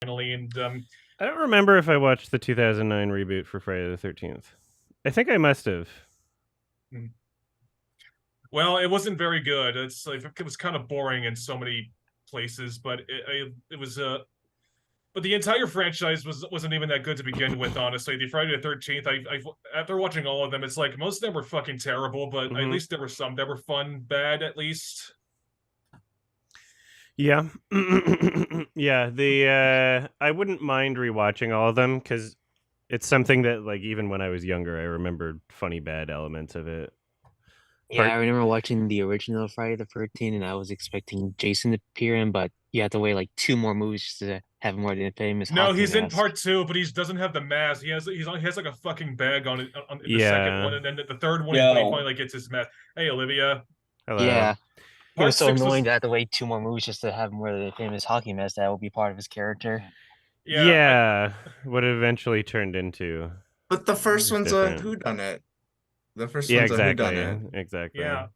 finally. And I don't remember if I watched the 2009 reboot for Friday the 13th. I think I must have. mm, well, it wasn't very good. It's like it was kind of boring in so many places, but it was but the entire franchise wasn't even that good to begin with. Honestly, the Friday the 13th, I after watching all of them, it's like most of them were fucking terrible, but at Mhm. least there were some that were fun, bad at least. Yeah. Yeah, I wouldn't mind rewatching all of them cuz it's something that like even when I was younger I remembered funny bad elements of it. Yeah, I Part remember watching the original Friday the 13th, and I was expecting Jason to appear in, but you have to wait like two more movies just to have more than famous No, hockey he's in mask. part two, but he doesn't have the mask. He has like a fucking bag on it in the second one, yeah. and then the third one is when he Yo, finally gets his mask. Hey, Olivia. Hello. Yeah, it was Part so six annoying was to have to wait two more movies just to have more than famous hockey mask that will be part of his character. yeah. Yeah, what it eventually turned into but the first is one's a different. whoodunit. The first Yeah, one's a exactly. whodunit. Exactly. Yeah.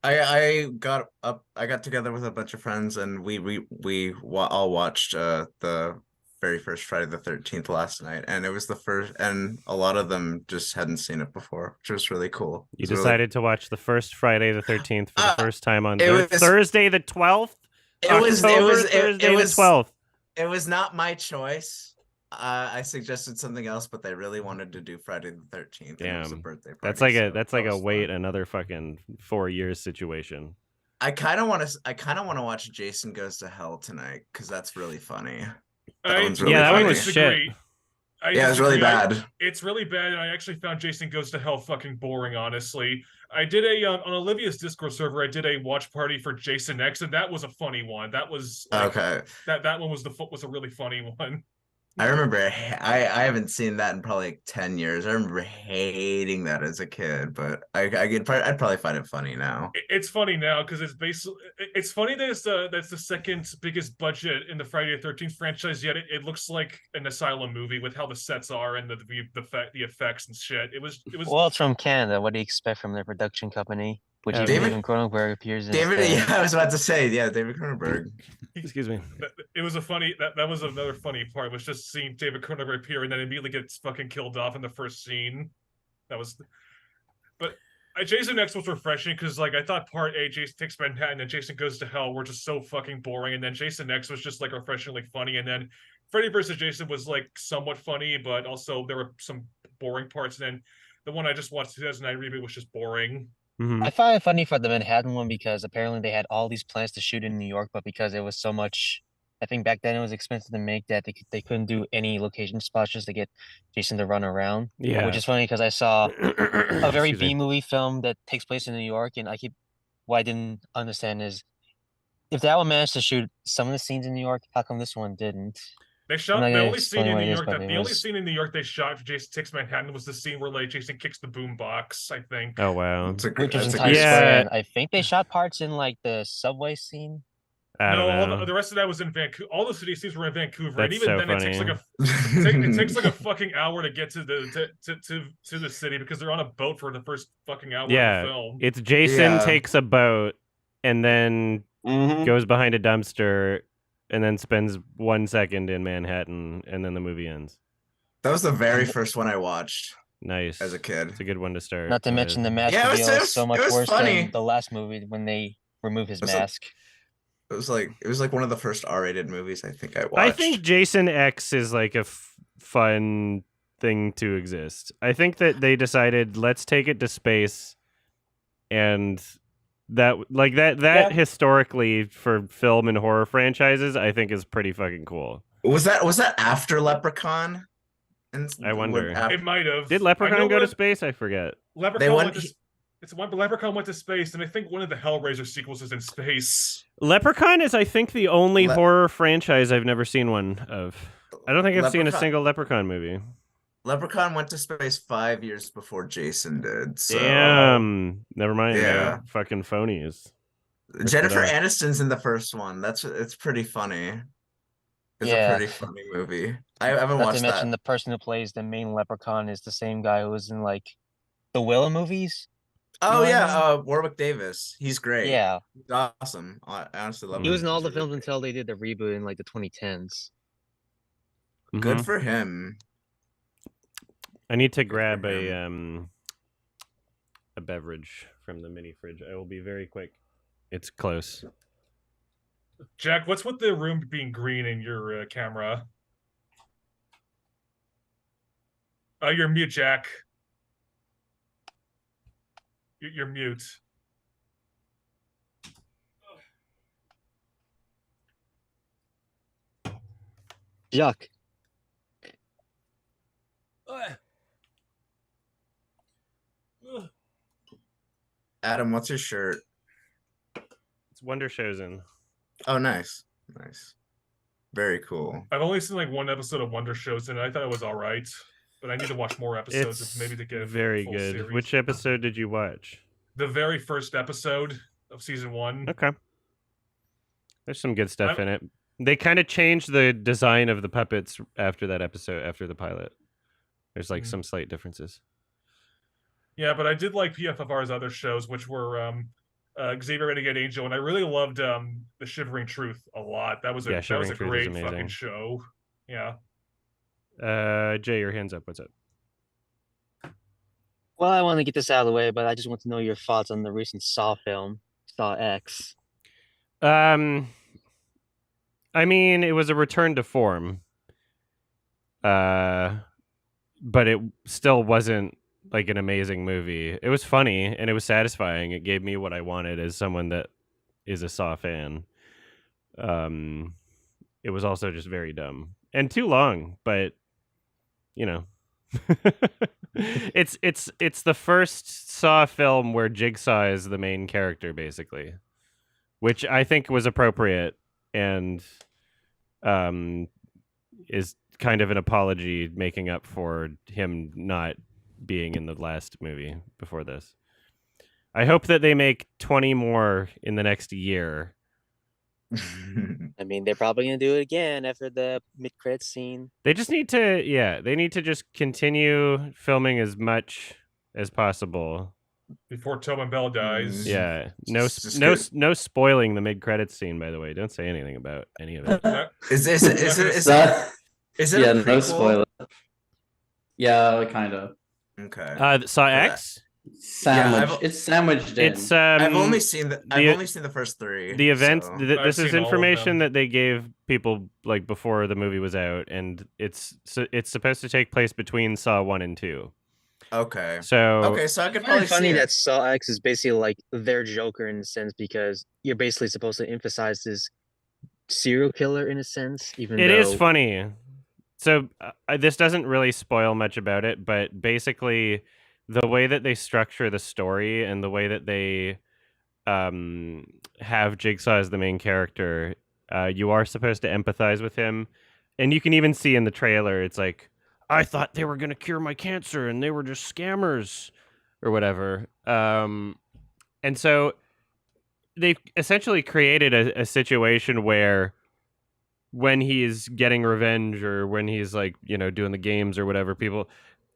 I got up. I got together with a bunch of friends, and all watched the very first Friday the 13th last night, and it was the first, and a lot of them just hadn't seen it before, which was really cool. It You was really decided to watch the first Friday the 13th for the uh, first time on it was Thursday the 12th? it was it October was it Thursday the was 12th. it was not my choice. I suggested something else, but they really wanted to do Friday the 13th, and it was a Damn. birthday That's party, like a so that's that like a was wait fun. another fucking 4 years situation. I kind of want to watch Jason Goes to Hell tonight because that's really funny. That I one's Yeah, really that I one was funny. shit. disagree. I Yeah, it's really disagree. bad. It's really bad, and I actually found Jason Goes to Hell fucking boring. Honestly, I did a on Olivia's Discord server. I did a watch party for Jason X, and that was a funny one. That was like Okay. that one was a really funny one. I remember I haven't seen that in probably like 10 years. I remember hating that as a kid, but I'd probably find it funny now. It's funny now because it's basically it's funny that that's the second biggest budget in the Friday the 13th franchise. Yet it looks like an asylum movie with how the sets are and the effects and shit. It was Well, it's from Canada. What do you expect from their production company? Which I even don't know. David David Cronenberg appears in David, the. yeah, I was about to say, yeah, David Cronenberg. Excuse me. it was a funny that was another funny part was just seeing David Cronenberg appear and then immediately gets fucking killed off in the first scene. That was, but Jason X was refreshing because like I thought Part A, Jason Takes Manhattan and Jason Goes to Hell were just so fucking boring, and then Jason X was just like refreshingly funny, and then Freddy vs. Jason was like somewhat funny, but also there were some boring parts, and then the one I just watched 2009 reboot was just boring. Mhm. I find it funny for the Manhattan one because apparently they had all these plans to shoot in New York, but because it was so much, I think back then it was expensive to make that they couldn't do any location spots just to get Jason to run around. Which Yeah. is funny because I saw a very Excuse me. B movie film that takes place in New York, and what I didn't understand is if that one managed to shoot some of the scenes in New York, how come this one didn't? They I'm not shot the gonna only scene explain in what New it is, York but that it the only was. scene in New York they shot for Jason Takes Manhattan was the scene where like Jason kicks the boombox. I think. Oh wow. Which was in That's a Times great Square, Yeah, and I think they shot parts in like the subway scene. I don't No, all know. the rest of that was in Vancouver. All the city scenes were in Vancouver, and That's even so then, funny. it takes like a fucking hour to get to the city because they're on a boat for the first fucking hour of the Yeah, film. it's Jason Yeah. takes a boat and then Hmm. goes behind a dumpster and then spends 1 second in Manhattan and then the movie ends. That was the very And first one I watched Nice. as a kid. It's a good one to start not to mention the with. mask Yeah, reveal is so it much was worse funny. than the last movie when they remove his It was, a, mask. it was like one of the first R-rated movies I think I I think watched. Jason X is like a fun thing to exist. I think that they decided let's take it to space and that Yeah. historically for film and horror franchises I think is pretty fucking cool. Was that after Leprechaun? And I wonder. It might have. Did I Leprechaun know go to what space? I forget. they Leprechaun went went to. It's one, but Leprechaun went to space, and I think one of the Hellraiser sequels is in space. Leprechaun is I think the only Le- horror franchise I've never seen one of. I don't think I've seen a Leprechaun single Leprechaun movie. Leprechaun went to space 5 years before Jason did. So Damn. Never mind. yeah. Fucking phonies. Jennifer up. Aniston's in the first one. It's pretty funny. It's a Yeah. pretty funny movie. I haven't Not to watched mention that. the person who plays the main leprechaun is the same guy who was in like the Willow movies. You know Oh what I yeah, mean? Warwick Davis. He's great. Yeah. He's awesome. I honestly love He him. was in all He's the really films great. until they did the reboot in like the 2010s. Good Mhm. for him. I need to Good for grab him. a beverage from the mini fridge. I will be very quick. It's close. Jack, what's with the room being green in your camera? You're mute, Jack. You're mute. Yuck. Adam, what's your shirt? It's Wonder Chosen. Oh, nice. Nice. Very cool. I've only seen like one episode of Wonder Shows, and I thought it was all right. But I need to watch more episodes It's maybe to get a very full good. series. Which episode did you watch? The very first episode of season 1. Okay. There's some good stuff in it. They kind of changed the design of the puppets after that episode, after the pilot. There's like some slight differences. Yeah, but I did like PFFR's other shows, which were Xavier Renegade Angel, and I really loved The Shivering Truth a lot. That was a Shivering Truth is great amazing. fucking show. Yeah. Jay, your hands up. What's up? Well, I want to get this out of the way, but I just want to know your thoughts on the recent Saw film, Saw X. I mean, it was a return to form. But it still wasn't like an amazing movie. It was funny and it was satisfying. It gave me what I wanted as someone that is a Saw fan. It was also just very dumb and too long, but you know. it's the first Saw film where Jigsaw is the main character, basically, which I think was appropriate and is kind of an apology making up for him not being in the last movie before this. I hope that they make 20 more in the next year. I mean, they're probably gonna do it again after the mid-credit scene. They just need to, they need to just continue filming as much as possible Before Tobin Bell dies. Yeah, Just no spoiling the mid-credits scene. By the way, don't say anything about any of it. Is it That- a no prequel? spoiler. Yeah, kind of. Okay. Saw X. Sandwich. It's sandwiched in. It's I've only seen the first 3. the event. so- This I've is seen all of information them. that they gave people like before the movie was out, and it's supposed to take place between Saw 1 and 2. Okay. So Okay, so I could It's probably funny see that it. Saw X is basically like their Joker in a sense because you're basically supposed to emphasize this serial killer in a sense, even it though is funny. So this doesn't really spoil much about it, but basically the way that they structure the story and the way that they have Jigsaw as the main character, you are supposed to empathize with him. And you can even see in the trailer, it's like, I thought they were going to cure my cancer and they were just scammers or whatever. And so they've essentially created a situation where when he's getting revenge or when he's like, doing the games or whatever, people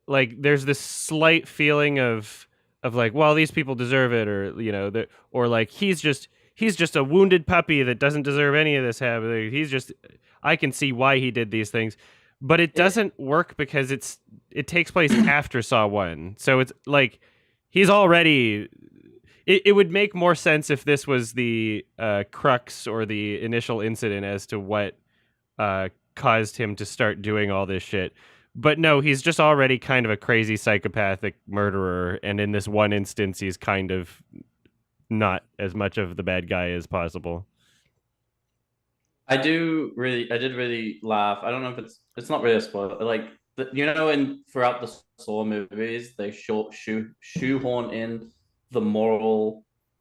like there's this slight feeling of like, well, these people deserve it, or or like he's just a wounded puppy that doesn't deserve any of this happening. I can see why he did these things, but it doesn't work because it takes place after Saw 1. So it's like he's already. It would make more sense if this was the crux or the initial incident as to what caused him to start doing all this shit. But no, he's just already kind of a crazy psychopathic murderer, and in this one instance, he's kind of not as much of the bad guy as possible. I did really laugh. I don't know if it's not really a spoiler. Like throughout the Saw movies, they shoehorn in the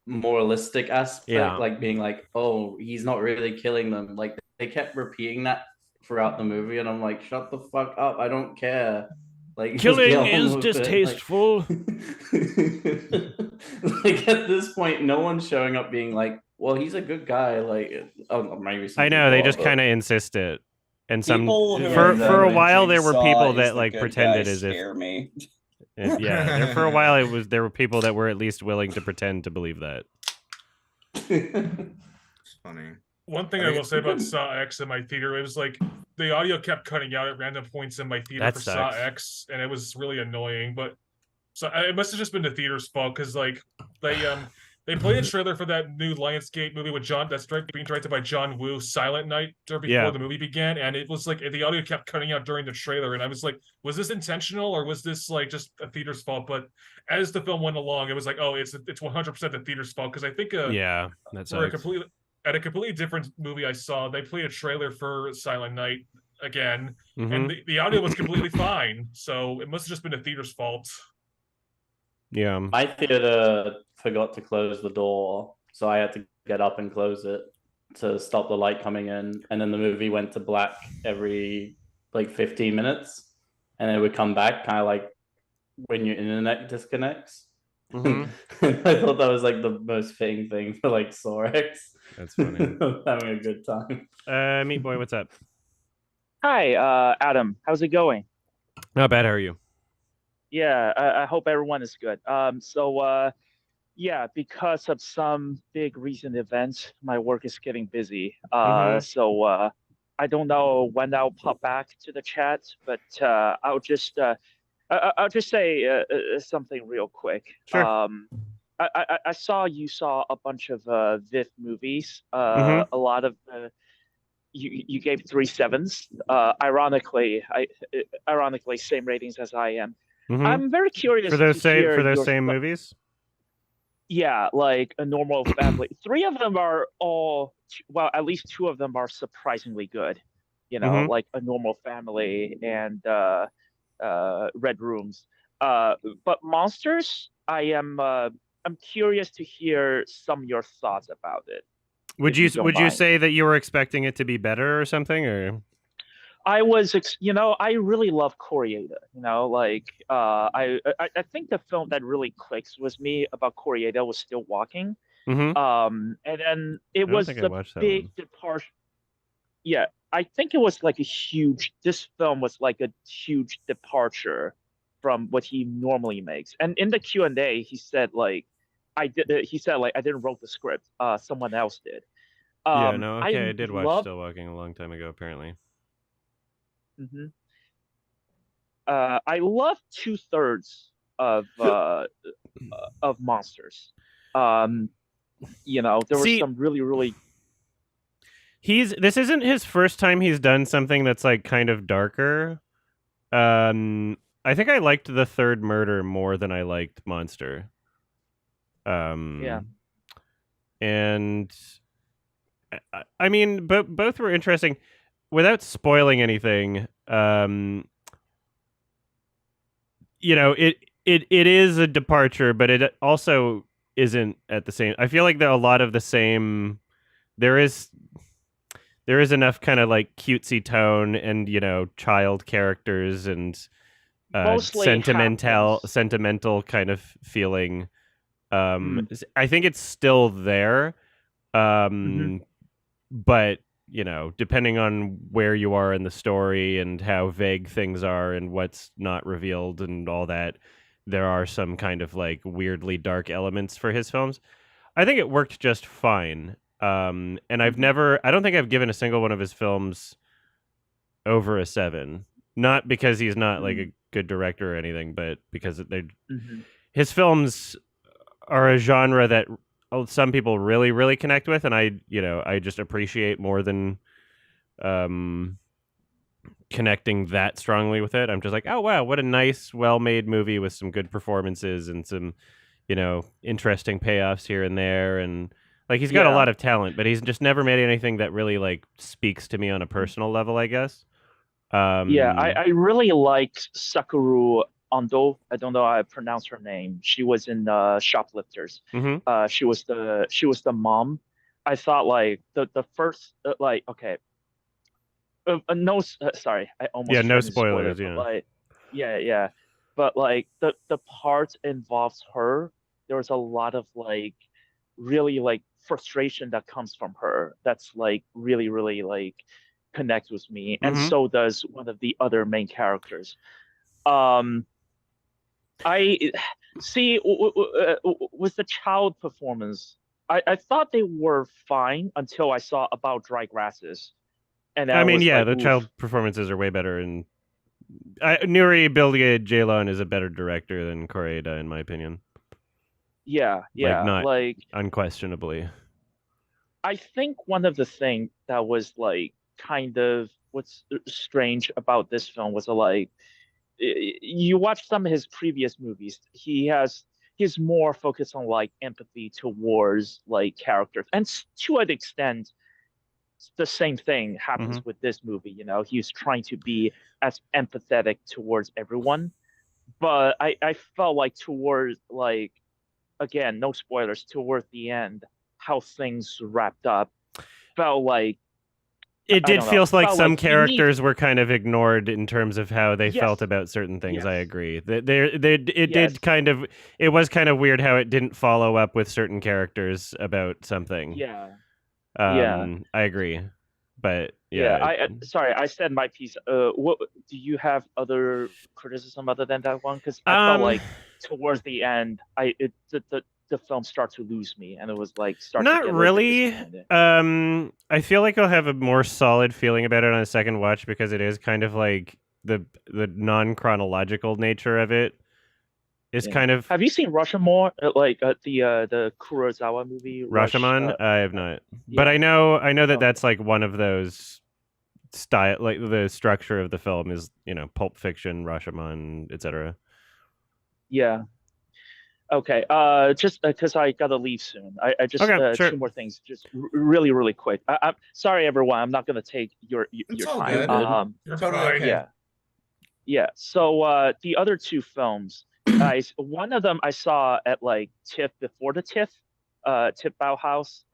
moralistic aspect, Yeah. like being like, oh, he's not really killing them. Like they kept repeating that throughout the movie, and I'm like, shut the fuck up, I don't care. Like Killing just get on is with it. distasteful. Like at this point, no one's showing up being like, well, he's a good guy. Like, maybe some I know they people just are, kind of insist it, and some People who for are a voting while there were Jigsaw people is that the like good pretended guy as if scare me. for a while there were people that were at least willing to pretend to believe that. It's funny. One thing I I think will it's say about good. Saw X in my theater, it was like the audio kept cutting out at random points in my theater That for Saw sucks. X, and it was really annoying. But so it must have just been the theater's fault because like they played a trailer for that new Lionsgate movie with being directed by John Woo, Silent Night, or before Yeah. the movie began, and it was like the audio kept cutting out during the trailer, and I was like, was this intentional or was this like just a theater's fault? But as the film went along, it was like, oh, it's 100% the theater's fault because I think Yeah, that for a sucks. completely different movie I saw, they played a trailer for Silent Night again, Mhm. and the audio was completely fine. So it must have just been the theater's fault. Yeah. My theater forgot to close the door, so I had to get up and close it to stop the light coming in. And then the movie went to black every like 15 minutes, and it would come back, kind of like when your internet disconnects. Mhm. I thought that was like the most fitting thing for like Saw X. That's funny. Having a good time. Meat Boy, what's up? Hi, Adam. How's it going? Not bad. How are you? Yeah, I hope everyone is good. Yeah, because of some big recent events, my work is getting busy. I don't know when I'll pop back to the chat, but I'll just say something real quick. Sure. I saw you saw a bunch of VIF movies. Mhm. A lot of you gave 3 sevens. Ironically, same ratings as I am. Mhm. I'm very curious For those to same hear for those your same movies. Yeah, like A Normal Family. Three of them are all well, at least two of them are surprisingly good. You know, Mhm. like A Normal Family and Red Rooms. But Monsters, I'm curious to hear some of your thoughts about it. Would if you you don't would you mind. say that you were expecting it to be better or something, or? I I really love Koreeda. I think the film that really clicks with me about Koreeda was Still Walking. Mhm. And then it I don't was think I a watched that big one. departure. Yeah, I think it was like a huge. This film was like a huge departure from what he normally makes. And in the Q&A, he said like, He said like, I didn't wrote the script. Someone else did. Yeah. No. I Okay. I did watch love. Still Walking a long time ago. Apparently. Mhm. I love 2/3 of Monsters. Um, there were See, some really. this isn't his first time he's done something that's like kind of darker. I think I liked The Third Murder more than I liked Monster. Yeah. And I mean, both were interesting. Without spoiling anything, it is a departure, but it also isn't at the same. I feel like there are a lot of the same. There is enough kind of like cutesy tone and child characters and Mostly sentimental kind of feeling. I think it's still there, but depending on where you are in the story and how vague things are and what's not revealed and all that, there are some kind of like weirdly dark elements for his films. I think it worked just fine. And I don't think I've given a single one of his films over a 7. Not because he's not like a good director or anything, but because his films are a genre that some people really, really connect with, and I just appreciate more than connecting that strongly with it. I'm just like, oh wow, what a nice, well-made movie with some good performances and some, interesting payoffs here and there, and like he's got a lot of talent, but he's just never made anything that really like speaks to me on a personal level, I guess. I really liked Sakura Ando. I don't know how I pronounce her name. She was in Shoplifters. She was the mom. I thought like the first okay. No, sorry, I almost no tried to spoil spoilers. it, but like, yeah, but like the part involves her. There was a lot of like really like frustration that comes from her. That's like really like connects with me, and so does one of the other main characters. I see with the child performance. I thought they were fine until I saw About Dry Grasses, and I I mean, was yeah, like, the oof. child performances are way better, and Nuri Bilge Ceylan is a better director than Koreeda, in my opinion. Yeah, yeah, not like unquestionably. I think one of the things that was like kind of what's strange about this film was like you watch some of his previous movies, he's more focused on like empathy towards like characters, and to an extent the same thing happens with this movie. He's trying to be as empathetic towards everyone, but I felt like towards like, again, no spoilers, towards the end, how things wrapped up felt like, It I did don't know, feel like felt some like you need, characters were kind of ignored in terms of how they felt yes, about certain things. yes, I agree. It yes, did kind of. It was kind of weird how it didn't follow up with certain characters about something. yeah, yeah. I agree, but Yeah, yeah, sorry, I said my piece. What do you have other criticism other than that one? Because I felt um, like towards the end, the film started to lose me, and it was like start to not get a little bit really. disappointed. I feel like I'll have a more solid feeling about it on a second watch because it is kind of like the non chronological nature of it is Yeah. kind of Have you seen Rashomon? The Kurosawa movie, Rush? Rashomon. I have not, but Yeah. I know that Okay. that's like one of those style, like the structure of the film is Pulp Fiction, Rashomon, etc. Yeah. Okay. Just because I gotta leave soon. I just Okay, sure. two more things, just really, really quick. I'm sorry, everyone. I'm not gonna take your It's all time. good. You're totally okay. Yeah. Yeah. So the other two films, one of them I saw at like TIFF before the TIFF, TIFF Bauhaus.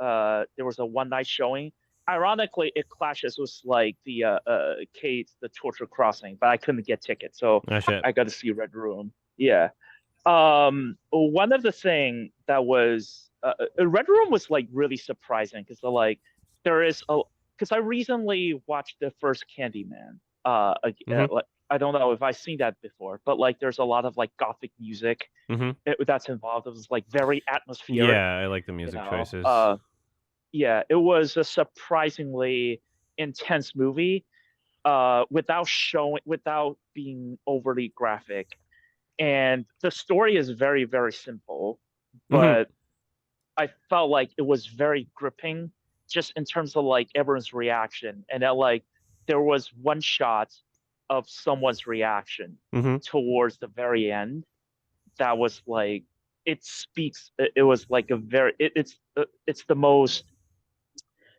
There was a one night showing. Ironically, it clashes with like Kate the Torture Crossing, but I couldn't get tickets, so Oh shit. I got to see Red Room. Yeah. One of the thing that was Red Room was like really surprising because there is a because I recently watched the first Candyman. Like, I don't know if I've seen that before, but like there's a lot of like gothic music that's involved. It was like very atmospheric. Yeah, I like the music choices. Yeah, it was a surprisingly intense movie, without being overly graphic, and the story is very, very simple, but I felt like it was very gripping just in terms of like everyone's reaction, and that like there was one shot of someone's reaction towards the very end that was like it was like a very it's the most,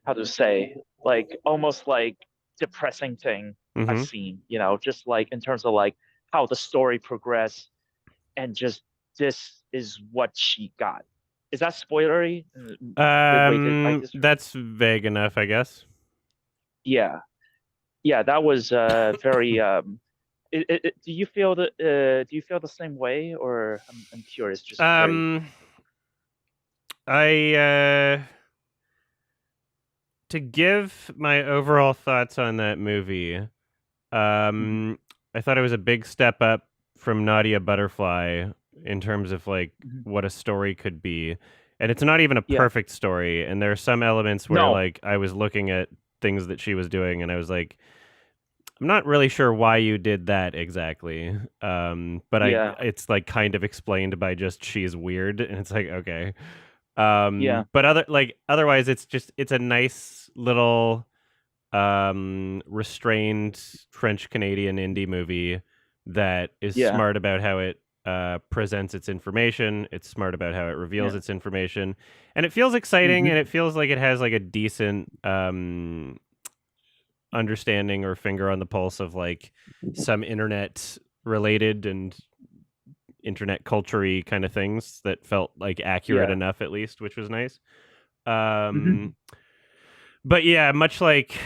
how to say, like almost like depressing thing I've seen, just like in terms of like how the story progressed, and just this is what she got. Is that spoilery? That's vague enough, I guess. Yeah, yeah, that was very. Do you feel do you feel the same way, or I'm curious? Just I to give my overall thoughts on that movie, I thought it was a big step up from Nadia Butterfly in terms of like what a story could be. And it's not even a perfect story. And there are some elements where like I was looking at things that she was doing and I was like, I'm not really sure why you did that exactly. But it's like kind of explained by just she's weird, and it's like, okay. But otherwise it's a nice little restrained French Canadian indie movie that is smart about how it presents its information. It's smart about how it reveals its information, and it feels exciting, and it feels like it has like a decent understanding or finger on the pulse of like some internet related and internet culture-y kind of things that felt like accurate enough, at least, which was nice. But yeah, much like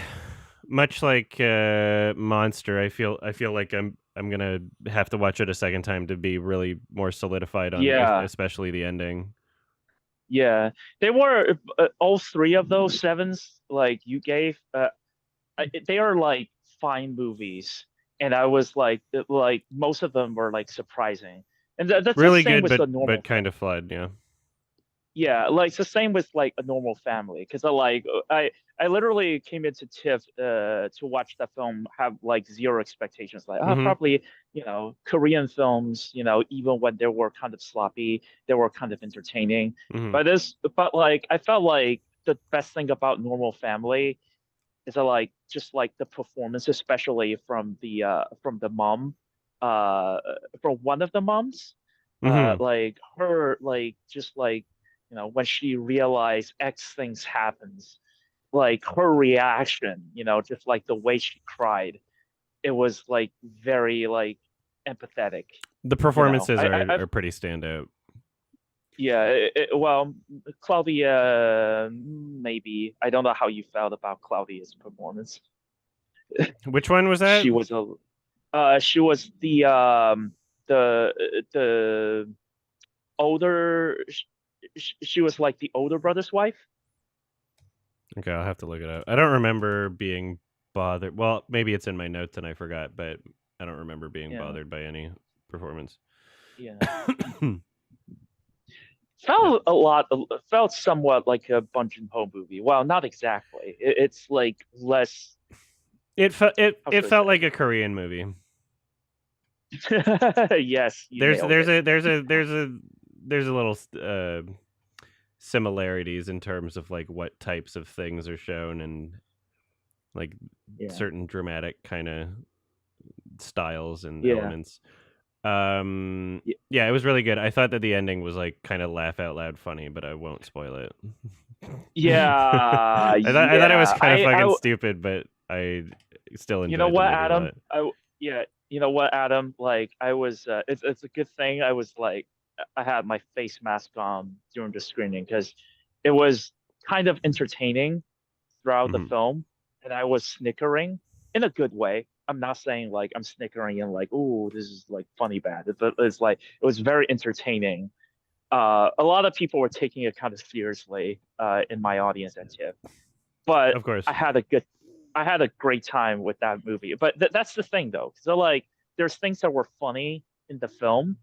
Monster, I feel like I'm gonna have to watch it a second time to be really more solidified on especially the ending. Yeah, they were all three of those sevens like you gave. They are like fine movies, and I was like most of them were like surprising, and that's really the same good, with the normal but kind of flawed. Yeah. Yeah, like it's the same with like a normal family because I literally came into TIFF to watch that film have like zero expectations like Mhm. probably Korean films even when they were kind of sloppy they were kind of entertaining Mhm. but like I felt like the best thing about Normal Family is that like just like the performance especially from the mom from one of the moms Mhm. like her like just like when she realized X things happens like her reaction just like the way she cried it was like very like empathetic The you know performances I've are pretty standout. yeah well Claudia maybe I don't know how you felt about Claudia's performance. Which one was that? She was the older she was like the older brother's wife. Okay, I'll have to look it up. I don't remember being bothered. Well, maybe it's in my notes and I forgot, but I don't remember being Yeah. bothered by any performance. Yeah. Felt somewhat like a Bong Joon-ho movie. Well, not exactly. It's like less. It How felt should I like a Korean movie. say? Yes, you nailed it. There's a little similarities in terms of like what types of things are shown and like Yeah. certain dramatic kind of styles and Yeah. elements. Yeah, it was really good. I thought that the ending was like kind of laugh out loud funny, but I won't spoil it. Yeah. I thought it was kind of fucking I stupid, but I still enjoyed you know the what, movie Adam? a lot. You know what, Adam? Like I was it's a good thing I was like I had my face mask on during the screening because it was kind of entertaining throughout the Mhm. film and I was snickering in a good way. I'm not saying like I'm snickering and like, oh, this is like funny bad. But it's like it was very entertaining. A lot of people were taking it kind of seriously in my audience at TIFF. But Of course. I had a great time with that movie. But that's the thing though. So like there's things that were funny in the film.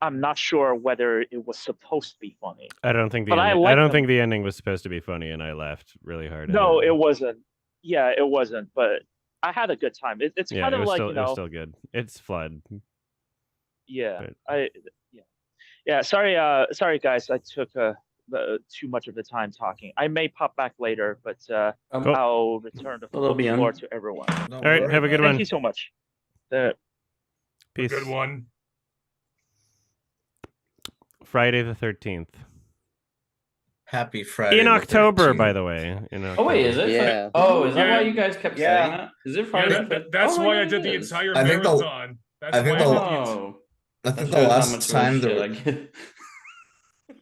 I'm not sure whether it was supposed to be funny. I don't think But I like them. think the ending was supposed to be funny, and I laughed really hard at No, it. it wasn't. Yeah, it wasn't. But I had a good time. It's Yeah, kind it of was like, still it was still good. It's flawed. yeah. But Yeah. Sorry guys. I took too much of the time talking. I may pop back later, but Cool. I'll return the It'll be floor on. to everyone. Don't All right, worry have a good about one. Thank you so much. Peace. Good one. Friday the 13th. Happy Friday. In the October, 13th. by the way. In Oh wait, is October. it? Yeah. Oh, is that Yeah. why you guys kept Yeah. saying that? Is it Yeah, Friday? the 13th? that's Oh my why I God, did it the is. entire I think the- marathon. That's I think why the- I did the Oh, I that think the shows how last much time there shit I get.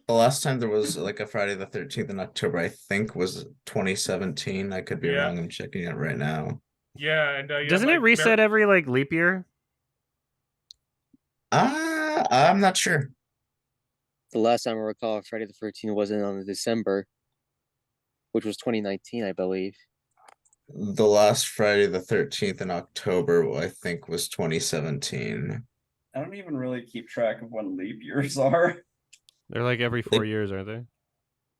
the last time there was like a Friday the 13th in October, I think was 2017. I could be Yeah. wrong. I'm checking it right now. Yeah, and Doesn't it reset every like leap year? I'm not sure. The last time I recall, Friday the 13th wasn't on the December, which was 2019, I believe. The last Friday the 13th in October, I think, was 2017. I don't even really keep track of when leap years are. They're like every 4 years, aren't they?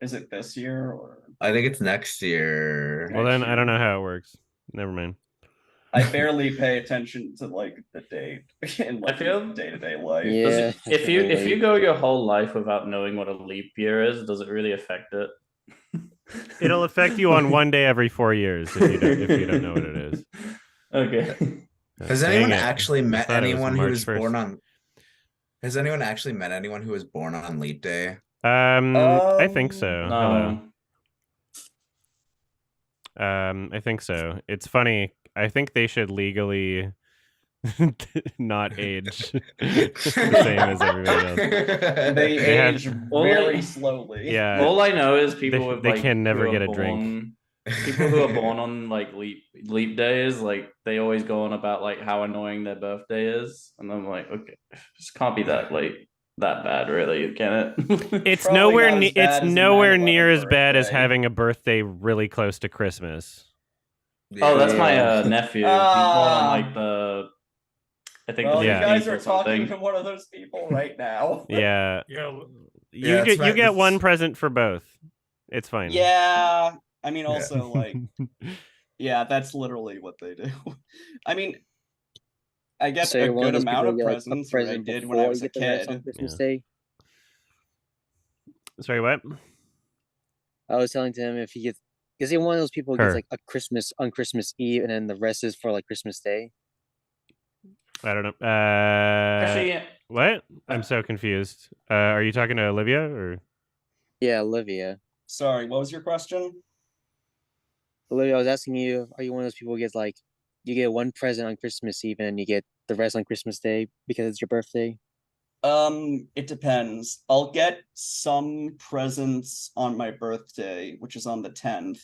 Is it this year or? I think it's next year. Well, then Next I don't know year. how it works. Never mind. I barely pay attention to like the date in like feel- day-to-day life. Yeah. If you go your whole life without knowing what a leap year is, does it really affect it? It'll affect you on one day every 4 years if you don't know what it is. Okay. Has Dang anyone it. actually I met thought it was anyone who March was 1st. born on? Has anyone actually met anyone who was born on Leap Day? I think so. Hello. No. I think so. It's funny. I think they should legally not age the same as everybody else. They have- age Well, very like- slowly. Yeah. All I know is people They- with they like can never who get are a drink. born- People who are born on like leap days, like they always go on about like how annoying their birthday is, and I'm like, okay, this can't be that like that bad, really, can it? It's Probably nowhere not as bad it's as a nowhere 9/11 near as bad as birthday. having a birthday really close to Christmas. Oh, that's Yeah. my nephew. He's born on like the, I think Well, the you 15th guys or are talking something. to one of those people right now. Yeah. Yeah, You get one present for both. It's fine. Yeah, I mean, also like, yeah, that's literally what they do. I mean, I get So a you're one of good those amount people of who get, like, a presents, or I present did when I before was you a get the rest on kid. Christmas Yeah. Day. Sorry, what? I was telling him if he gets, is he one of those people who gets Her. like a Christmas on Christmas Eve and then the rest is for like Christmas Day? I don't know. Actually, What? I'm so confused. Are you talking to Olivia or? Yeah, Olivia. Sorry, what was your question? Olivia, I was asking you, are you one of those people who gets like, you get one present on Christmas Eve and then you get the rest on Christmas Day because it's your birthday? It depends. I'll get some presents on my birthday, which is on the 10th.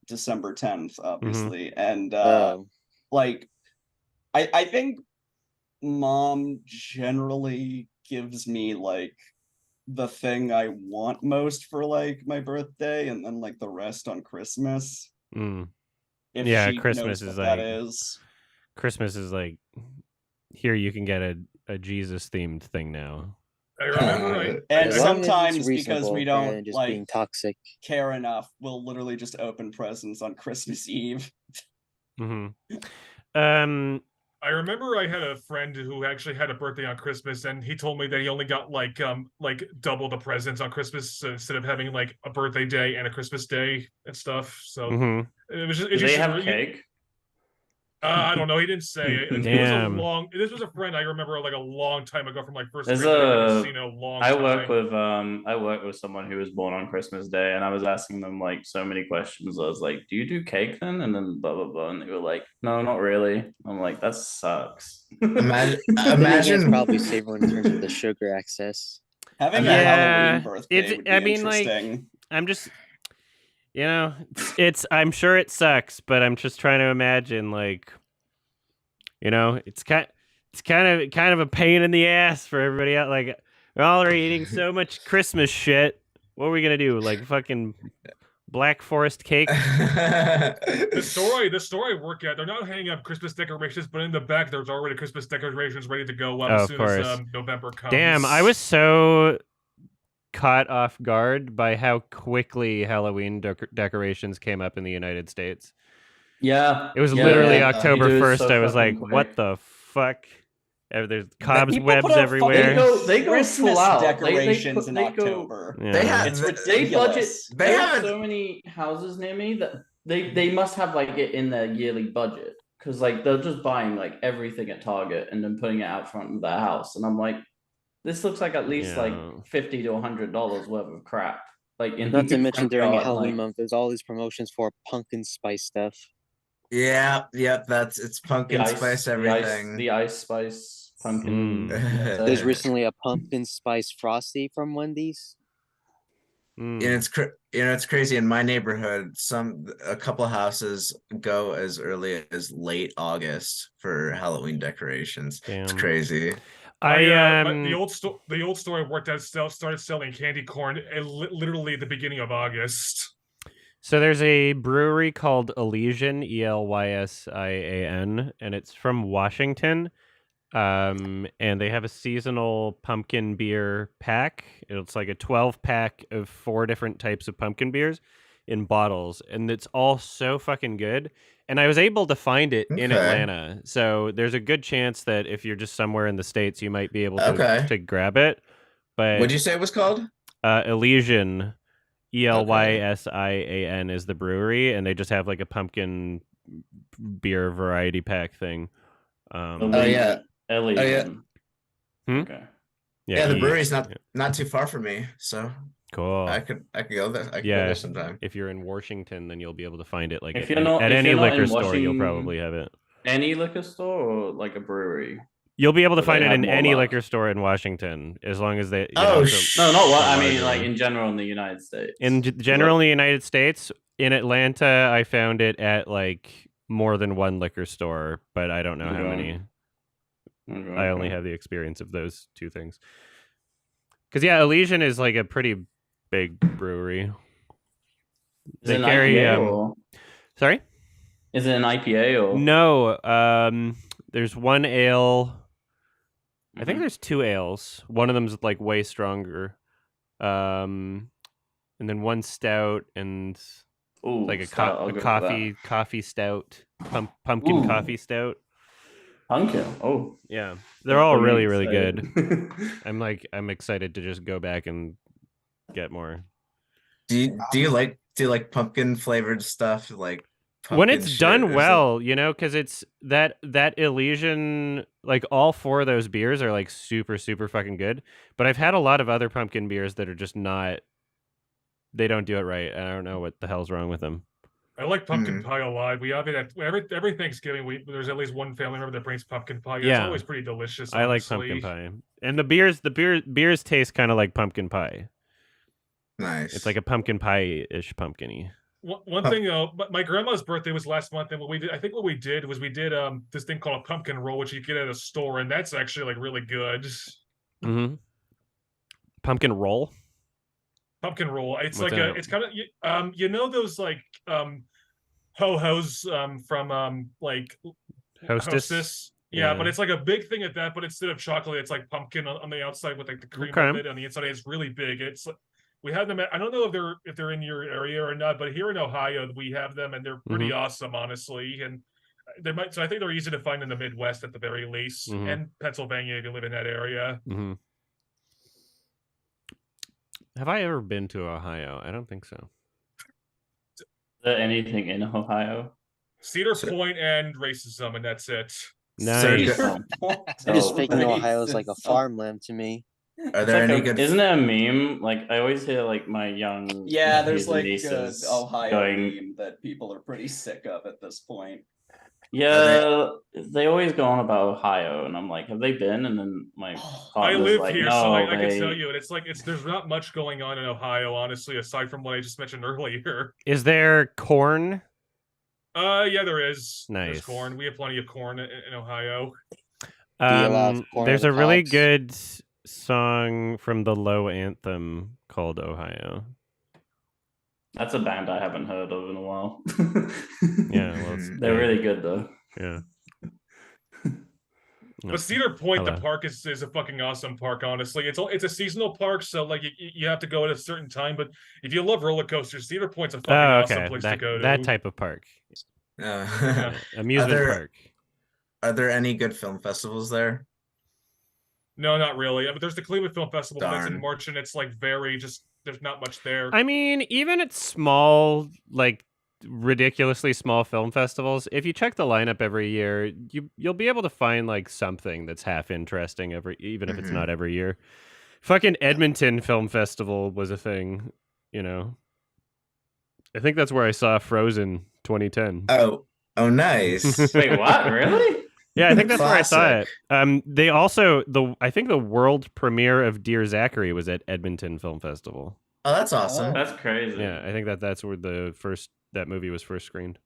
December 10th, obviously. And like I think mom generally gives me like the thing I want most for like my birthday, and then like the rest on Christmas. Mm. If Yeah, she Christmas knows is what that like is. Christmas is like here you can get a Jesus themed thing now. I remember And As long as it's sometimes because reasonable we rather don't than just like being toxic. care enough, we'll literally just open presents on Christmas Eve. I remember I had a friend who actually had a birthday on Christmas, and he told me that he only got like double the presents on Christmas instead of having like a birthday day and a Christmas day and stuff. So it was just do they have cake? I don't know. He didn't say. It was a Damn. long. This was a friend I remember like a long time ago from like first grade There's that I haven't a seen in a long I time. work with someone who was born on Christmas Day, and I was asking them like so many questions. I was like, "Do you do cake then?" And then blah blah blah, and they were like, "No, not really." I'm like, "That sucks." Imagine, Then again, it's imagine. probably safer in terms of the sugar access. Having a Halloween birthday would be interesting. Like, I'm just, it's. I'm sure it sucks, but I'm just trying to imagine, like, it's kind of a pain in the ass for everybody out. Like, we're all eating so much Christmas shit. What are we gonna do? Like, fucking Black Forest cake? The store I work at, they're not hanging up Christmas decorations, but in the back there's already Christmas decorations ready to go up as soon as November comes. Damn, I was so caught off guard by how quickly Halloween decorations came up in the United States. Yeah, it was literally yeah. October 1st. So I was like, quick. what the fuck? There's cobwebs People everywhere. They go Christmas full out. decorations in They October. Yeah. It's ridiculous. They have so many houses near me that they must have like it in their yearly budget, because like they're just buying like everything at Target and then putting it out front of their house, and I'm like, this looks like at least like $50 to $100 worth of crap. Like, not to mention during Halloween month, there's all these promotions for pumpkin spice stuff. Yeah, it's pumpkin spice everything. The ice spice pumpkin. There's recently a pumpkin spice frosty from Wendy's. And it's it's crazy in my neighborhood. A couple houses go as early as late August for Halloween decorations. Damn. It's crazy. The old store I worked at started selling candy corn literally at the beginning of August. So there's a brewery called Elysian, Elysian, and it's from Washington. And they have a seasonal pumpkin beer pack. It's like a 12-pack of 4 different types of pumpkin beers in bottles, and it's all so fucking good. And I was able to find it in Atlanta, so there's a good chance that if you're just somewhere in the States, you might be able to grab it. But what'd you say it was called? Elysian. Elysian is the brewery, and they just have like a pumpkin beer variety pack thing. Elysian. Okay. Yeah, the brewery's not too far from me, so cool. I could go there. I could go there sometime. If you're in Washington, then you'll be able to find it. Like if at any liquor store, you'll probably have it. Any liquor store or like a brewery? You'll be able to find it in any liquor store in Washington, as long as they. No, not what I mean. Like in general in the United States. In general in the United States, in Atlanta, I found it at like more than one liquor store, but I don't know how many. I only have the experience of those 2 things. Because Elysian is like a pretty big brewery. Is it an IPA or... Sorry? Is it an IPA or no? There's one ale. I think there's 2 ales. One of them's like way stronger. And then one stout and Ooh, like a stout, I'll go for that. coffee stout, pumpkin Ooh. coffee stout. Pumpkin. Oh, Yeah, they're all got me really really good. excited. I'm excited to just go back and get more. Do you like pumpkin flavored stuff like When pumpkin it's shit? done Is it- well, you know, because it's that Elysian, like all 4 of those beers are like super super fucking good. But I've had a lot of other pumpkin beers that are just not. They don't do it right. I don't know what the hell's wrong with them. I like pumpkin pie a lot. We have it at every Thanksgiving. There's at least one family member that brings pumpkin pie. Yeah. It's always pretty delicious. I like pumpkin pie, and the beers taste kind of like pumpkin pie. Nice. It's like a pumpkin pie-ish pumpkin-y. One thing though, my grandma's birthday was last month, and what we did was we did this thing called a pumpkin roll, which you get at a store, and that's actually like really good. Mm-hmm. Pumpkin roll. Pumpkin roll. It's What's like that? it's kind of you know those like ho-hos from like Hostess. Yeah, Yeah. but it's like a big thing at that, but instead of chocolate, it's like pumpkin on the outside with like the cream Okay. of it on the inside. It's really big. It's we have them. I don't know if they're in your area or not, but here in Ohio we have them, and they're pretty awesome, honestly. And they might. So I think they're easy to find in the Midwest at the very least, and Pennsylvania if you live in that area. Mm-hmm. Have I ever been to Ohio? I don't think so. Is there anything in Ohio? Cedar Point and racism, and that's it. Nice. I just thinking Ohio is like a farmland to me. Are there like any good? Isn't it a meme? Like I always hear like my young Yeah, there's nephews and like nieces Ohio going, meme that people are pretty sick of at this point. yeah, they always go on about Ohio, and I'm like, have they been? And then my I partner's live like, here, no, so I can they- tell you, and it's like there's not much going on in Ohio, honestly, aside from what I just mentioned earlier. Is there corn? Yeah, there is. Nice. There's corn. We have plenty of corn in Ohio. you allow corn There's on a the really cobs? good song from the Low Anthem called Ohio. That's a band I haven't heard of in a while. Yeah, well, it's They're good. really good though. Yeah. No. But Cedar Point, Hello. the park is a fucking awesome park. Honestly, it's a seasonal park, so like you have to go at a certain time. But if you love roller coasters, Cedar Point's a fucking awesome place to go to. That type of park. Yeah. Amusement park. Are there any good film festivals there? No, not really. But there's the Cleveland Film Festival that's in Darn. March, and it's like very just there's not much there. I mean, even at small, like ridiculously small film festivals, if you check the lineup every year, you'll be able to find like something that's half interesting even if it's not every year. Fucking Edmonton Film Festival was a thing, you know. I think that's where I saw Frozen 2010. Oh, nice. Wait, what? Really? Yeah, I think that's where I saw it. Classic. They also I think the world premiere of Dear Zachary was at Edmonton Film Festival. Oh, that's awesome. That's crazy. Yeah, I think that's where that movie was first screened.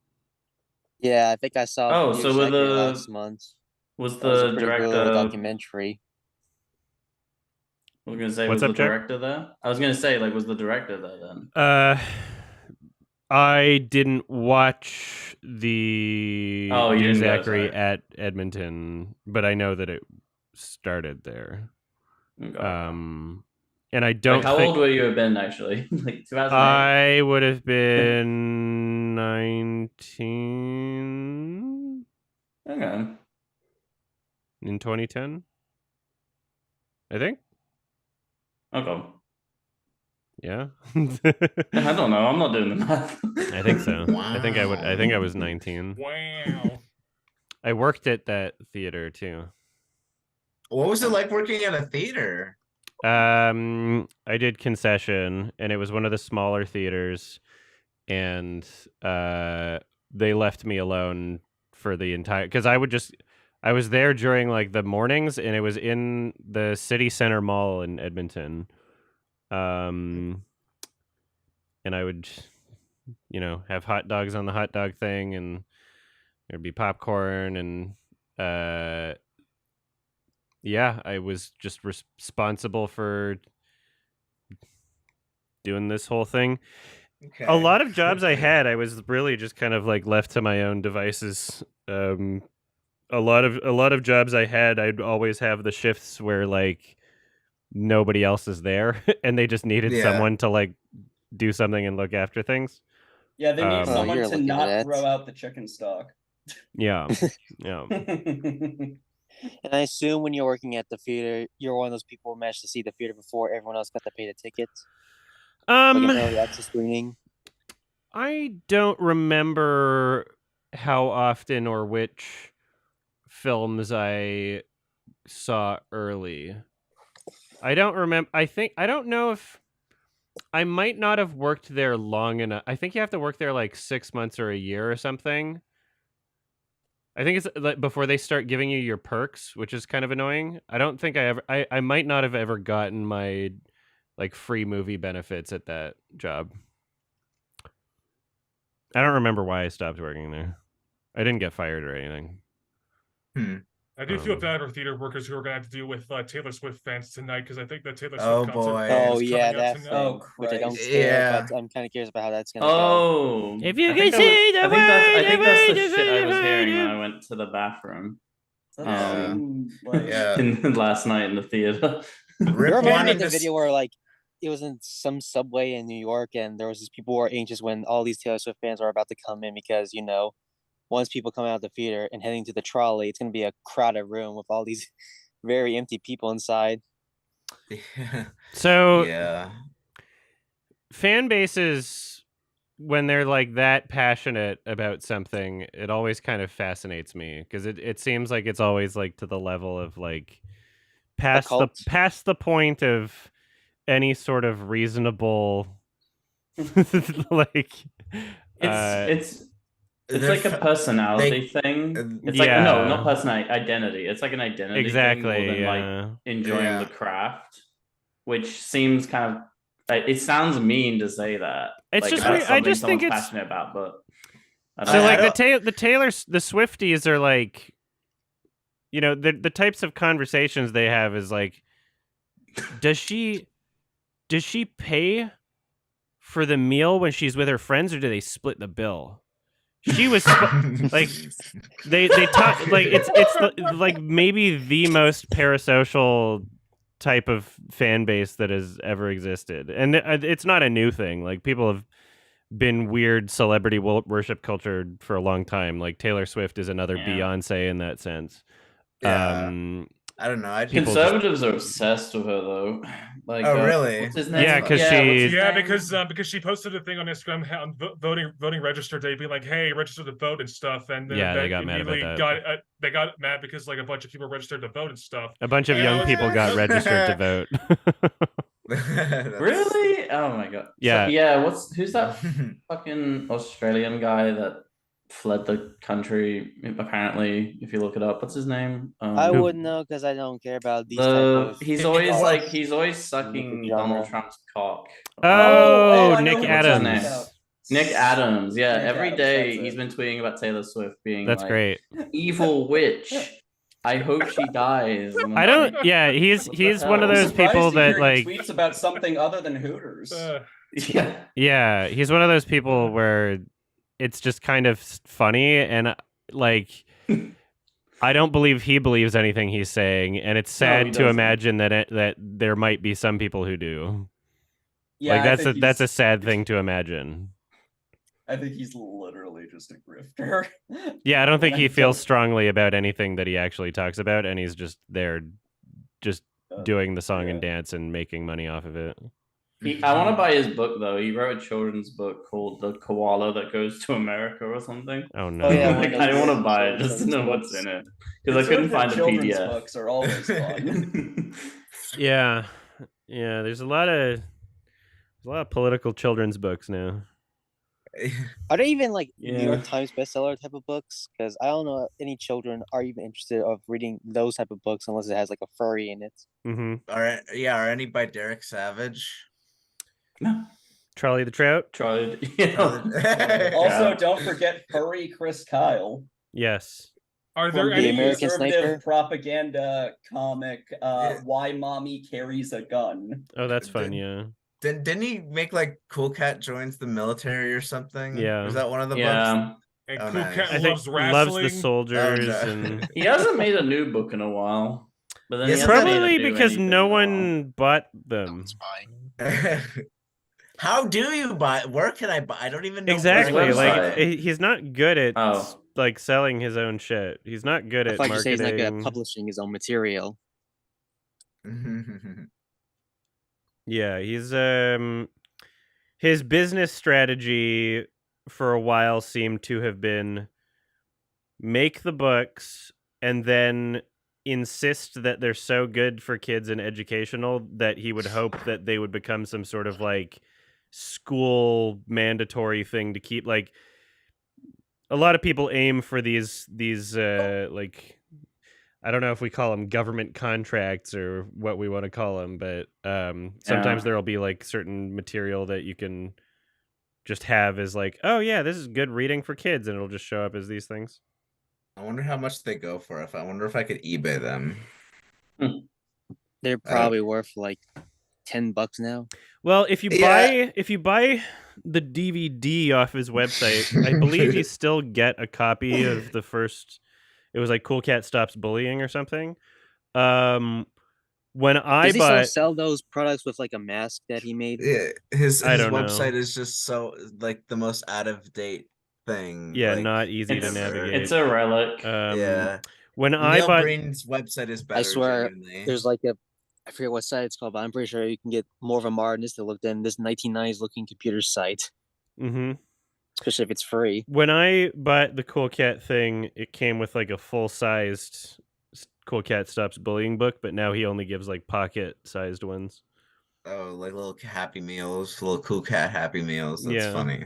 Yeah, I think I saw. Oh, Dear so with Zachary the- last month. Was That was the a pretty director? good documentary. I was gonna say, What's was up, the Jack? director there? I was gonna say, like, was the director there then? I didn't watch the Oh, you Dear didn't go, Zachary sorry. at Edmonton, but I know that it started there. Okay. And I don't Like, how think old would you have been actually? Like 2008? I would have been 19 Okay. in 2010. I think. Okay. Yeah. I don't know. I'm not doing the math. I think so. I think I was 19. Wow. I worked at that theater too. What was it like working at a theater? I did concession, and it was one of the smaller theaters, and they left me alone for the entire because I was there during like the mornings, and it was in the city center mall in Edmonton. And I would, have hot dogs on the hot dog thing, and there'd be popcorn, and yeah, I was just responsible for doing this whole thing. Okay. A lot of jobs I had, I was really just kind of like left to my own devices. A a lot of jobs I had, I'd always have the shifts where like nobody else is there, and they just needed Yeah. someone to like do something and look after things. Yeah, they need Oh, someone you're to looking at not that. throw out the chicken stock. Yeah, yeah. And I assume when you're working at the theater, you're one of those people who managed to see the theater before everyone else got to pay the tickets, like an early access screening. I don't remember how often or which films I saw early. I don't remember. I don't know if I might not have worked there long enough. I think you have to work there like 6 months or a year or something. I think it's like before they start giving you your perks, which is kind of annoying. I don't think I might not have ever gotten my like free movie benefits at that job. I don't remember why I stopped working there. I didn't get fired or anything. I do feel bad for theater workers who are going to have to deal with Taylor Swift fans tonight, because I think the Taylor Swift Oh, concert boy. Oh is yeah, coming up that tonight. thing, Oh, which I don't Christ. care, Yeah. but I'm kind of curious about how that's gonna go. Oh, If you I can think I see the I think that's way, the the shit I was way, hearing the when way. I went to the bathroom That seemed like Yeah. last night in the theater. Rip You remember wanted the to video where like it was in some subway in New York, and there was these people who were anxious when all these Taylor Swift fans were about to come in because once people come out of the theater and heading to the trolley, it's gonna be a crowded room with all these very empty people inside. So Yeah. fan bases, when they're like that passionate about something, it always kind of fascinates me because it seems like it's always like to the level of like past cult? the point of any sort of reasonable like It's They're like a fa- personality thing. It's like no, not Yeah. personality, identity. It's like an identity thing more exactly than like yeah. enjoying Yeah. the craft, which seems kind of it sounds mean to say that. It's like, just about weird. I something just think someone's it's passionate about, but I don't so know. like I the Swifties are like, the types of conversations they have is like, does she pay for the meal when she's with her friends, or do they split the bill? She was like they talk like it's like maybe the most parasocial type of fan base that has ever existed, and it's not a new thing. Like people have been weird celebrity worship culture for a long time. Like Taylor Swift is another Yeah. Beyonce in that sense. Yeah. I don't know. Conservatives are obsessed with her though. Like, Oh, really? what's his That's name? Yeah, 'cause what's she- his Yeah, name? because she posted a thing on Instagram on voting register day, being like, "Hey, register to vote and stuff," and then Yeah, they that got mad about immediately that. they got mad because like a bunch of people registered to vote and stuff. A bunch of Yeah, young let's- people got registered to vote. Really? Oh my god. Yeah. So, yeah. Who's that fucking Australian guy that fled the country? Apparently, if you look it up, what's his name? I wouldn't know because I don't care about these type of. He's always Well, like he's always sucking genre. Donald Trump's cock. Oh, I know Nick who What's his you're name? talking about. Nick Adams, yeah. Nick Every Adams, day that's he's it. been tweeting about Taylor Swift being That's like, great. evil witch. I hope she dies. And I'm I don't. like, Yeah, he's What the one of hell? I'm those surprised people to that hear he like. tweets about something other than Hooters. yeah. Yeah, he's one of those people where it's just kind of funny, and like I don't believe he believes anything he's saying, and it's No, sad he to doesn't. imagine that there might be some people who do. Yeah, Like I that's think that's a he's- sad thing to imagine. I think he's literally just a grifter. Yeah, I don't think And he feels don't- strongly about anything that he actually talks about, and he's just there, just doing the song and dance and making money off of it. I want to buy his book though. He wrote a children's book called "The Koala That Goes to America" or something. Oh no! Oh, yeah, Like, I want to buy it just to know what's in it because I couldn't find a children's PDF. books are always fun. Yeah, There's a lot of political children's books now. Are they even like New Yeah. York Times bestseller type of books? Because I don't know if any children are even interested of reading those type of books unless it has like a furry in it. Mm-hmm. Are any by Derek Savage? No. Charlie the Trout. Tried. Also, don't forget furry Chris Kyle. Yes. Are From there the any? American conservative Sniper? propaganda comic, Why Mommy Carries a Gun. Oh, that's fun. Yeah. Didn't he make like Cool Cat joins the military or something? Yeah. Was that one of the books? Yeah. And Oh, Cool nice. Cat I think loves loves wrestling. the soldiers no. and He hasn't made a new book in a while. But then Yes, he hasn't made probably a new because anything no in a while. one bought That them. one's fine. How do you buy? Where can I buy? I don't even know. Exactly. Where I can Like buy it. he's not good at Oh. like selling his own shit. He's not good I at thought you say he's not good at marketing. publishing his own material. Yeah, he's his business strategy for a while seemed to have been make the books and then insist that they're so good for kids and educational that he would hope that they would become some sort of like school mandatory thing to keep. Like a lot of people aim for these like I don't know if we call them government contracts or what we want to call them, but sometimes Yeah. there'll be like certain material that you can just have as like, oh yeah, this is good reading for kids, and it'll just show up as these things. I wonder how much they go for. I wonder if I could eBay them. They're probably worth like $10 now. Well, if you Yeah. buy the DVD off his website, I believe you still get a copy of the first. It was like Cool Cat Stops Bullying or something. When I Does he still bought, sell those products with like a mask that he made? Yeah, his I don't know. website is just so like the most out of date thing. Yeah, like, not easy to It's, navigate. it's a relic. Yeah. When I Neil bought, Breen's website is better. I swear, genuinely. there's like a, I forget what site it's called, but I'm pretty sure you can get more of a modernist to look than this 1990s looking computer site, especially if it's free. When I bought the Cool Cat thing, it came with like a full sized Cool Cat Stops Bullying book, but now he only gives like pocket sized ones. Oh, like little Happy Meals, little Cool Cat Happy Meals. That's funny.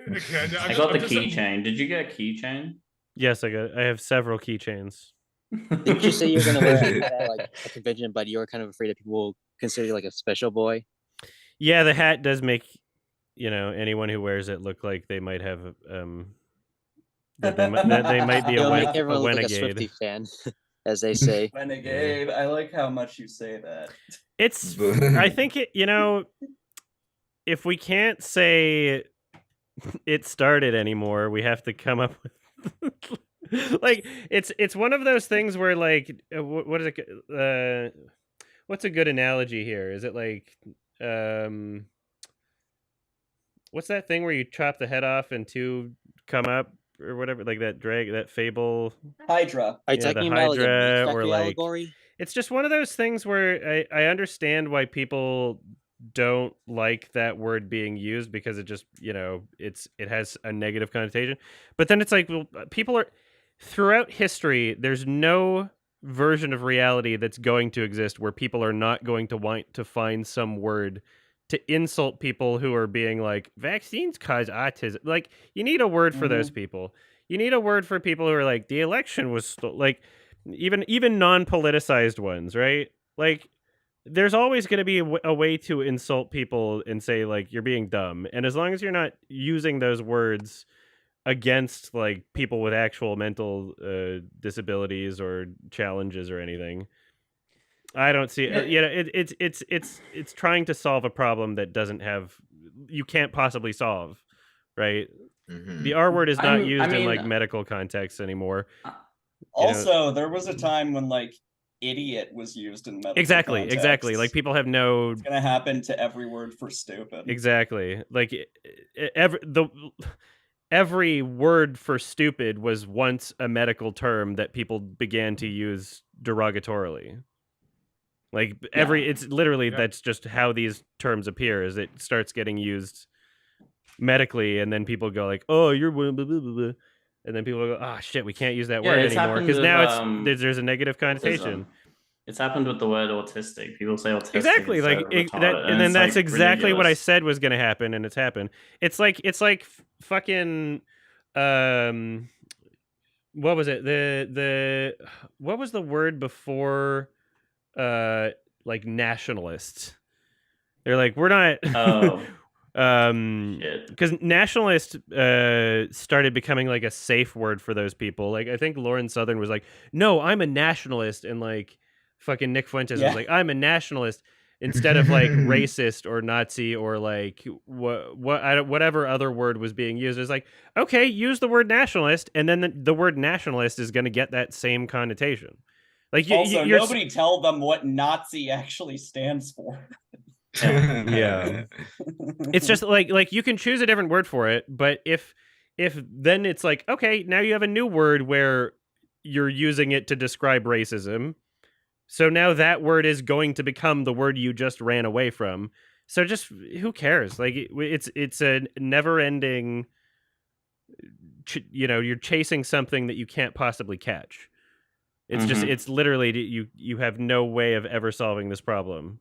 Okay, I got the keychain. Did you get a keychain? Yes, I have several keychains. Didn't you say you were gonna wear a hat at like a convention, but you were kind of afraid that people will consider you like a special boy? Yeah, the hat does make anyone who wears it look like they might have that they might be It'll a make everyone look like a renegade. Swiftie fan, as they say. Renegade. I like how much you say that. It's I think it if we can't say it started anymore, we have to come up with like it's one of those things where like what is it what's a good analogy here? Is it like what's that thing where you chop the head off and two come up or whatever, like that fable Hydra. Are you the talking about like a Hydra, meat or factory like allegory? it's just one of those things where I understand why people don't like that word being used because it just it has a negative connotation, but then it's like, well, people are throughout history, there's no version of reality that's going to exist where people are not going to want to find some word to insult people who are being like, vaccines cause autism. Like, you need a word for those people. You need a word for people who are like, the election was like, even non-politicized ones, right? Like, there's always going to be a way to insult people and say like, you're being dumb. And as long as you're not using those words against like people with actual mental disabilities or challenges or anything, I don't see it's trying to solve a problem that you can't possibly solve, right? The R word is not used in like medical contexts anymore. Also, there was a time when like idiot was used in medical exactly contexts. Like people have no, it's gonna happen to every word for stupid. Exactly. Like every word for stupid was once a medical term that people began to use derogatorily. Like it's literally that's just how these terms appear, is it starts getting used medically, and then people go like, oh, you're blah, blah, blah, blah. And then people go, oh shit, we can't use that word anymore because now there's a negative connotation. Autism. It's happened with the word autistic. People say autistic. Exactly, like and then that's like exactly ridiculous. What I said was going to happen, and it's happened. It's like fucking what was it? What was the word before like nationalists? They're like, we're not because nationalist started becoming like a safe word for those people. Like I think Lauren Southern was like, no, I'm a nationalist, and like fucking Nick Fuentes was like, I'm a nationalist, instead of like racist or Nazi or like whatever other word was being used. It's like, okay, use the word nationalist, and then the word nationalist is going to get that same connotation. Like also, nobody tell them what Nazi actually stands for. Yeah. It's just like you can choose a different word for it, but if then it's like, okay, now you have a new word where you're using it to describe racism. So now that word is going to become the word you just ran away from. So just who cares? Like it's a never-ending you're chasing something that you can't possibly catch. It's just it's literally you have no way of ever solving this problem.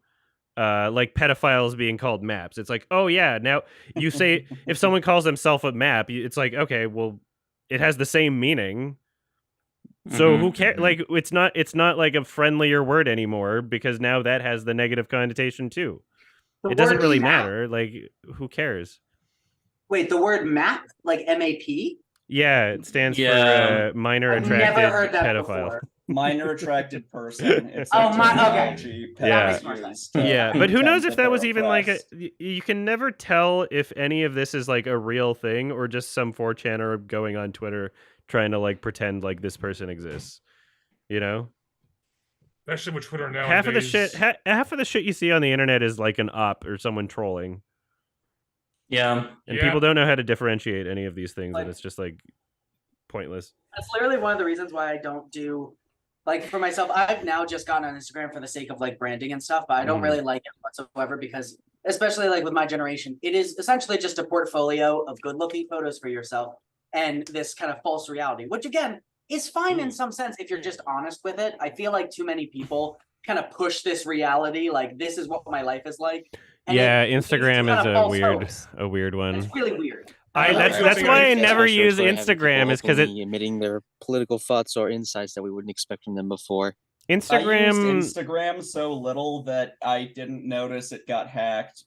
Like pedophiles being called maps. It's like, oh yeah, now you say if someone calls themselves a map, it's like, okay, well, it has the same meaning. So who cares? Like it's not like a friendlier word anymore because now that has the negative connotation too. It doesn't really matter. Like who cares? Wait, the word map, like MAP? Yeah, it stands for minor I've attracted never heard that pedophile. before. Minor attracted person. It's Oh, a okay. terminology Yeah. used to Yeah, but who knows contend if that was they're even like oppressed. you can never tell if any of this is like a real thing or just some 4chaner going on Twitter trying to like pretend like this person exists. You know? Especially with Twitter nowadays. Half of the shit you see on the internet is like an op or someone trolling. Yeah. And people don't know how to differentiate any of these things, and it's just like pointless. That's literally one of the reasons why I don't do, like, for myself, I've now just gotten on Instagram for the sake of like branding and stuff, but I don't really like it whatsoever because, especially like with my generation, it is essentially just a portfolio of good looking photos for yourself and this kind of false reality, which again is fine in some sense if you're just honest with it. I feel like too many people kind of push this reality, like this is what my life is like. And yeah, Instagram is a weird one. It's really weird. That's why I never use Instagram, is because emitting their political thoughts or insights that we wouldn't expect from them before. I used Instagram so little that I didn't notice it got hacked.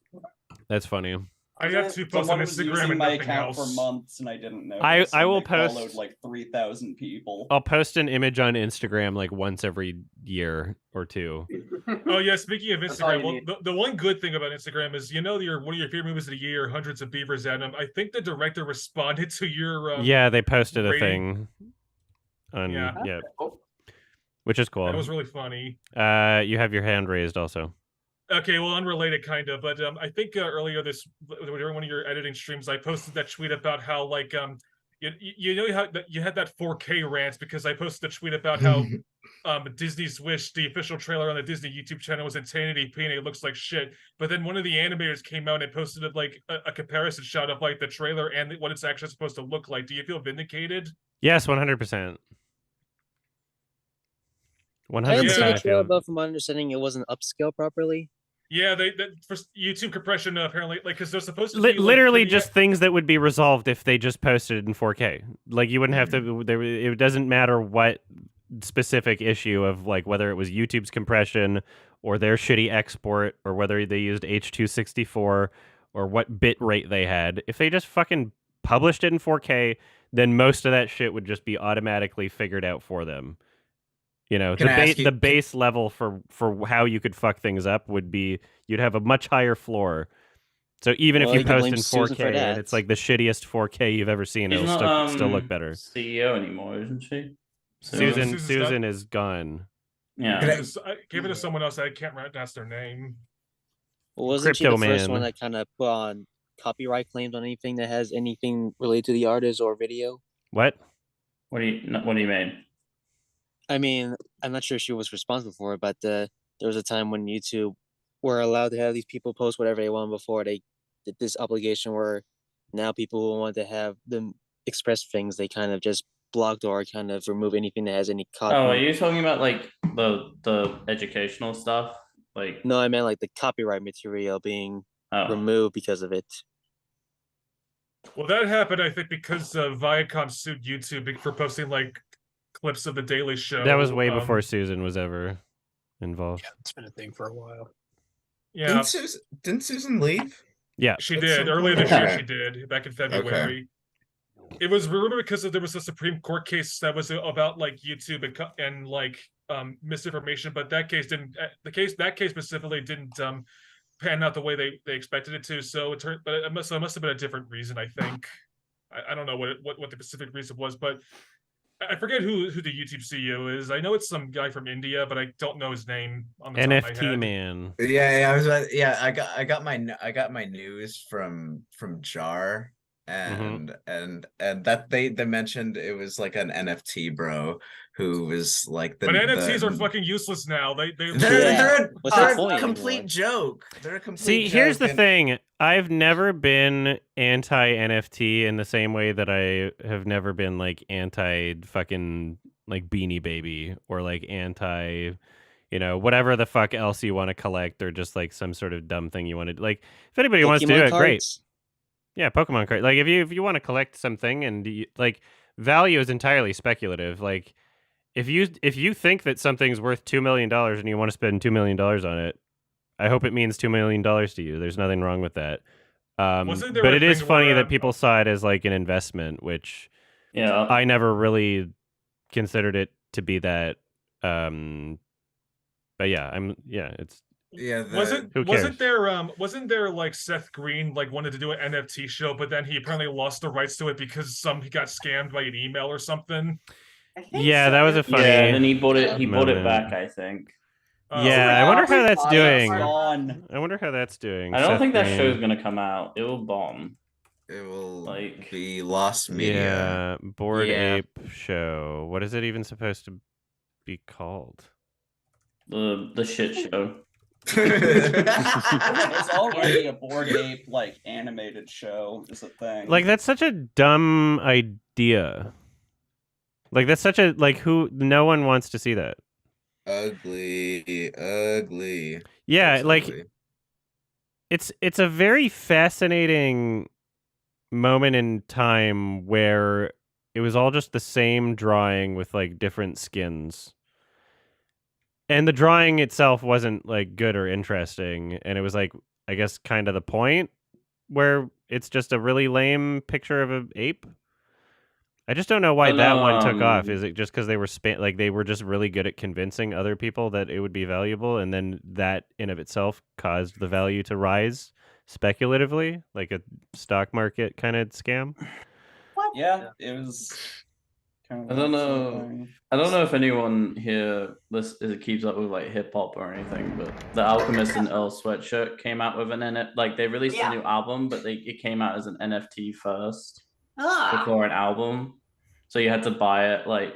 That's funny. I have to post on Instagram and my nothing account else. for months and I didn't notice. I will post post like 3,000 people. I'll post an image on Instagram like once every year or two. Oh yeah, speaking of Instagram, well, the one good thing about Instagram is one of your favorite movies of the year, Hundreds of Beavers, Adam. I think the director responded to your yeah, they posted a rating. thing on which is cool. That was really funny. You have your hand raised also. Okay, well, unrelated kind of, but I think earlier during one of your editing streams, I posted that tweet about how like you know how you had that 4K rant because I posted a tweet about how Disney's Wish, the official trailer on the Disney YouTube channel, was in 1080p and it looks like shit. But then one of the animators came out and posted like a comparison shot of like the trailer and what it's actually supposed to look like. Do you feel vindicated? Yes, 100%. 100%. I didn't see the trailer, but from my understanding, it wasn't upscale properly. Yeah, they for YouTube compression apparently, like because they're supposed to be literally like, just things that would be resolved if they just posted it in 4K. Like you wouldn't have to. It doesn't matter what specific issue of like whether it was YouTube's compression or their shitty export or whether they used H.264 or what bit rate they had. If they just fucking published it in 4K, then most of that shit would just be automatically figured out for them. You know, the base level for how you could fuck things up would be you'd have a much higher floor. So even if you post in 4K and it's like the shittiest 4K you've ever seen, it'll still look better. CEO anymore, isn't she? Susan is gone. Yeah, I gave it to someone else. I can't pronounce their name. Well, wasn't she the first one that kind of put on copyright claims on anything that has anything related to the artist or video? What? What do you mean? I mean, I'm not sure she was responsible for it, but there was a time when YouTube were allowed to have these people post whatever they want before they did this obligation where now people who want to have them express things, they kind of just blocked or kind of remove anything that has any copy. Oh, are you talking about like the educational stuff? Like no, I meant like the copyright material being removed because of it. Well, that happened, I think, because Viacom sued YouTube for posting like clips of the Daily Show. That was way before Susan was ever involved. Yeah, it's been a thing for a while. Yeah. Didn't Susan leave? Yeah, she did earlier this year. She did back in February. Okay. It was rumored because there was a Supreme Court case that was about like YouTube and like misinformation, but that case didn't. That case specifically didn't pan out the way they expected it to. So it must have been a different reason. I think. I don't know what the specific reason was, but I forget who the YouTube CEO is. I know it's some guy from India, but I don't know his name on the top of my NFT head. man. Yeah, I got my news from Jar, and that they mentioned it was like an NFT bro who was like but NFTs are fucking useless now. They're a complete joke. They're a complete See, joke. here's the thing. I've never been anti NFT in the same way that I have never been like anti fucking like Beanie Baby or like anti, whatever the fuck else you want to collect or just like some sort of dumb thing you want to like. If anybody wants to do it, great. Yeah, Pokemon card. Like if you want to collect something and like value is entirely speculative. Like if you think that something's worth $2 million and you want to spend $2 million on it, I hope it means $2 million to you. There's nothing wrong with that. But it is funny that people saw it as like an investment, which I never really considered it to be that. But yeah, it's. Yeah, wasn't there like Seth Green like wanted to do an NFT show, but then he apparently lost the rights to it because he got scammed by an email or something. Yeah, that was a funny. Yeah, and then he bought it back, I think. I wonder how that's doing. I wonder how that's doing. I don't think that show's gonna come out. It will bomb. It will be lost media. Yeah, Bored Ape show. What is it even supposed to be called? The shit show. It's already a Bored Ape like animated show is a thing. Like that's such a dumb idea. Like that's such a who no one wants to see that. Ugly. Yeah, that's like ugly. It's a very fascinating moment in time where it was all just the same drawing with like different skins. And the drawing itself wasn't like good or interesting, and it was like I guess kind of the point where it's just a really lame picture of an ape. I just don't know why that one took off. Is it just because they were they were just really good at convincing other people that it would be valuable, and then that in of itself caused the value to rise speculatively, like a stock market kind of scam? Yeah, it was. I don't know. I don't know if anyone here keeps up with like hip hop or anything, but the Alchemist and Earl Sweatshirt came out with they released a new album, but it came out as an NFT first before an album. So you had to buy it. Like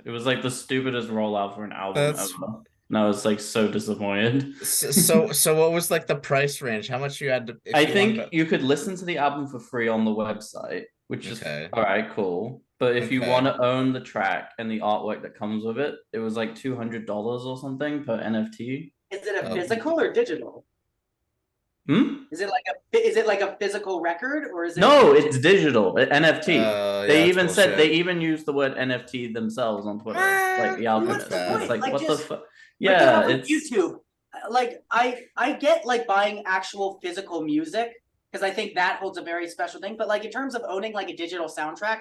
it was like the stupidest rollout for an album ever. And I was like so disappointed. So what was like the price range? How much you had to? I think you could listen to the album for free on the website, which is all right, cool. But if you want to own the track and the artwork that comes with it, it was like $200 or something per NFT. Is it a physical or digital? Is it like a physical record or is it? No, it's digital. NFT. They even said they even used the word NFT themselves on Twitter, like the Alchemist. It's like what the fuck? Yeah, it's YouTube. Like I get like buying actual physical music because I think that holds a very special thing. But like in terms of owning like a digital soundtrack,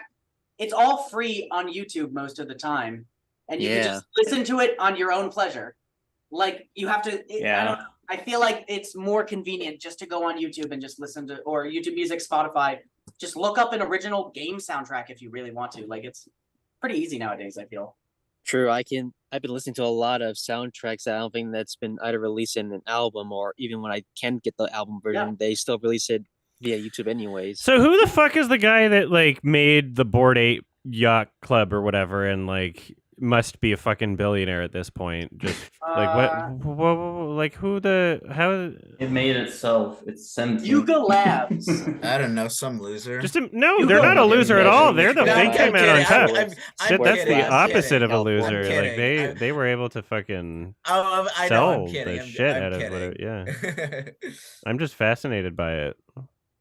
it's all free on YouTube most of the time, and you can just listen to it on your own pleasure. Like you have to. I feel like it's more convenient just to go on YouTube and just listen to, or YouTube Music, Spotify. Just look up an original game soundtrack if you really want to. Like it's pretty easy nowadays, I feel. True. I've been listening to a lot of soundtracks that I don't think that's been either released in an album or even when I can get the album version, they still release it via YouTube anyways. So who the fuck is the guy that like made the Bored Ape Yacht Club or whatever and like must be a fucking billionaire at this point? Just like what like how it made itself. It's sentient. Yuga Labs. I don't know, some loser. No, they're not a loser at all. They came out on top. That's the opposite of a loser. Like they were able to fucking sell the shit out of it. Yeah. I'm just fascinated by it.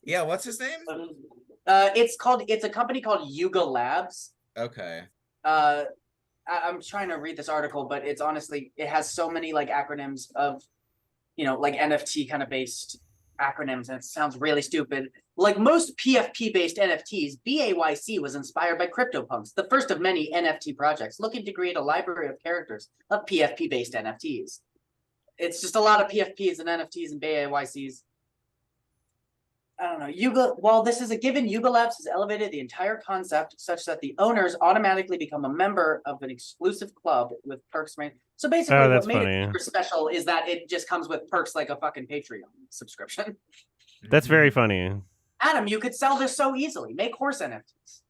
Yeah, what's his name? It's a company called Yuga Labs. Okay. I'm trying to read this article, but it's honestly, it has so many like acronyms of, like NFT kind of based acronyms and it sounds really stupid. Like most PFP-based NFTs, BAYC was inspired by CryptoPunks, the first of many NFT projects looking to create a library of characters of PFP-based NFTs. It's just a lot of PFPs and NFTs and BAYCs. I don't know. Yuga, while this is a given, Yuga Labs has elevated the entire concept such that the owners automatically become a member of an exclusive club with perks. So basically, what made it super special is that it just comes with perks like a fucking Patreon subscription. That's very funny. Adam, you could sell this so easily. Make horse NFTs.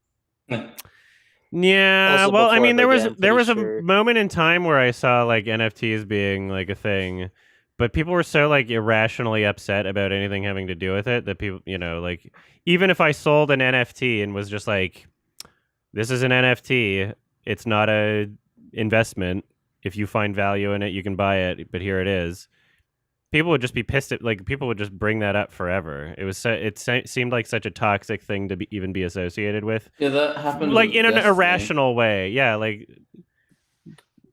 Yeah, Also, well, I before mean, there was began, there was pretty a sure- moment in time where I saw like NFTs being like a thing, but people were so like irrationally upset about anything having to do with it that people, you know, like even if I sold an NFT and was just like, this is an NFT, it's not a investment. If you find value in it, you can buy it, but here it is. People would just be pissed at, like, people would just bring that up forever. It was seemed like such a toxic thing to even be associated with. Yeah, that happened. Like with in an Destiny. irrational way. Yeah, like,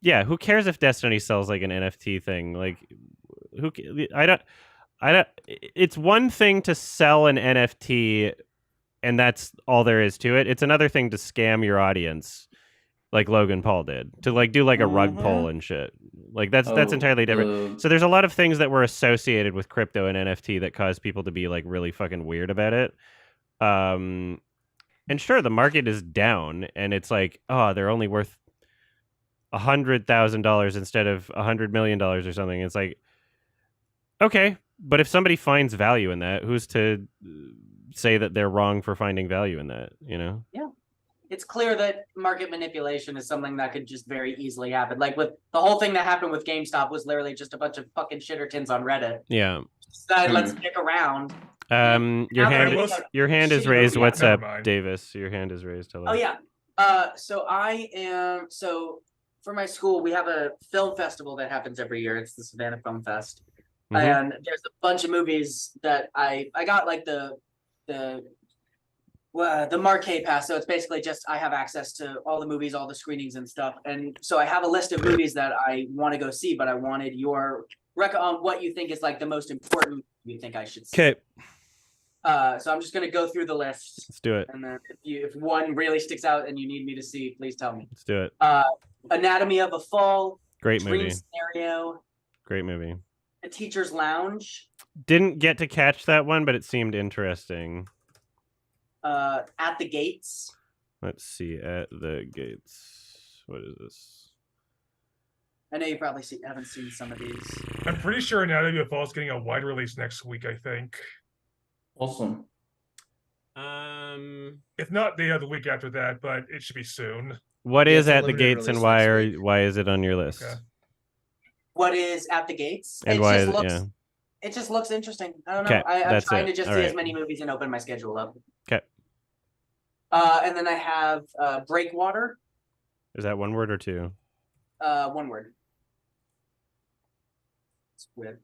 yeah. Who cares if Destiny sells like an NFT thing? Like, I don't. It's one thing to sell an NFT, and that's all there is to it. It's another thing to scam your audience, like Logan Paul did, to like do like a rug pull and shit. Like that's entirely different. So there's a lot of things that were associated with crypto and NFT that caused people to be like really fucking weird about it. And sure, the market is down, and it's like, oh, they're only worth $100,000 instead of $100 million or something. It's like, okay, but if somebody finds value in that, who's to say that they're wrong for finding value in that? You know? Yeah. It's clear that market manipulation is something that could just very easily happen. Like with the whole thing that happened with GameStop was literally just a bunch of fucking shittertons on Reddit. Yeah. Decided, let's pick around. Your hand is raised. What's up, mind. Davis? Your hand is raised. Hello. Oh yeah. So for my school, we have a film festival that happens every year. It's the Savannah Film Fest. Mhm. And there's a bunch of movies that I got like the Marquee Pass. So it's basically just I have access to all the movies, all the screenings and stuff. And so I have a list of movies that I want to go see, but I wanted your record on what you think is like the most important you think I should see. Okay. So I'm just gonna go through the list. Let's do it. And then if one really sticks out and you need me to see, please tell me. Let's do it. Anatomy of a Fall. Great Dream movie. Scenario. Great movie. The Teacher's Lounge. Didn't get to catch that one, but it seemed interesting. At the Gates. Let's see. At the Gates. What is this? I know you probably haven't seen some of these. I'm pretty sure Anatomy of a Fall is getting a wide release next week, I think. Awesome. If not the week after that, but it should be soon. What Yeah, is it's a At the limited Gates, and release why is it on your list? Okay. What is At the Gates? And it why just is looks, yeah? It just looks interesting. I don't know. Okay, I'm that's trying it. to just All see right. as many movies and open my schedule up. Okay. And then I have Breakwater. Is that one word or two? One word. It's with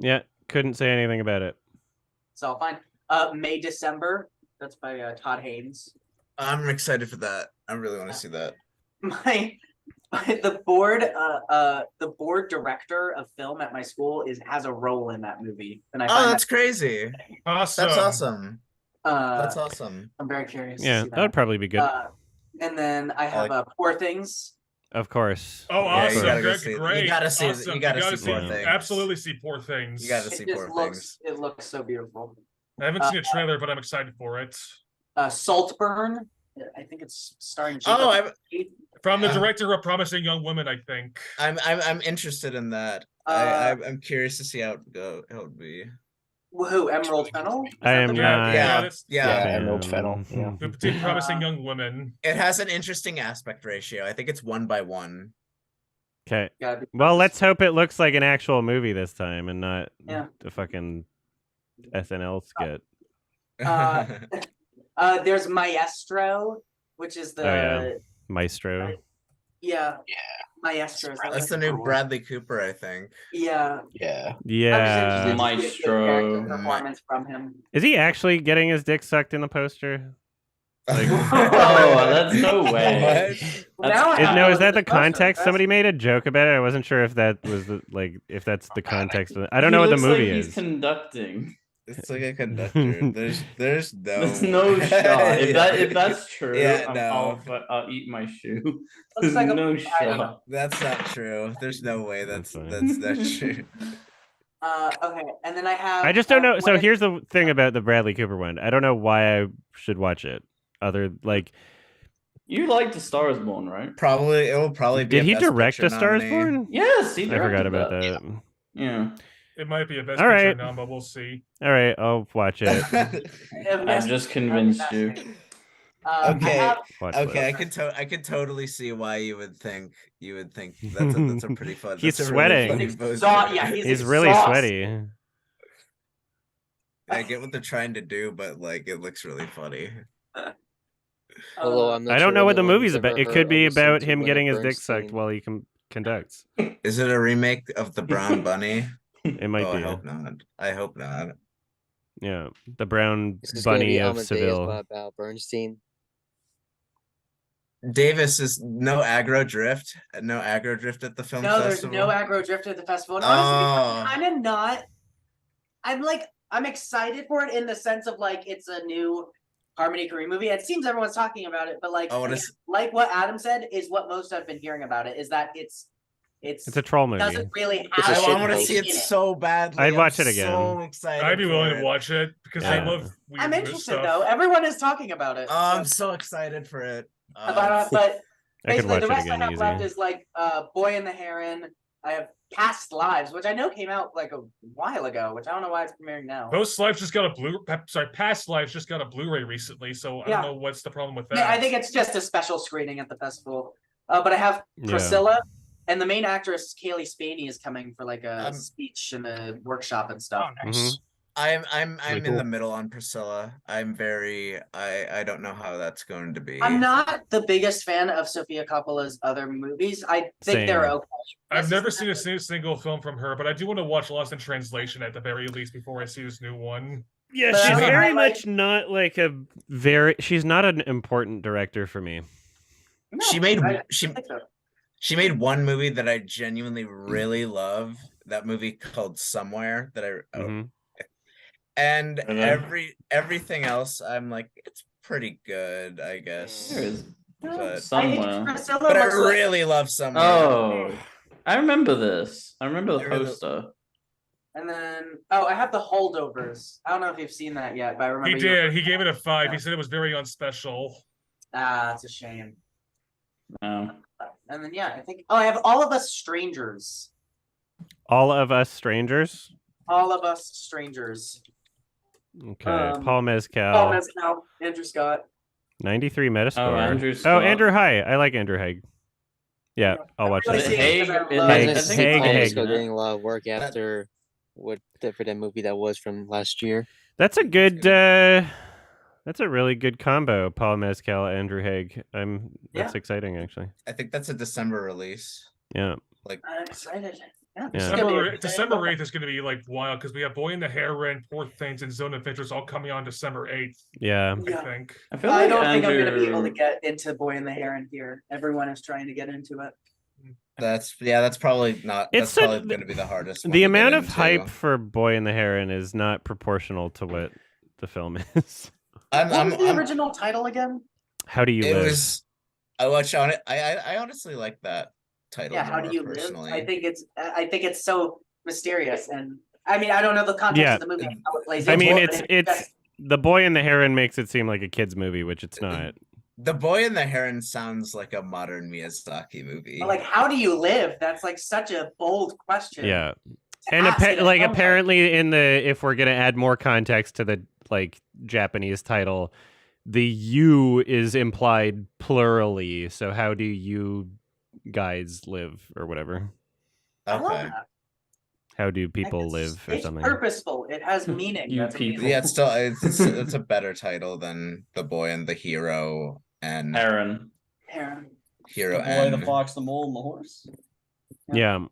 Yeah, couldn't say anything about it. It's all fine. May December. That's by Todd Haynes. I'm excited for that. I really want to see that. The board director of film at my school has a role in that movie, and I find that's crazy. Awesome. That's awesome. That's uh, awesome. I'm very curious. Yeah, to see that would probably be good. And then I have Poor Things. Of course. Oh, Yeah, awesome! you gotta go Great, see it. great. You gotta see it. Awesome. You gotta see Poor Things. Absolutely see Poor Things. You gotta see Poor Things. It looks so beautiful. I haven't seen a trailer, but I'm excited for it. Saltburn. I think it's starring. From the director of Promising Young Women, I think. I'm interested in that. I'm curious to see how it would be. Who? Emerald Fennel? I am not. Yeah. Emerald Fennel. Yeah. Between Promising Young Women. It has an interesting aspect ratio. I think it's 1:1. Okay. Well, let's hope it looks like an actual movie this time and not the fucking SNL skit. There's Maestro, which is the Maestro. Maestro. That's the new Bradley Cooper, I think. Yeah. Yeah. Maestro. Performance from him. Is he actually getting his dick sucked in the poster? Like, Oh, that's no way. What? Now I have no, to is that the look at poster. context? Somebody made a joke about it. I wasn't sure if that was if that's the context. I don't know what the movie He's is. conducting. It's like a conductor. There's no. There's no shot. If that's true, Yeah, no. I'll eat my shoe. Looks There's like a- no I don't shot. know. That's not true. There's no way That's that's fine. true. Okay, and then I have. I just don't know. So what- here's the thing about the Bradley Cooper one. I don't know why I should watch it. You liked A Star Is Born, right? Probably it will probably be. Did a he Best direct Picture A Star Is nominee. Born? Yes, he I forgot directed about that. that. Yeah. It might be a best All picture right. now, but we'll see. All right, I'll watch it. I've just convinced you. Okay. Watch Okay, this. I could totally see why you would think that's a pretty fun. He's that's a really sweating. funny poster. Yeah, He's really exhausted. sweaty. I get what they're trying to do, but like it looks really funny. Although I'm not I don't sure know what the anyone movie's who's about. ever It heard could or be listened about to him getting his Leonard dick sucked Bernstein. while he conducts. Is it a remake of the Brown Bunny? It might Oh, be. I hope not. I hope not. Yeah, the Brown This is gonna Bunny be of Amadeus Seville. about Bernstein. Davis is no aggro drift. No aggro drift at the film No, festival. there's no aggro drift at the festival. And honestly, Oh. I'm kind of not. I'm excited for it in the sense of like it's a new Harmony Korine movie. It seems everyone's talking about it, but like Oh, what again, is- like what Adam said is what most I've been hearing about it is that it's It's a troll movie. doesn't really It's have. a shit I want to post. see it in so badly. I'd watch I'm it again. So excited. I'd be for willing it. to watch it because I Yeah. love weird I'm new interested stuff. though. Everyone is talking about it. Oh, I'm so excited for it. But I could basically, watch the it rest I again have easy. left is like Boy and the Heron. I have Past Lives, which I know came out like a while ago, which I don't know why it's premiering now. Past Lives just got a Blu-ray recently, so I Yeah. don't know what's the problem with that. Yeah, I think it's just a special screening at the festival. But I have Yeah. Priscilla, and the main actress Kaylee Spaney is coming for like a Um, speech and a workshop and stuff. Mhm. I'm Pretty in the cool. middle on Priscilla. I don't know how that's going to be. I'm not the biggest fan of Sofia Coppola's other movies. I think they're Same. okay. I've This never is seen a single film from her, but I do want to watch Lost in Translation at the very least before I see this new one. Yeah, But she's I very like- much not like she's not an important director for me. No, She made I she think so. she made one movie that I genuinely really love. That movie called Somewhere that Mhm. and Really? everything else I'm like it's pretty good, I guess. There is But I think somewhere. Priscilla but I looks like- really love Somewhere. Oh, I remember this. I remember the I really- poster. And then, I have the Holdovers. I don't know if you've seen that yet, but I remember He you- did. He gave it a 5. He said it was very unspecial. Ah, it's a shame. Oh. And then, I think. Oh, I have All of Us Strangers. All of Us Strangers. All of Us Strangers. Okay, Paul Mezcal. Oh, Mezcal, Andrew Scott. 93 Metascore. Andrew Oh, Scott. Andrew Haig. I like Andrew Haig. Yeah, I'll watch really that. Is it see it Haig? because I Is love- it- Haig, I Nice to think see Haig, Paul it's Haig. Mescal Haig. getting a lot of work after for that movie that was from last year. That's a good. That's a really good combo. Paul Mezcal, Andrew Haig. That's exciting, actually. I think that's a December release. Yeah. I'm excited. Yeah, Yeah. December 8th is going to be like wild because we have Boy in the Heron, Poor Things, and Zone of Interest all coming on December 8th. Yeah. Yeah. I think. I feel I like don't think I'm going to be able Andrew- to get into Boy and the Heron here. Everyone is trying to get into it. That's probably not. It's That's probably such- going to be the hardest. one The to get amount of into. hype for Boy and the Heron is not proportional to what the film is. What was the original title again? How do you It live? was. I watched on it. I honestly like that title. Yeah, how do more you personally. live? I think it's so mysterious, and I mean I don't know the context Yeah. of the movie. and how it plays I into mean, it, but it's the Boy and the Heron makes it seem like a kids movie, which it's not. The Boy and the Heron sounds like a modern Miyazaki movie. but, like how do you live? That's like such a bold question. Yeah. to And ask in a film apparently if we're gonna add more context to the like Japanese title, the you is implied plurally. So how do you guys live or whatever? I love Okay. that. How do people It's- live or it's something? purposeful. It has meaning. You That's people. amazing. Yeah, it's still it's a better title than The Boy and the Hero and Heron. Heron. Hero The boy, the and fox, the mole, and the horse. Yeah.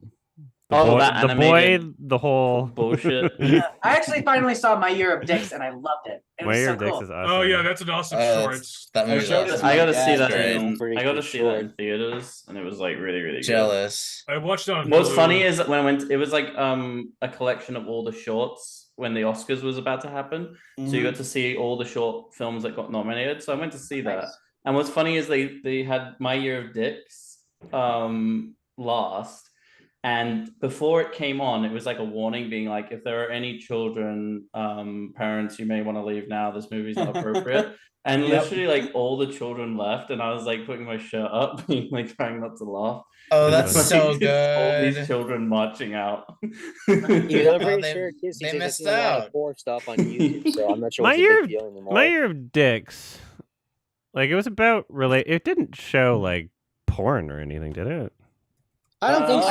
The whole bullshit. I actually finally saw My Year of Dicks and I loved it. It My was Year so of Dicks cool. is awesome. Oh yeah, that's an awesome short. That movie. showed it to I my gotta dad, see that. great. I gotta see that in theaters, and it was like really, really Jealous. I watched it on What's Hulu. funny is that when I went, it was like a collection of all the shorts when the Oscars was about to happen. So you got to see all the short films that got nominated. So I went to see that. Nice. And what's funny is they had My Year of Dicks last. And before it came on, it was like a warning being like, if there are any children, parents, you may want to leave now. This movie's not appropriate. And literally, like, all the children left, and I was like putting my shirt up, being like trying not to laugh. Oh, And that's like, so all good. these children marching out. Yeah, I'm pretty they- sure kids they these days have missed seen a lot out. of poor stuff on YouTube, so I'm not sure My what's a Year big deal anymore. My Year of Dicks, like, it was about it didn't show like porn or anything, did it? I don't think so.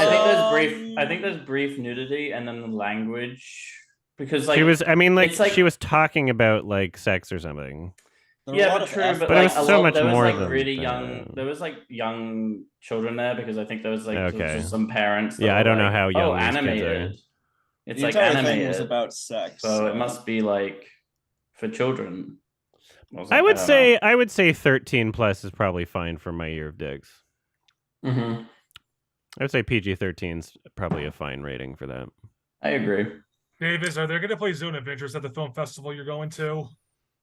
I think there's brief nudity and then the language, because like She was. I mean, like, it's like- she was talking about like sex or something. yeah, but true, but But it like was a so lot, much there was more like than really that. young. There was like young children there because I think there was like Okay. just some parents. That Yeah, were I don't know like, how young oh, these kids are." animated. It's The like entire animated. thing was about sex. So it must be like for children. I would say 13 plus is probably fine for My Year of Dicks. Mm-hmm. I would say PG-13 is probably a fine rating for that. I agree. Davis, are they going to play Zone of Interest at the film festival you're going to?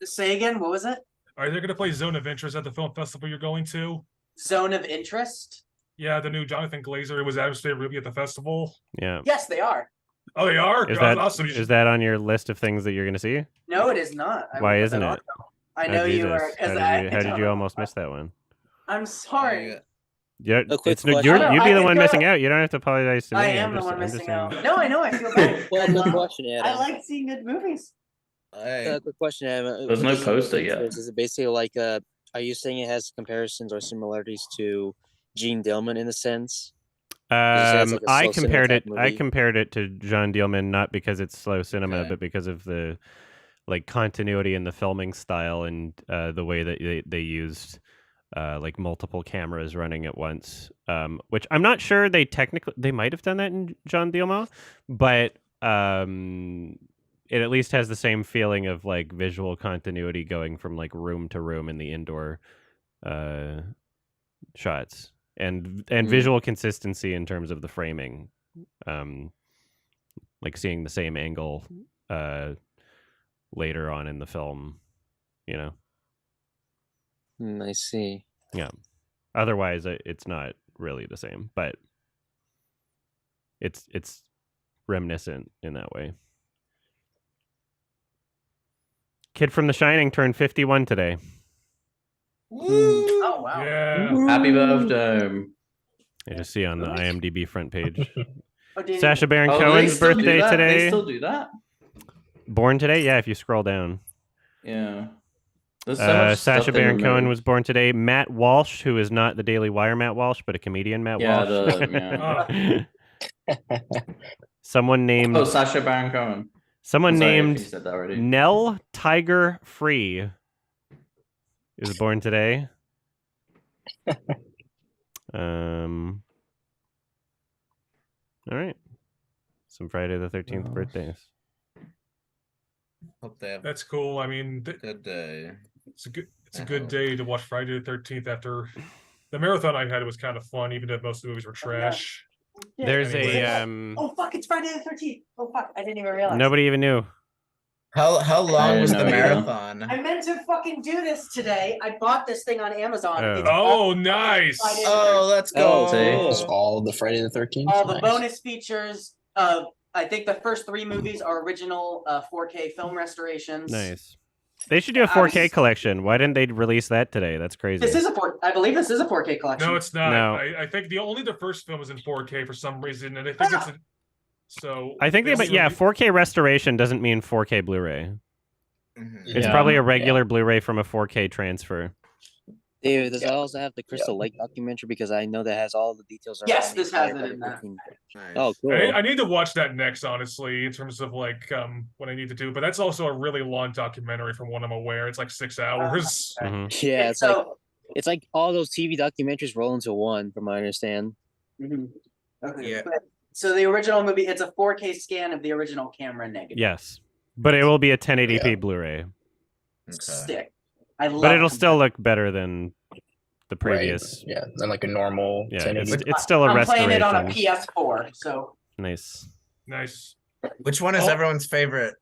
Say again, what was it? Are they going to play Zone of Interest at the film festival you're going to? Zone of Interest? Yeah, the new Jonathan Glazer. It was Adam State Ruby at the festival. Yeah. Yes, they are. Oh, they are? Is Oh, that awesome. is that on your list of things that you're going to see? No, it is not. I Why will put isn't that on, it? though. I Oh, know you Jesus. were because How did you almost miss that one? I'm sorry. Yeah, A quick it's no, question. you'd be I the can one go- missing out. You don't have to apologize to me. I am the one missing out. No, I know. I feel bad. Well, quick question, Adam. I like seeing good movies. Quick question, Adam. There's no This is poster of yet. interest. Is it basically like are you saying it has comparisons or similarities to Gene Dillman in a sense? Like a I slow cinema compared type it. I movie? compared it to John Dielman, not because it's slow cinema, Okay. but because of the like continuity in the filming style and the way that they used like multiple cameras running at once. Which I'm not sure they might have done that in John Dielman, but it at least has the same feeling of like visual continuity going from like room to room in the indoor shots and visual consistency in terms of the framing, like seeing the same angle later on in the film, you know. I see. Yeah. Otherwise, it's not really the same, but it's reminiscent in that way. Kid from The Shining turned 51 today. Oh wow! Yeah. Happy birthday. I just see on the IMDb front page. Oh, Danny, Sacha Baron Oh, Cohen's they still do birthday that? They today. still do that? Born today? Yeah, if you scroll down. Yeah. There's so much stuff Sacha they Baron Cohen removed. was born today. Matt Walsh, who is not the Daily Wire Matt Walsh, but a comedian Matt Yeah, Walsh. yeah. Someone named Oh, Sacha Baron Cohen. someone Sorry if named you said that already. Nell Tiger Free is born today. All right. Some Friday the 13th birthdays. Hope they have That's cool. I mean, a good day. it's a good day to watch Friday the 13th after the marathon I had was kind of fun, even if most of the movies were trash. Yeah. There's Anyway. Oh fuck! It's Friday the 13th. Oh fuck! I didn't even realize. Nobody even knew. How long was didn't the know either. marathon? I meant to fucking do this today. I bought this thing on Amazon. Oh. It's Oh, all nice. Friday Oh, let's go. Oh, see. It's all the Friday the 13th. all the Nice. bonus features. I think the first 3 movies are original 4K film restorations. Nice. They should do a 4K collection. Why didn't they release that today? That's crazy. This is I believe this is a 4K collection. No, it's not. No. I think the first film was in 4K for some reason, and I think it's so. I think but yeah, 4K restoration doesn't mean 4K Blu-ray. Mhm. It's Yeah. probably a regular Blu-ray from a 4K transfer. David, does that also have the Crystal Lake documentary? Because I know that has all the details. around Yes, the this has entire it in that. 13th. Nice. Oh, cool. I need to watch that next, honestly, in terms of like what I need to do. But that's also a really long documentary, from what I'm aware. It's like 6 hours. Mhm. Yeah, it's like so. it's like all those TV documentaries roll into one, from what I understand. Mhm. Okay. Yeah. But So the original movie, it's a 4K scan of the original camera negative. Yes, but it will be a 1080p Yeah. Blu-ray. Sick. I love. But it'll still look better than the previous. Right. Yeah, and like a normal Yeah, 1080. it's still a I'm restoration. playing it on a PS4, so Nice. Nice. Which one is everyone's favorite?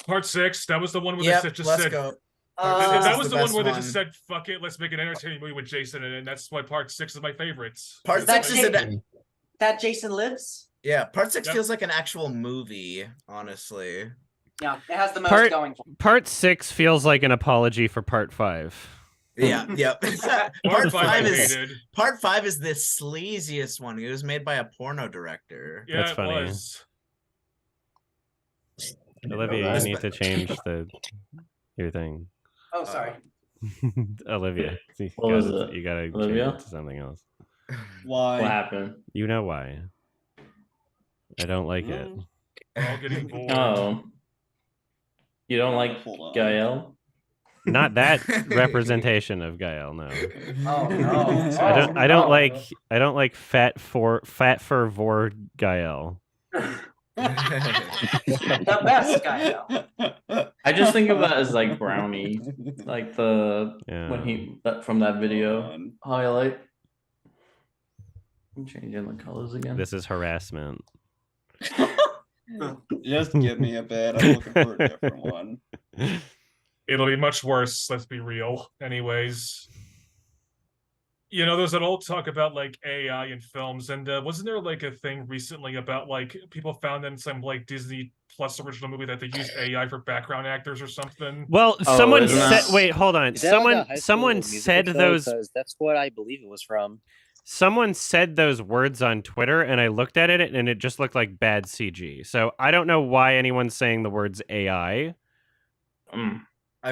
Part 6. That was the one where Yep, they just let's said. go. That is was the the one best where they one. just said, "Fuck it, let's make an entertaining movie with Jason in it," and that's why Part 6 is my favorite. Part That 6 is that Jason Lives. yeah. Part 6 Yep. feels like an actual movie, honestly. Yeah, it has the most going for it. Part 6 feels like an apology for Part 5. Yeah, yep. Part 5 I is hated. Part 5 is the sleaziest one. It was made by a porno director. Yeah, That's it funny. was. Olivia, you need to change your thing. Oh, sorry. Olivia, you What was it? You gotta Olivia? change it to something else. Why? What happened? You know why. I don't like it. We're all getting bored. Oh. You don't like Hold on. Gael? Not that representation of Gael, no. Oh no. I don't like fat for vor Gael. The best guy though. I just think of that as like brownie, like the Yeah. when he from that video highlight. I'm changing the colors again. This is harassment. Just give me a bit. I'm looking for a different one. It'll be much worse, let's be real. Anyways. You know, there's an old talk about like AI in films, and wasn't there like a thing recently about like people found in some like Disney Plus original movie that they used AI for background actors or something? Well, Oh, someone isn't said. that- Wait, hold on. Is that like a high Someone school musical said show? those. 'Cause that's what I believe it was from. Someone said those words on Twitter, and I looked at it, and it just looked like bad CG. So I don't know why anyone's saying the words AI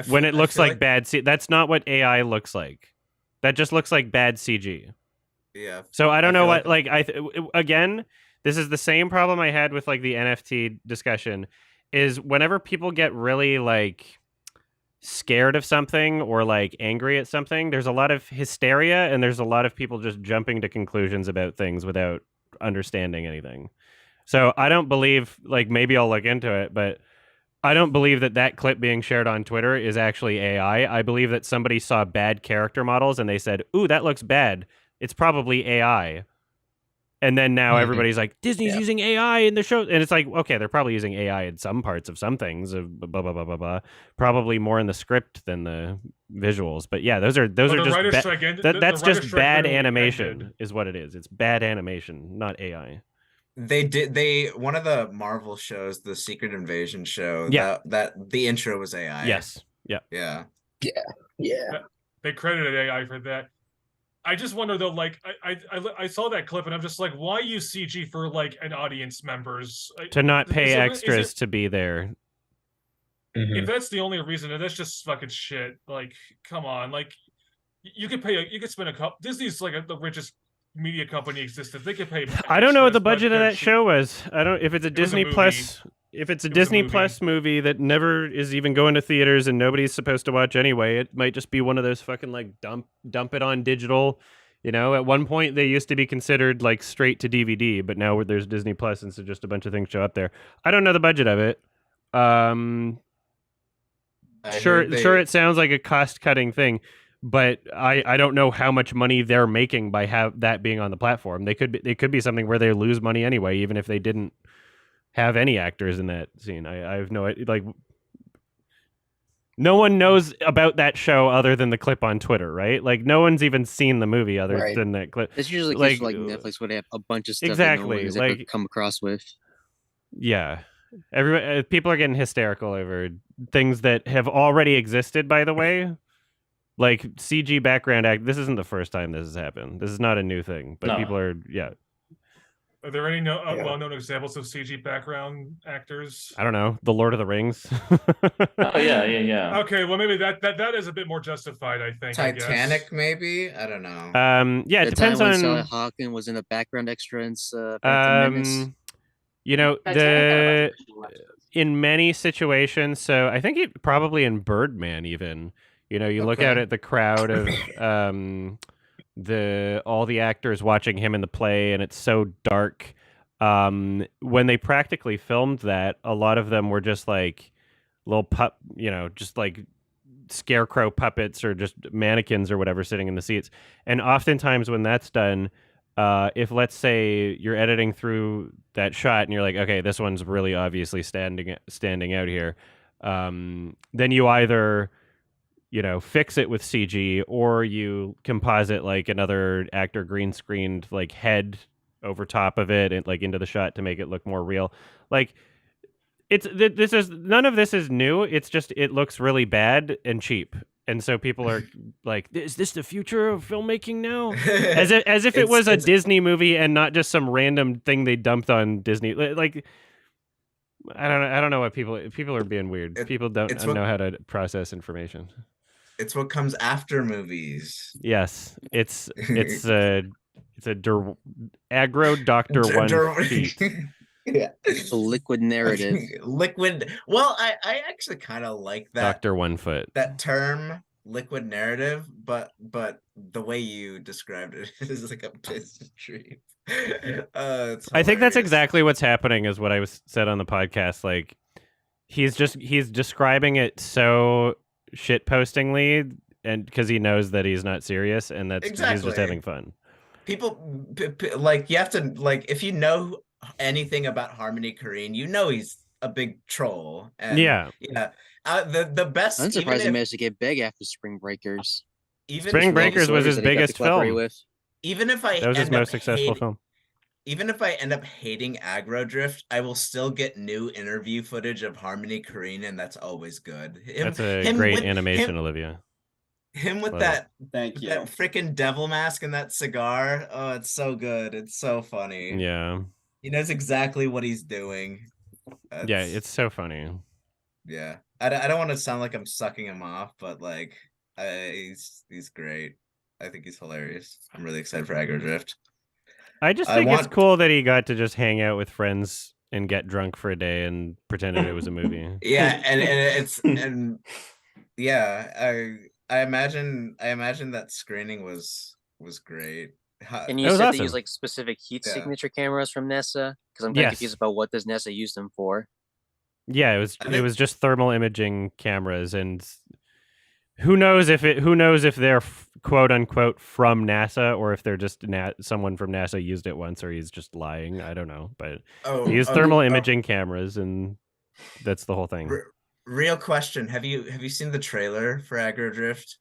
when it looks like bad CG. That's not what AI looks like. That just looks like bad CG. Yeah. So I don't know feel what again, this is the same problem I had with like the NFT discussion is whenever people get really like scared of something or like angry at something, there's a lot of hysteria and there's a lot of people just jumping to conclusions about things without understanding anything. So I don't believe, like, maybe I'll look into it, but I don't believe that clip being shared on Twitter is actually AI. I believe that somebody saw bad character models and they said, "Ooh, that looks bad. It's probably AI." And then now everybody's like, Disney's using AI in the show. And it's like, okay, they're probably using AI in some parts of some things, blah, blah, blah, blah, blah. Probably more in the script than the visuals. But yeah, those are that's just bad animation is what it is. It's bad animation, not AI. One of the Marvel shows, the Secret Invasion show, Yeah. that the intro was AI. Yes. Yeah. Yeah. They credited AI for that. I just wonder though, like I saw that clip and I'm just like, why use CG for like an audience members to not pay extras to be there? If that's the only reason, then that's just fucking shit. Like, come on, like you could spend a couple. Disney's like the richest media company existence. They could pay. I don't know what the budget of that show was. I don't if it's a Disney movie. Plus. If it's a Disney Plus movie that never is even going to theaters and nobody's supposed to watch anyway, it might just be one of those fucking like dump it on digital. You know, at one point they used to be considered like straight to DVD, but now there's Disney Plus and so just a bunch of things show up there. I don't know the budget of it. Sure, it sounds like a cost-cutting thing, but I don't know how much money they're making by that being on the platform. It could be something where they lose money anyway, even if they didn't have any actors in that scene. I have no idea. Like, no one knows about that show other than the clip on Twitter, right? Like, no one's even seen the movie other than that clip. It's usually like Netflix would have a bunch of stuff exactly that no one has ever come across with. Yeah, people are getting hysterical over things that have already existed. By the way, like CG background act. This isn't the first time this has happened. This is not a new thing, but people are Are there any well-known examples of CG background actors? I don't know. The Lord of the Rings. Yeah. Okay, well maybe that is a bit more justified. I think Titanic, maybe. I don't know. Yeah, it depends on. Sally Hawkins was in a background extra in Phantom Menace. You know, in many situations. So I think probably in Birdman, even. You know, you look out at the crowd of all the actors watching him in the play, and it's so dark. when they practically filmed that, a lot of them were just like little just like scarecrow puppets or just mannequins or whatever sitting in the seats. And oftentimes when that's done, if let's say you're editing through that shot and you're like, okay, this one's really obviously standing out here, then you either fix it with CG or you composite like another actor green screened like head over top of it and like into the shot to make it look more real. Like none of this is new. It's just it looks really bad and cheap. And so people are like, "Is this the future of filmmaking now?" As if it was a Disney movie and not just some random thing they dumped on Disney. Like, I don't know what people are being weird. People don't know how to process information. It's what comes after movies. Yes, it's a aggro Doctor One feat. Yeah, a liquid narrative. Liquid. Well, I actually kind of like that. Doctor One Foot. That term, liquid narrative, but the way you described it is like a piss dream. I think that's exactly what's happening, is what I said on the podcast. Like, he's describing it so shit postingly, and because he knows that he's not serious, and he's just having fun. People like, you have to, like, if you know anything about Harmony Korine, he's a big troll. And the best. I'm surprised he managed to get big after Spring Breakers. Spring Breakers was his biggest film. Even if that was his most successful film. Even if I end up hating Aggro Drift, I will still get new interview footage of Harmony Korine, and that's always good. That's a great animation, Olivia. Him with that freaking devil mask and that cigar. Oh, it's so good. It's so funny. Yeah. He knows exactly what he's doing. Yeah, it's so funny. Yeah. I don't want to sound like I'm sucking him off, but like, he's great. I think he's hilarious. I'm really excited for Aggro Drift. I just think it's cool that he got to just hang out with friends and get drunk for a day and pretended it was a movie. Yeah, and I imagine that screening was great. And you said they use like specific heat signature cameras from NASA, because I'm kind of confused about what does NASA use them for. Yeah, it was just thermal imaging cameras, and who knows if they're quote unquote from NASA, or if they're just someone from NASA used it once, or he's just lying. I don't know, but he used thermal imaging cameras, and that's the whole thing. Real question: Have you seen the trailer for Aggro Drift?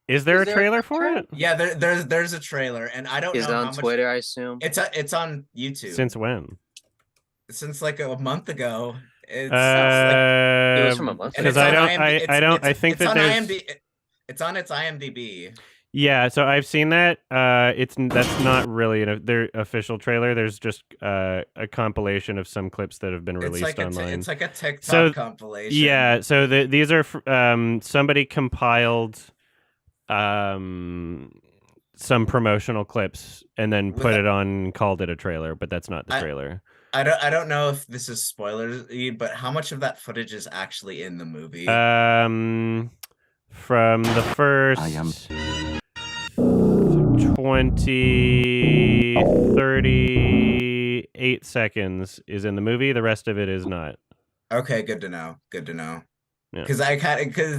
Is there a trailer for it? Yeah, there's a trailer, and I don't know. Is it on Twitter? I assume it's on YouTube. Since when? Since like a month ago. It was from a month ago. Because I think that it's on its IMDb. Yeah, so I've seen that. That's not really their official trailer. There's just a compilation of some clips that have been released online. It's like a TikTok compilation. Yeah, so these are somebody compiled some promotional clips and then put it on and called it a trailer, but that's not the trailer. I don't know if this is spoilers, but how much of that footage is actually in the movie? From the first 38 seconds is in the movie. The rest of it is not. Okay, good to know. Yeah. Because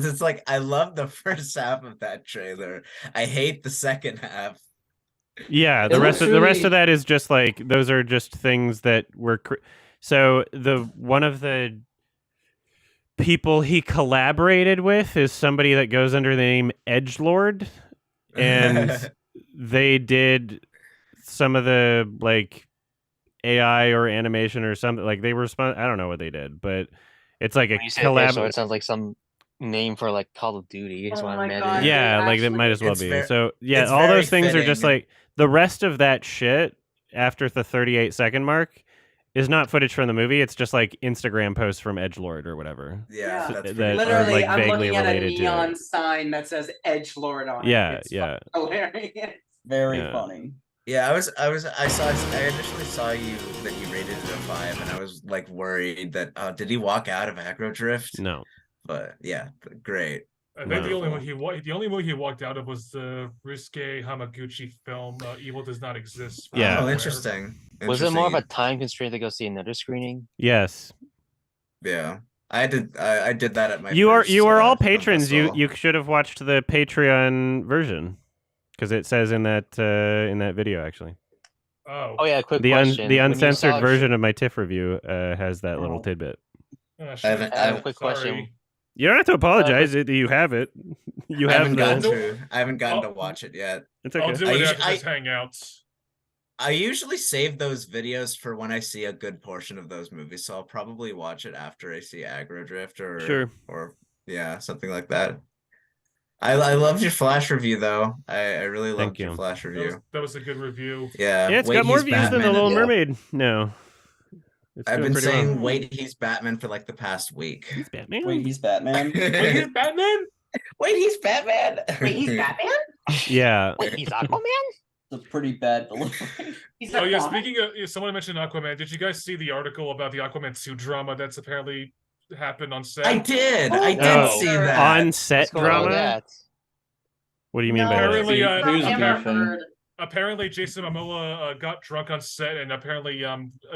it's like, I love the first half of that trailer. I hate the second half. Yeah, the rest of that is just like, those are just things that were so one of the people he collaborated with is somebody that goes under the name Edgelord, and they did some of the like AI or animation or something. Like they were I don't know what they did, but it's like a collab. So it sounds like some name for like Call of Duty is what I'm imagining. Yeah, like it might as well be. So yeah, all those things fitting. Are just like the rest of that shit after the 38-second mark is not footage from the movie. It's just like Instagram posts from Edgelord or whatever. Yeah, that literally, I'm looking at a neon sign that says Edgelord on it. Yeah, it's hilarious. Very funny. Yeah, I initially saw that you rated it a 5, and I was like worried that did he walk out of Aggro Drift? No. But yeah, great. I think the No. only movie he walked out of was the Ryusuke Hamaguchi film Evil Does Not Exist. from Yeah. Oh, Nowhere. interesting. Was it more of a Interesting. time constraint to go see another screening? Yes. Yeah, I did that at my. You are first, all film patrons. You festival. should have watched the Patreon version because it says in that video actually. Oh yeah, quick The question. the When you uncensored saw version of my TIFF review has that little Oh. tidbit. Shit. haven't- I have a quick Sorry. question. You don't have to apologize. You have it. You I have haven't gotten the. to. I haven't gotten Oh. to watch it yet. It's I'll okay. do I it usu- after this Hangouts. I usually save those videos for when I see a good portion of those movies, so I'll probably watch it after I see Aggro Drift or yeah, something like that. I loved your Flash review though. I really Thank loved your you. Flash review. That was a good review. Yeah, Yeah, it's wait, got more he's views than the Batman Little in- Mermaid. No. It's I've doing been pretty saying, well. wait, he's Batman for like the past week. He's Batman. Wait, he's Batman. Wait, he's Batman? Wait, he's Batman. Wait, he's Batman? Yeah. Wait, he's Aquaman? It's a pretty bad delivery. He's Oh yeah, Aquaman? speaking of, someone mentioned Aquaman. Did you guys see the article about the Aquaman 2 drama that's apparently happened on set? I did. Oh, I did Oh, see that. On set What's going on with drama. that? What do you mean No, by that? Apparently, Who's I've never beefing? heard. Apparently, Jason Momoa got drunk on set and apparently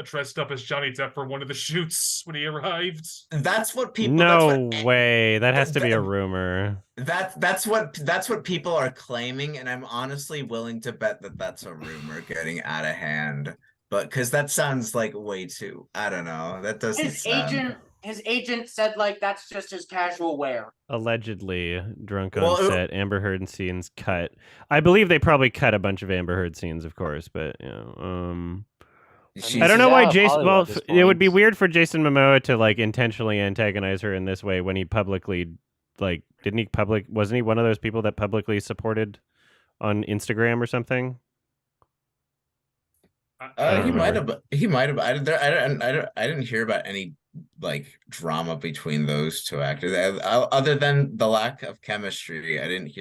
dressed up as Johnny Depp for one of the shoots when he arrived. That's what people. No that's what, way. That has to be a that- rumor. That's what people are claiming, and I'm honestly willing to bet that that's a rumor getting out of hand. But because that sounds like way too. I don't know. That doesn't. His agent said like that's just his casual wear. Allegedly drunk on Well, set. Amber Heard scenes cut. I believe they probably cut a bunch of Amber Heard scenes, of course, but you know, She's- I don't know She's why out of Jason. Hollywood Well, at this it would be point. weird for Jason Momoa to like intentionally antagonize her in this way when he publicly, like, wasn't he one of those people that publicly supported on Instagram or something? I he don't might remember. have. He might have. I didn't hear about any like drama between those two actors. Other than the lack of chemistry, I didn't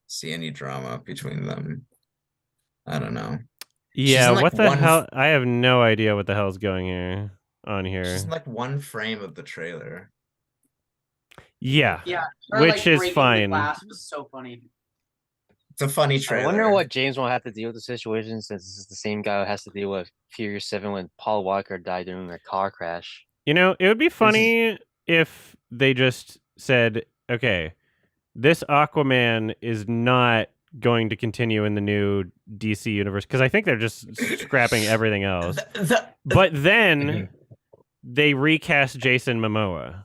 see any drama between them. I don't know. Yeah, in, like, what the one hell? I have no idea what the hell's going on here. She's in like one frame of the trailer. Yeah, Yeah, her, which like, is breaking the fine. glass was so funny. It's a funny I trailer. wonder what James will have to deal with the situation since this is the same guy who has to deal with Furious 7 when Paul Walker died during a car crash. You know, it would be funny if they just said, okay, this Aquaman is not going to continue in the new DC universe because I think they're just scrapping everything else. But then they recast Jason Momoa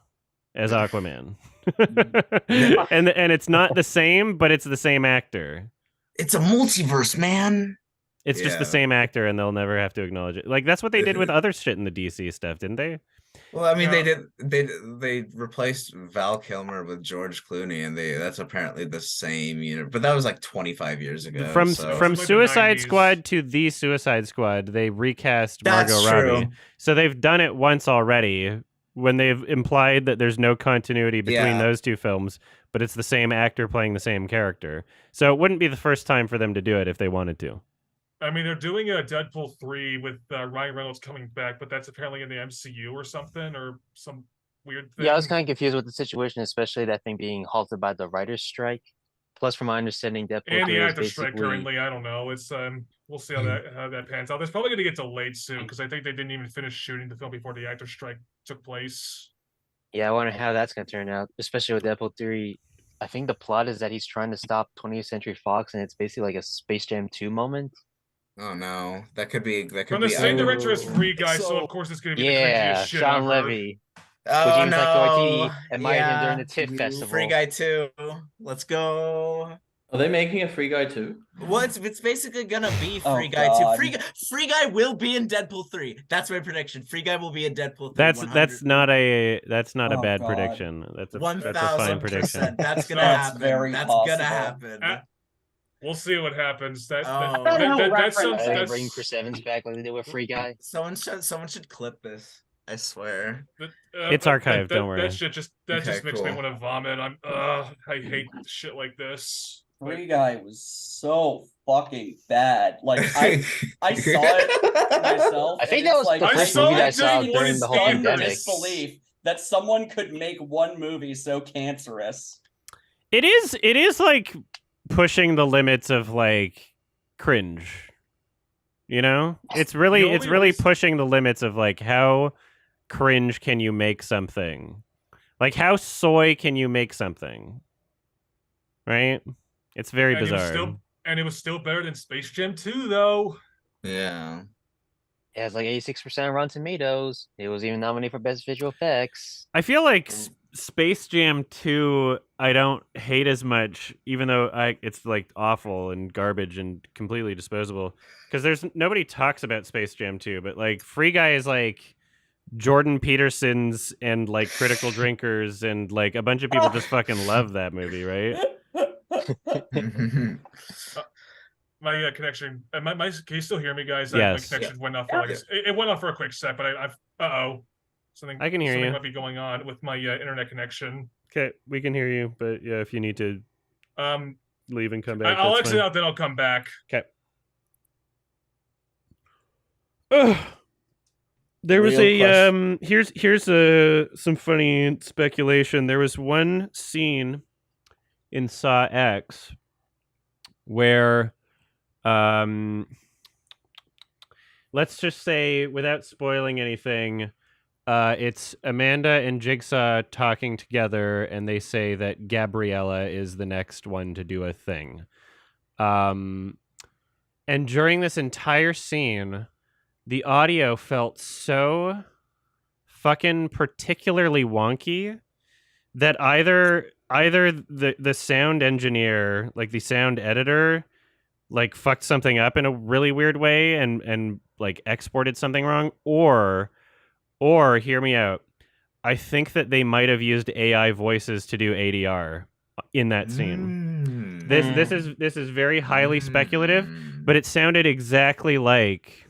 as Aquaman. and it's not the same, but it's the same actor. It's a multiverse, man. It's just the Yeah. same actor, and they'll never have to acknowledge it. Like that's what they did with other shit in the DC stuff, didn't they? Well, I mean, Yeah. they replaced Val Kilmer with George Clooney, and that's apparently the same universe. But that was like 25 years ago. From so. from Like the Suicide 90s. Squad to the Suicide Squad, they recast That's Margot true. Robbie. So they've done it once already when they've implied that there's no continuity between Yeah. those two films, but it's the same actor playing the same character. So it wouldn't be the first time for them to do it if they wanted to. I mean, they're doing a Deadpool 3 with Ryan Reynolds coming back, but that's apparently in the MCU or something, or some weird thing. Yeah, I was kind of confused with the situation, especially that thing being halted by the writer's strike. Plus, from my understanding, Deadpool And 3 the is actor strike basically... currently, I don't know. It's we'll see how that pans out. There's probably going to get delayed soon because I think they didn't even finish shooting the film before the actor strike took place. Yeah, I wonder how that's going to turn out, especially with Deadpool 3. I think the plot is that he's trying to stop 20th Century Fox, and it's basically like a Space Jam 2 moment. Oh no, that could be From the same director as Free Guy, so So- of course it's going to be Yeah, the cringiest shit Sean ever. Levy. Oh James no! Doherty admired him during the TIFF festival. Free Guy 2. Let's go. Are they making a Free Guy too? Well, it's basically gonna be Oh, Free Guy God. 2. Free Guy will be in Deadpool 3. That's my prediction. Free Guy will be in Deadpool 3. That's not a Oh, bad God. prediction. That's a fine 1000%. prediction. That's gonna That's happen. very That's possible. gonna happen. We'll see what happens. That Oh. that Reference. sounds Are they that's, bringing Chris Evans back like they did with Free Guy? Someone should clip this. I swear. It's archived, don't worry. That shit just Okay, makes me cool. want to vomit. I hate shit like this. Free Guy was so fucking bad. Like I saw it myself. I think and that it's was like, the I first saw movie that I it saw during during the whole one pandemic. disbelief that someone could make one movie so cancerous. It is like pushing the limits of like cringe. You know? It's really pushing the limits of like how cringe can you make something? Like how soy can you make something? Right? It's very bizarre. It was still better than Space Jam 2 though. Yeah. It has like 86% Rotten Tomatoes. It was even nominated for Best Visual Effects. I feel like Space Jam 2 I don't hate as much, even though it's like awful and garbage and completely disposable. Because nobody talks about Space Jam 2, but like Free Guy is like Jordan Peterson's and like Critical Drinkers and like a bunch of people just fucking love that movie, right? My connection. Can you still hear me, guys? Yes. My connection went off for it went off for a quick sec, but something I can hear something you. might be going on with my internet connection. Okay, we can hear you, but yeah, if you need to leave and come back, I'll exit out, then I'll come back. Okay. There was here's some funny speculation. There was one scene in Saw X where let's just say, without spoiling anything, it's Amanda and Jigsaw talking together, and they say that Gabriella is the next one to do a thing. And during this entire scene, the audio felt so fucking particularly wonky that either the sound engineer, like the sound editor, like fucked something up in a really weird way and like exported something wrong, or hear me out, I think that they might have used AI voices to do ADR in that scene. This is very highly speculative, but it sounded exactly like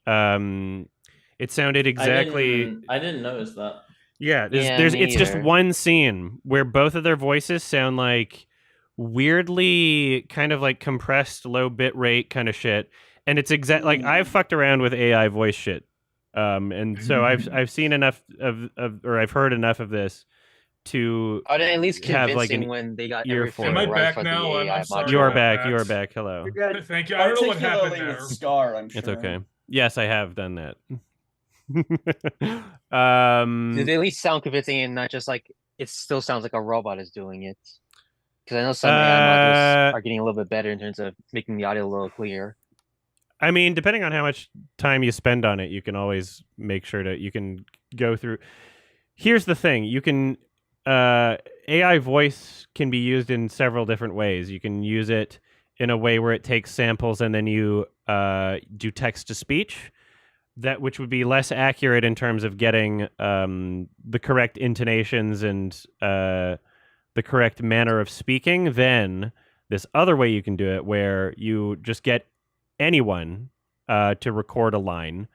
I didn't notice that. Yeah, it's just one scene where both of their voices sound like weirdly kind of like compressed low bit rate kind of shit, and it's like I've fucked around with AI voice shit, and so I've seen enough of or I've heard enough of this to at least convincing have like an when they got ear everything for it. Am I back now? I'm sorry. You are back. You are back. Hello. Thank you. I don't know what happened Particularly there. with Scar, I'm sure. It's okay. Yes, I have done that. Did they at least sound convincing and not just like it still sounds like a robot is doing it? Because I know some AI modules are getting a little bit better in terms of making the audio a little clearer. I mean, depending on how much time you spend on it, you can always make sure you can go through. Here's the thing: you can AI voice can be used in several different ways. You can use it in a way where it takes samples and then you do text to speech, which would be less accurate in terms of getting the correct intonations and the correct manner of speaking. Then this other way you can do it, where you just get anyone to record a line.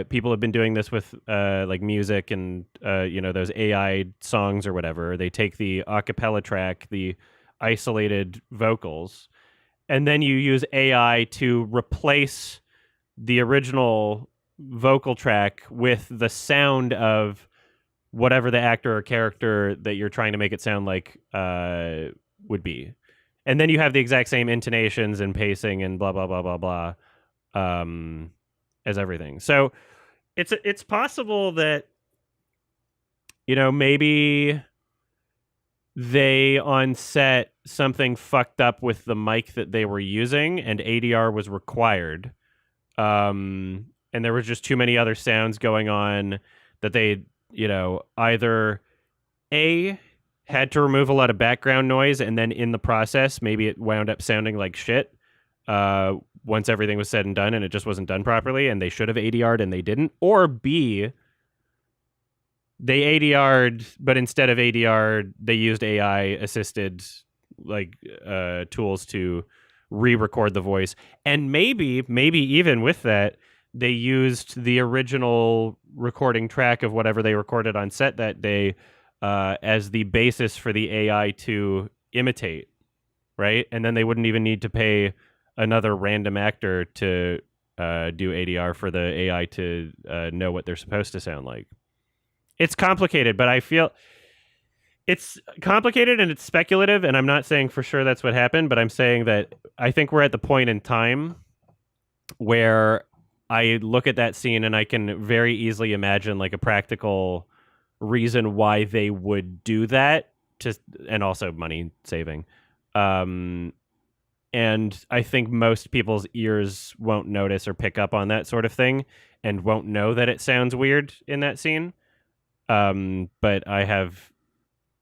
People have been doing this with like music and those AI songs or whatever. They take the a cappella track, the isolated vocals, and then you use AI to replace the original vocal track with the sound of whatever the actor or character that you're trying to make it sound like would be. And then you have the exact same intonations and pacing and blah, blah, blah, blah, blah, as everything. So it's possible that, maybe they on set something fucked up with the mic that they were using and ADR was required. And there was just too many other sounds going on that they, either had to remove a lot of background noise, and then in the process, maybe it wound up sounding like shit once everything was said and done, and it just wasn't done properly, and they should have ADR'd and they didn't. Or B, they ADR'd, but instead of ADR, they used AI-assisted tools to re-record the voice. And maybe even with that, they used the original recording track of whatever they recorded on set that day as the basis for the AI to imitate, right? And then they wouldn't even need to pay another random actor to do ADR for the AI to know what they're supposed to sound like. It's complicated, but I feel It's complicated and it's speculative, and I'm not saying for sure that's what happened, but I'm saying that I think we're at the point in time where I look at that scene and I can very easily imagine like a practical reason why they would do that, and also money saving. And I think most people's ears won't notice or pick up on that sort of thing and won't know that it sounds weird in that scene. But I have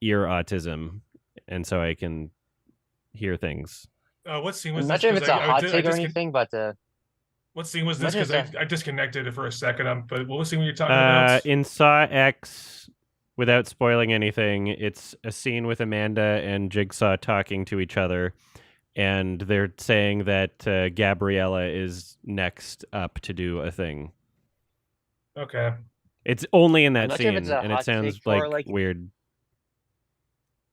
ear autism, and so I can hear things. What scene was I'm this? not sure if 'Cause it's a hot take or discon- anything, but What scene was this? imagine Because it's I disconnected it for a second. But what scene were you talking about? In Saw X, without spoiling anything, it's a scene with Amanda and Jigsaw talking to each other, and they're saying that Gabriella is next up to do a thing. Okay. It's only in I'm that not sure if scene, it's a and it hot sounds take for, like weird.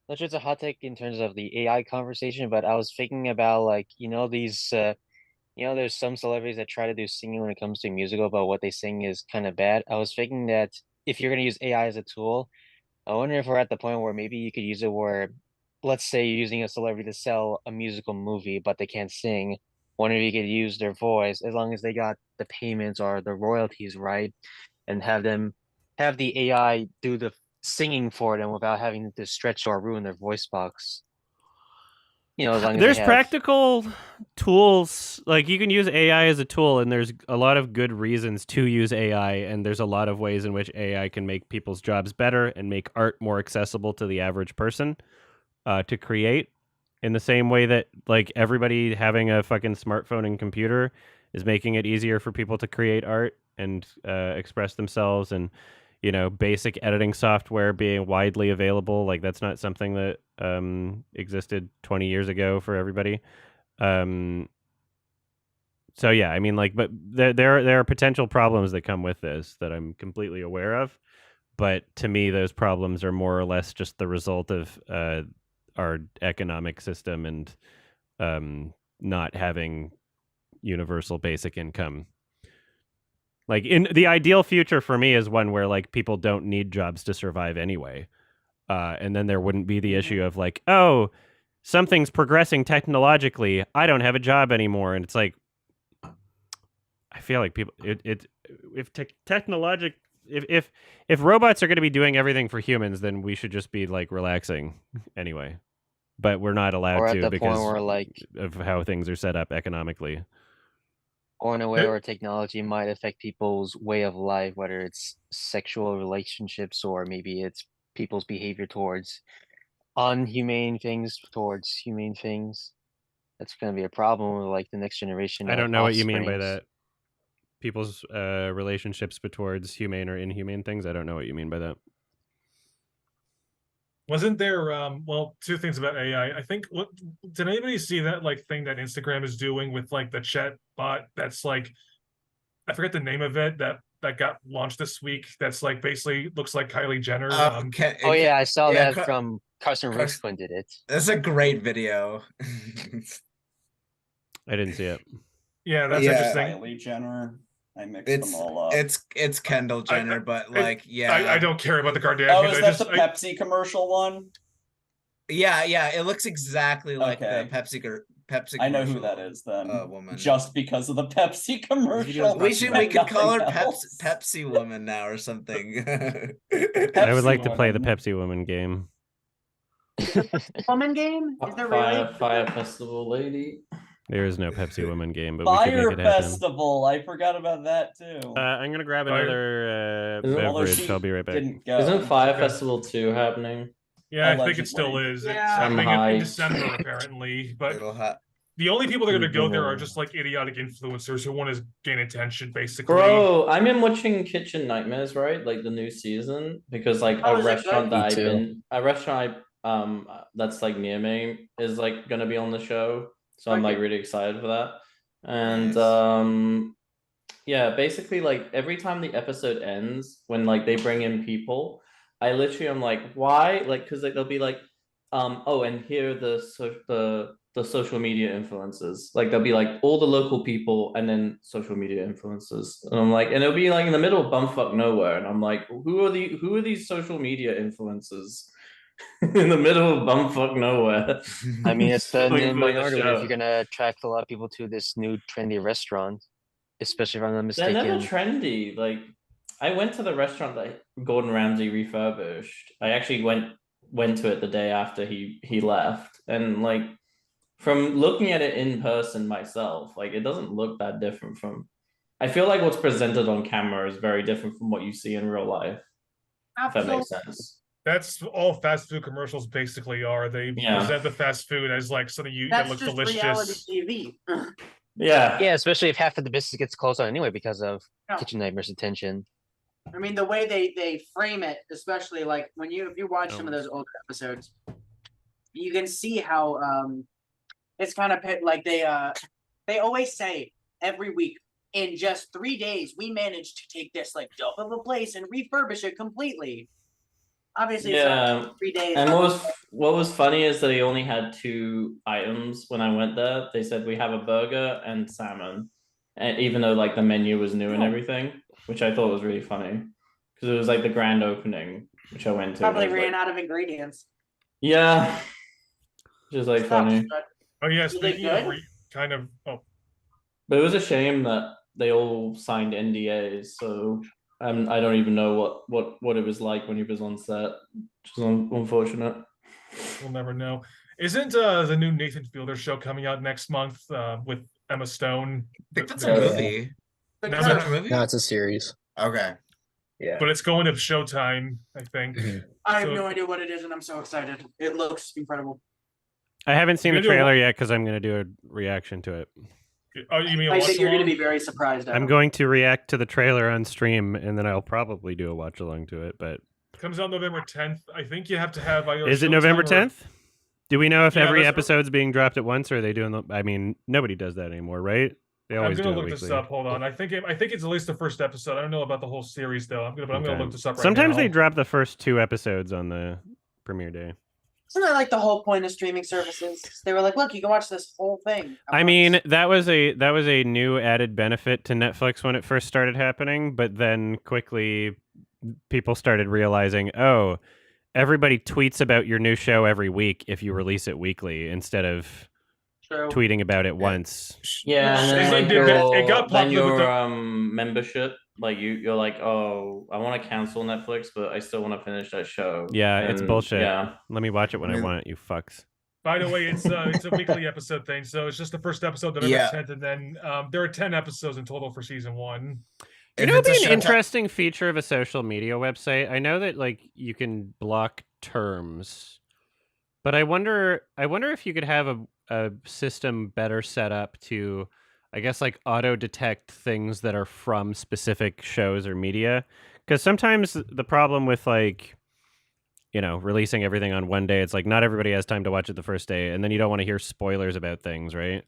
not sure it's a hot take in terms of the AI conversation, but I was thinking about like, these there's some celebrities that try to do singing when it comes to musical, but what they sing is kind of bad. I was thinking that if you're gonna use AI as a tool, I wonder if we're at the point where maybe you could use it where, let's say you're using a celebrity to sell a musical movie, but they can't sing. Wonder if you could use their voice as long as they got the payments or the royalties right, and have the AI do the singing for them without having to stretch or ruin their voice box. As long as There's they have. practical tools, like you can use AI as a tool, and there's a lot of good reasons to use AI, and there's a lot of ways in which AI can make people's jobs better and make art more accessible to the average person to create, in the same way that like everybody having a fucking smartphone and computer is making it easier for people to create art and express themselves, and basic editing software being widely available. Like that's not something that existed 20 years ago for everybody. So yeah, I mean, like, but there are potential problems that come with this that I'm completely aware of. But to me, those problems are more or less just the result of our economic system and not having universal basic income. Like in the ideal future for me is one where like people don't need jobs to survive anyway. And then there wouldn't be the issue of like, oh, something's progressing technologically, I don't have a job anymore. And it's like, I feel like people, if robots are going to be doing everything for humans, then we should just be like relaxing anyway. But we're not allowed Or at to the because point where like, of how things are set up economically. or in a way where technology might affect people's way of life, whether it's sexual relationships or maybe it's people's behavior towards unhumane things towards humane things. That's going to be a problem with like the next generation. I don't know what you mean by offsprings. that. People's relationships towards humane or inhumane things. I don't know what you mean by that. Wasn't there two things about AI? I think did anybody see that like thing that Instagram is doing with like the chat bot that's like, I forget the name of it, that got launched this week, that's like basically looks like Kylie Jenner. I saw that from Carson Rickquin did it. That's a great video. I didn't see it. Yeah, that's interesting. Kylie Jenner. I mixed them all up. It's Kendall Jenner, but like, I don't care about the Kardashians. Oh, is that the Pepsi commercial one? Yeah, it looks exactly like the Pepsi commercial. I know who that is then. Woman. Just because of the Pepsi commercial. We could call her Pepsi Woman now or something. I would like to play the Pepsi Woman game. Woman game? Is there really? Fire Festival lady. There is no Pepsi Woman game, but Fire we could make it happen. Festival. I forgot about that too. I'm gonna grab another beverage. I'll be right back. Isn't Fire Festival 2 happening? Yeah, I think it still is. It's happening in December apparently, but the only people that are going to go there are just like idiotic influencers who want to gain attention, basically. Bro, I'm in watching Kitchen Nightmares, right? Like the new season, because like a restaurant that's like near me is like going to be on the show, so I'm like really excited for that. And yeah, basically like every time the episode ends, when like they bring in people, I literally am like, why? Like, because like, they'll be like, oh, and here are the social media influencers. Like there'll be like all the local people and then social media influencers. And I'm like, and it'll be like in the middle of bumfuck nowhere. And I'm like, who are these social media influencers? in the middle of bumfuck nowhere. I mean, it's the Like, for the minority if show. you're gonna attract a lot of people to this new trendy restaurant, especially if I'm not They're never mistaken. trendy. Like, I went to the restaurant that Gordon Ramsay refurbished. I actually went to it the day after he left, and like from looking at it in person myself, like it doesn't look that different from. I feel like what's presented on camera is very different from what you see in real life. If that makes sense. That's all fast food commercials basically are. They Yeah. present the fast food as like something that That's looks just delicious. reality TV. Yeah. Yeah, especially if half of the business gets closed on anyway because of Yeah. Kitchen Nightmares attention. I mean, the way they frame it, especially like when if you watch some of those older episodes, you can see how it's kind of like they always say every week, in just 3 days we managed to take this like dump of a place and refurbish it completely. Obviously, it's not 3 days. And what was funny is that he only had 2 items when I went there. They said we have a burger and salmon, and even though like the menu was new and everything, which I thought was really funny because it was like the grand opening, which I went to. Probably ran out of ingredients. Yeah, which is like funny. Oh yeah, Was it speaking of good? kind of But it was a shame that they all signed NDAs, so I don't even know what it was like when he was on set, which is unfortunate. we'll never know. Isn't the new Nathan Fielder show coming out next month with Emma Stone? I think that's a movie. The No, Is that Curse. a movie? No, it's a series. Okay. Yeah. But it's going to Showtime, I think. I have So- no idea what it is, and I'm so excited. It looks incredible. I haven't seen the You're gonna do a- trailer yet because I'm going to do a reaction to it. Oh, you mean a I watch think you're going to along? be very surprised. I'm Adam. going to react to the trailer on stream, and then I'll probably do a watch along to it. But Comes out November 10th. I think you have to have either is it Showtime November or- 10th? Do we know if Yeah, every that's- episode's being dropped at once, or are they doing? I mean, nobody does that anymore, right? They I'm always gonna do it look this weekly. up. Hold on. I think it's at least the first episode. I don't know about the whole series though. I'm gonna Okay. look this up right Sometimes now. they drop the first 2 episodes on the premiere day. Isn't that like the whole point of streaming services? They were like, "Look, you can watch this whole thing." at I mean, once." that was a new added benefit to Netflix when it first started happening, but then quickly people started realizing, oh, everybody tweets about your new show every week if you release it weekly instead of True. tweeting about it once. Yeah, and then They like did that- it got then popular with your the- membership, like you're like, oh, I want to cancel Netflix, but I still want to finish that show. Yeah, it's And, bullshit. Yeah, Let me watch it when I Yeah. want it, you fucks. By the way, it's a weekly episode thing, so it's just the first episode November Yeah. 10th, and then there are 10 episodes in total for season 1. You know, it'd be an interesting feature of a social media website. I know that like you can block terms, but I wonder if you could have a system better set up to, I guess, like auto detect things that are from specific shows or media. Because sometimes the problem with like, you know, releasing everything on one day, it's like not everybody has time to watch it the first day, and then you don't want to hear spoilers about things, right?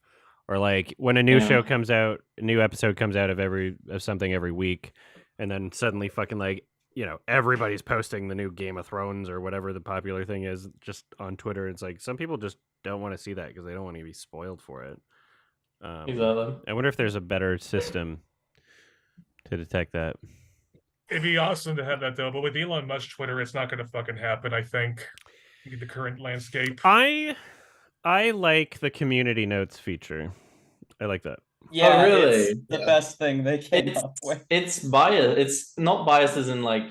Or like when a new show comes out, a new episode comes out of something every week, and then suddenly fucking like, you know, everybody's posting the new Game of Thrones or whatever the popular thing is just on Twitter. It's like some people just don't want to see that because they don't want to be spoiled for it. exactly. I wonder if there's a better system to detect that. It'd be awesome to have that though, but with Elon Musk Twitter, it's not gonna fucking happen, I think. The current landscape. I like the community notes feature. I like that. Yeah, really? it's the best thing they came up with. It's biased. It's not biased as in like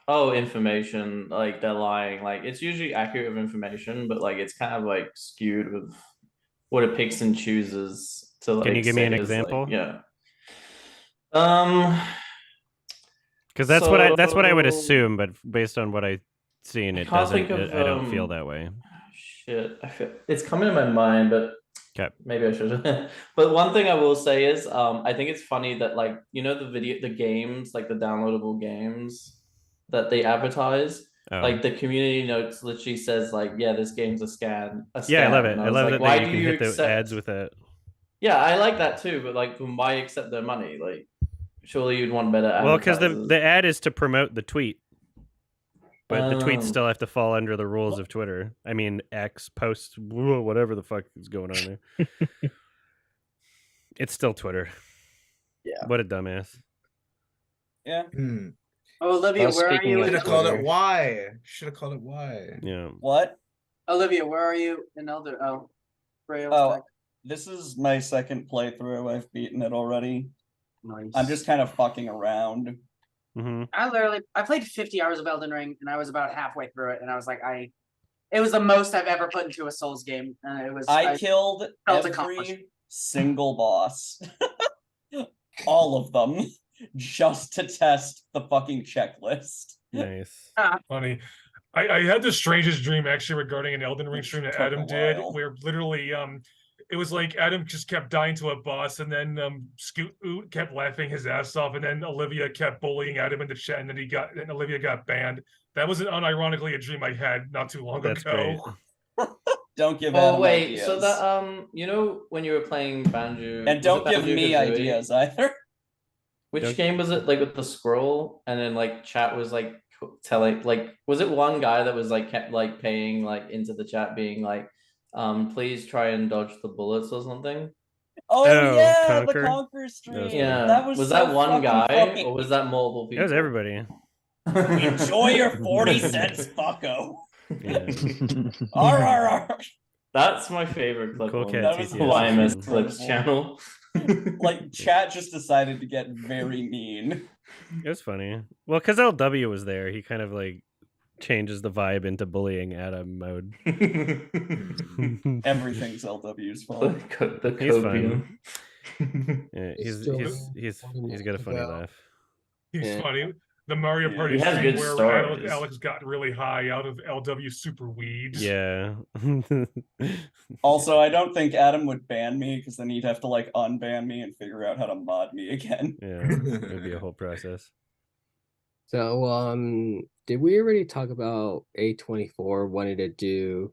information, like they're lying. Like it's usually accurate with information, but like it's kind of like skewed with what it picks and chooses to like. Can you give me an say is, like, example? yeah. Because that's what I would So- assume, but based on what I've seen, it can't doesn't. think of, I don't feel that way. Shit, it's coming to my mind, but Okay. maybe I should. But one thing I will say is, I think it's funny that like the games, like the downloadable games that they advertise, Oh. like the community notes literally says like, yeah, this game's a scam. Yeah, I love it. And I was love like, that why you do can you hit the accept? ads with that. Yeah, I like that too, but like, why accept their money? Like, surely you'd want better. Well, because advertisers. the ad is to promote the tweet, but the tweets Oh. still have to fall under the rules of Twitter. I mean, X posts, whatever the fuck is going on there. It's still Twitter. Yeah. What a dumbass. Yeah. Oh, Olivia, Well, where are speaking you? of Should In have called it Twitter. Y. Should have called it Y. Yeah. What? Olivia, where are you in Elder? Oh, Rails Oh, Tech. this is my second playthrough. I've beaten it already. Nice. I'm just kind of fucking around. Mm-hmm. I played 50 hours of Elden Ring, and I was about halfway through it, and I was like, it was the most I've ever put into a Souls game, and it was. I killed felt accomplished. every single boss, all of them, just to test the fucking checklist. Nice. Funny. I had the strangest dream actually regarding an Elden Ring stream that Took a Adam did, while. where literally it was like Adam just kept dying to a boss, and then Scoot kept laughing his ass off, and then Olivia kept bullying Adam in the chat, and then Olivia got banned. That was unironically a dream I had not too long That's ago. great. Don't give Oh Adam wait, ideas. so that you know when you were playing Banjo, and don't give Banjo me Kazooie? ideas either. Which Don't- game was it? Like with the scroll, and then like chat was like telling, like, was it one guy that was like kept like paying like into the chat, being like, please try and dodge the bullets or something? Oh, Oh, yeah, Conquer? the Conquer stream. was Yeah, That was that so one fucking guy, funny. or was that multiple people? That was everybody. Enjoy your 40 cents, fucko. Yeah. Arr. That's my favorite clip. Cool on Cat That was the TTS. YMS incredible. Clips channel. Like, chat just decided to get very mean. It was funny. Well, because LW was there, he kind of like changes the vibe into bullying Adam mode. Everything's LW's the fault. He's copium. Yeah, he's Still got a funny about- laugh. He's Yeah. funny. The Mario Yeah. Party He has stream good where stories. Alex got really high out of LW super weed. Yeah. Also, I don't think Adam would ban me, because then he'd have to, like, unban me and figure out how to mod me again. Yeah, it would be a whole process. So, did we already talk about A24 wanted to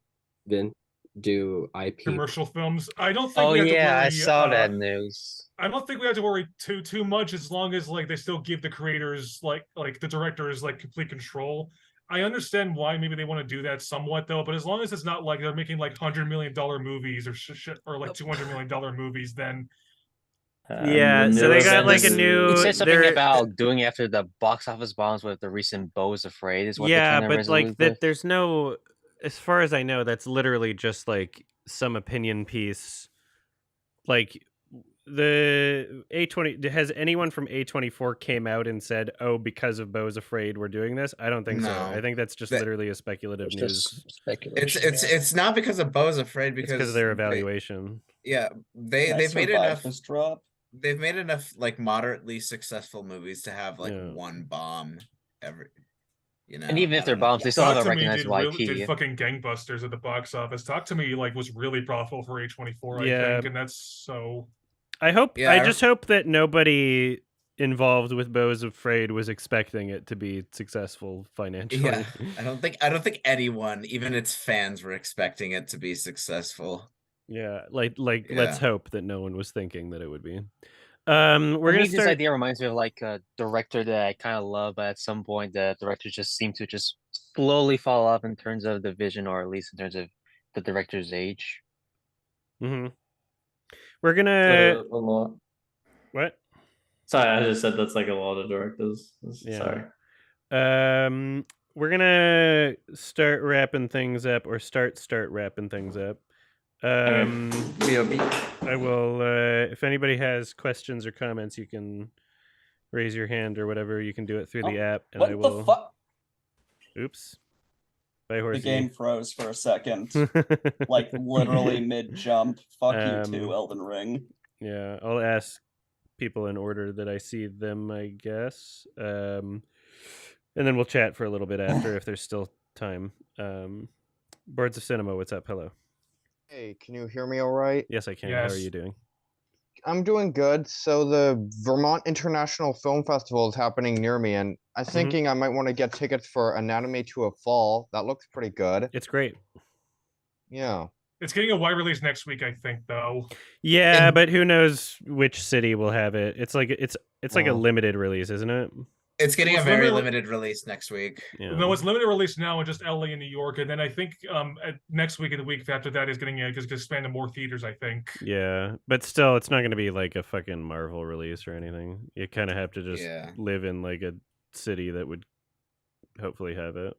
do IP? Commercial films. I don't think Oh we have yeah, to worry, I saw that news. I don't think we have to worry too much as long as like they still give the creators like the directors like complete control. I understand why maybe they want to do that somewhat though, but as long as it's not like they're making like $100 million movies or like $200 million movies, then Yeah, so they got like a new. It said something they're- about doing after the box office bombs with the recent Beau is Afraid is what yeah, they're but trying to like that, there's no. As far as I know, that's literally just like some opinion piece. Like the A20 has anyone from A24 came out and said, "Oh, because of Beau's Afraid, we're doing this." I don't think so. No. I think that's just That- literally a speculative It's news. just speculation. It's not because of Beau's Afraid, It's because because of their they- evaluation. yeah, I they've made survived enough. this drop. They've made enough like moderately successful movies to have like Yeah. one bomb every. You know, And even if I they're don't know. bombs, they still have Talk a to Me recognizable did IP. fucking gangbusters at the box office. Talk to Me like was really profitable for A24, I Yeah. think, and that's so. I hope. Yeah, I just hope that nobody involved with Beau's Afraid was expecting it to be successful financially. Yeah, I don't think anyone, even its fans, were expecting it to be successful. Yeah, like let's Yeah. hope that no one was thinking that it would be. We're For me, gonna this start. idea reminds me of like a director that I kind of love, but at some point the director just seemed to just slowly fall off in terms of the vision, or at least in terms of the director's age. Mhm. We're gonna A lot. what? Sorry, I just said that's like a lot of directors. Yeah. Sorry. We're gonna start wrapping things up, or start wrapping things up. BRB. I will. If anybody has questions or comments, you can raise your hand or whatever. You can do it through the app, and I What will. the fuck? Oops. Bye, The horsey. game froze for a second. Like, literally mid-jump. Fuck you too, Elden Ring. Yeah, I'll ask people in order that I see them, I guess. And then we'll chat for a little bit after if there's still time. Boards of Cinema, what's up? Hello. Hey, can you hear me all right? Yes, I can. How are Yes. you doing? I'm doing good. So the Vermont International Film Festival is happening near me, and I'm thinking I might want to get tickets for Anatomy to a Fall. That looks pretty good. It's great. Yeah. It's getting a wide release next week, I think, though. Yeah, And- but who knows which city will have it? It's like it's like a Oh. limited release, isn't it? It's getting Well, a very limited- limited release next week. Yeah. No, it's limited release now in just LA and New York, and then I think next week and the week after that is getting because to expand to more theaters. I think. Yeah, but still, it's not going to be like a fucking Marvel release or anything. You kind of have to just Yeah. live in like a city that would hopefully have it.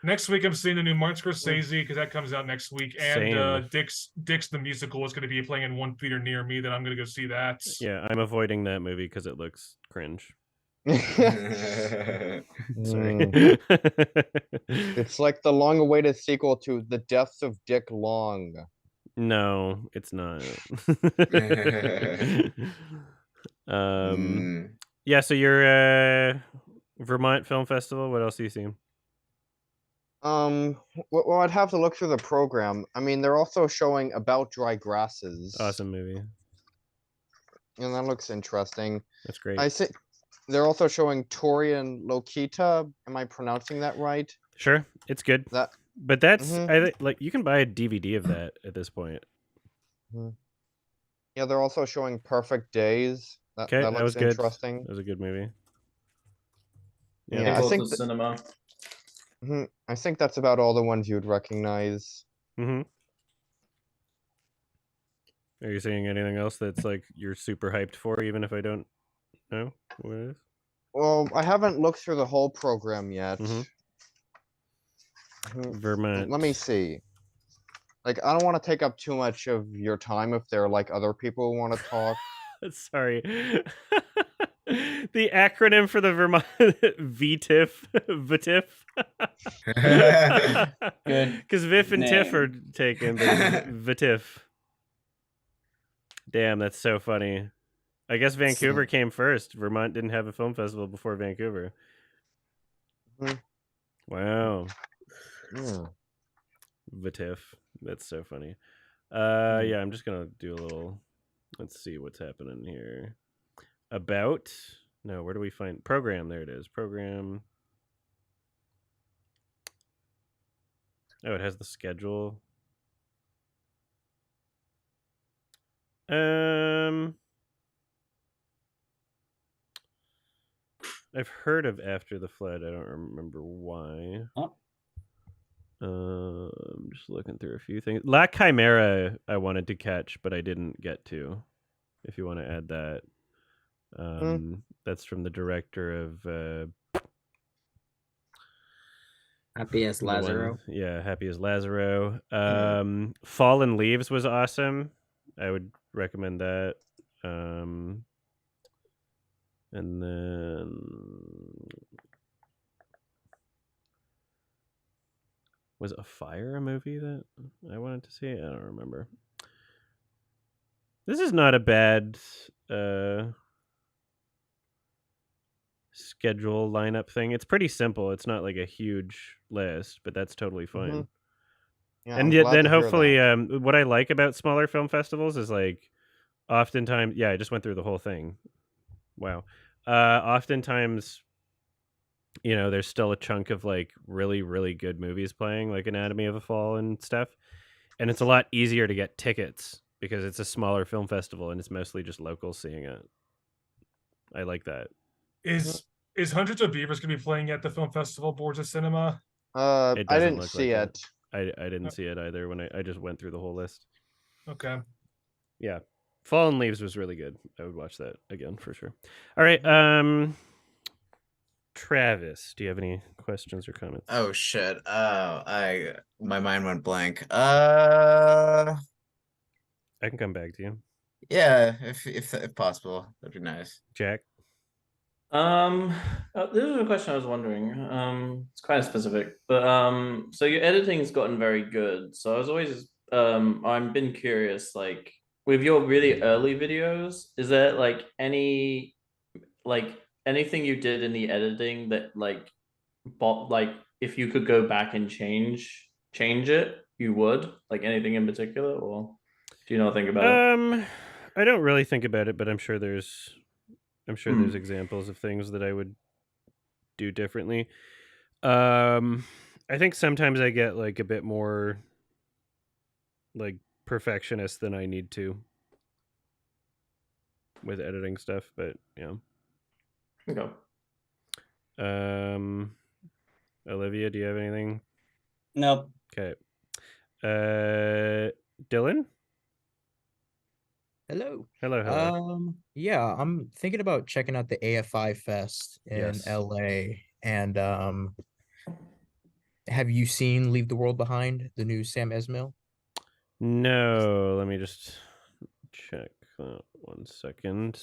Next week, I'm seeing the new Martin Scorsese because that comes out next week, and Same. Dick's the musical is going to be playing in one theater near me. That I'm going to go see that. Yeah, I'm avoiding that movie because it looks cringe. Mm. It's like the long-awaited sequel to The Deaths of Dick Long. No, it's not. Yeah, so you're Vermont Film Festival. What else are you seeing? Well, I'd have to look through the program. I mean, they're also showing About Dry Grasses. Awesome movie. And that looks interesting. That's great. I think they're also showing Tori and Lokita. Am I pronouncing that right? Sure, it's good. But that's like you can buy a DVD of that at this point. Yeah, they're also showing Perfect Days. That looks was good. interesting. That was a good movie. Yeah, I think cinema. I think that's about all the ones you'd recognize. Are you seeing anything else that's like you're super hyped for, even if I don't know what it is? Well, I haven't looked through the whole program yet. Vermont. Let me see. Like, I don't want to take up too much of your time if there are like other people who want to talk. Sorry. The acronym for the Vermont VTIF. VTIF. Good. Because VIF and TIF name. are taken, but VTIF. Damn, that's so funny. I guess Vancouver came first. Vermont didn't have a film festival before Vancouver. Wow. VTIF. That's so funny. Yeah, I'm just gonna do a little. Let's see what's happening here. About. No, where do we find program? There it is. Program. Oh, it has the schedule. I've heard of After the Flood. I don't remember why. I'm just looking through a few things. La Chimera I wanted to catch, but I didn't get to. If you want to add that. That's from the director of Happy as Lazaro. Yeah, Happy as Lazaro. Fallen Leaves was awesome. I would recommend that. And then was A Fire a movie that I wanted to see? I don't remember. This is not a bad schedule lineup thing. It's pretty simple. It's not like a huge list, but that's totally fine. Yeah, and yet, then hopefully, what I like about smaller film festivals is like, oftentimes, yeah, I just went through the whole thing. Wow. Oftentimes, you know, there's still a chunk of like really, really good movies playing, like Anatomy of a Fall and stuff. And it's a lot easier to get tickets because it's a smaller film festival and it's mostly just locals seeing it. I like that. Is Hundreds of Beavers going to be playing at the film festival Boards of Cinema? I didn't see it. I didn't see it either when I just went through the whole list. Okay. Yeah. Fallen Leaves was really good. I would watch that again for sure. All right. Travis, do you have any questions or comments? Oh shit. My mind went blank. I can come back to you. Yeah, if possible, that'd be nice. Jack? This is a question I was wondering. It's quite specific, but so your editing's gotten very good. So I was always I've been curious, like with your really early videos, is there like anything you did in the editing that like if you could go back and change it, you would? Like anything in particular, or do you not think about it? I don't really think about it, but I'm sure there's examples of things that I would do differently. I think sometimes I get like a bit more like perfectionist than I need to with editing stuff, but yeah. Okay. Olivia, do you have anything? Nope. Okay. Dylan? Hello. Hello, hello. Yeah, I'm thinking about checking out the AFI Fest in Yes. LA. And have you seen Leave the World Behind, the new Sam Esmail? No, let me just check. 1 second.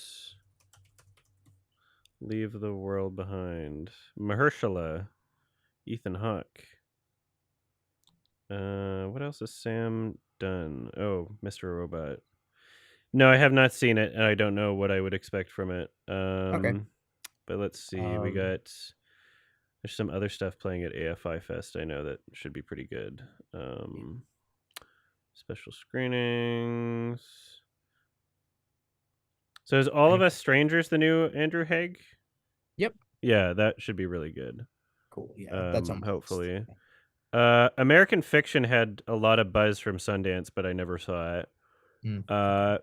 Leave the World Behind. Mahershala, Ethan Hawke. What else has Sam done? Oh, Mr. Robot. No, I have not seen it, and I don't know what I would expect from it. Okay. But let's see. We got there's some other stuff playing at AFI Fest. I know that should be pretty good. Special screenings. So is All of Us Strangers the new Andrew Haig? Yep. Yeah, that should be really good. Cool. Yeah, that's on my list. Hopefully. American Fiction had a lot of buzz from Sundance, but I never saw it.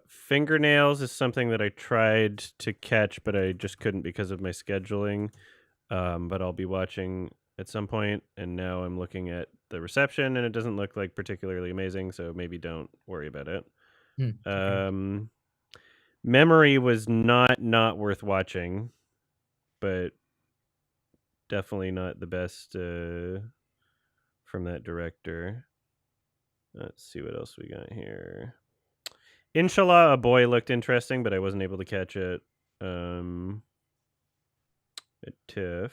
Fingernails is something that I tried to catch, but I just couldn't because of my scheduling. But I'll be watching at some point, and now I'm looking at the reception, and it doesn't look like particularly amazing, so maybe don't worry about it. Okay. Memory was not worth watching, but definitely not the best from that director. Let's see what else we got here. Inshallah, A Boy looked interesting, but I wasn't able to catch it at TIFF.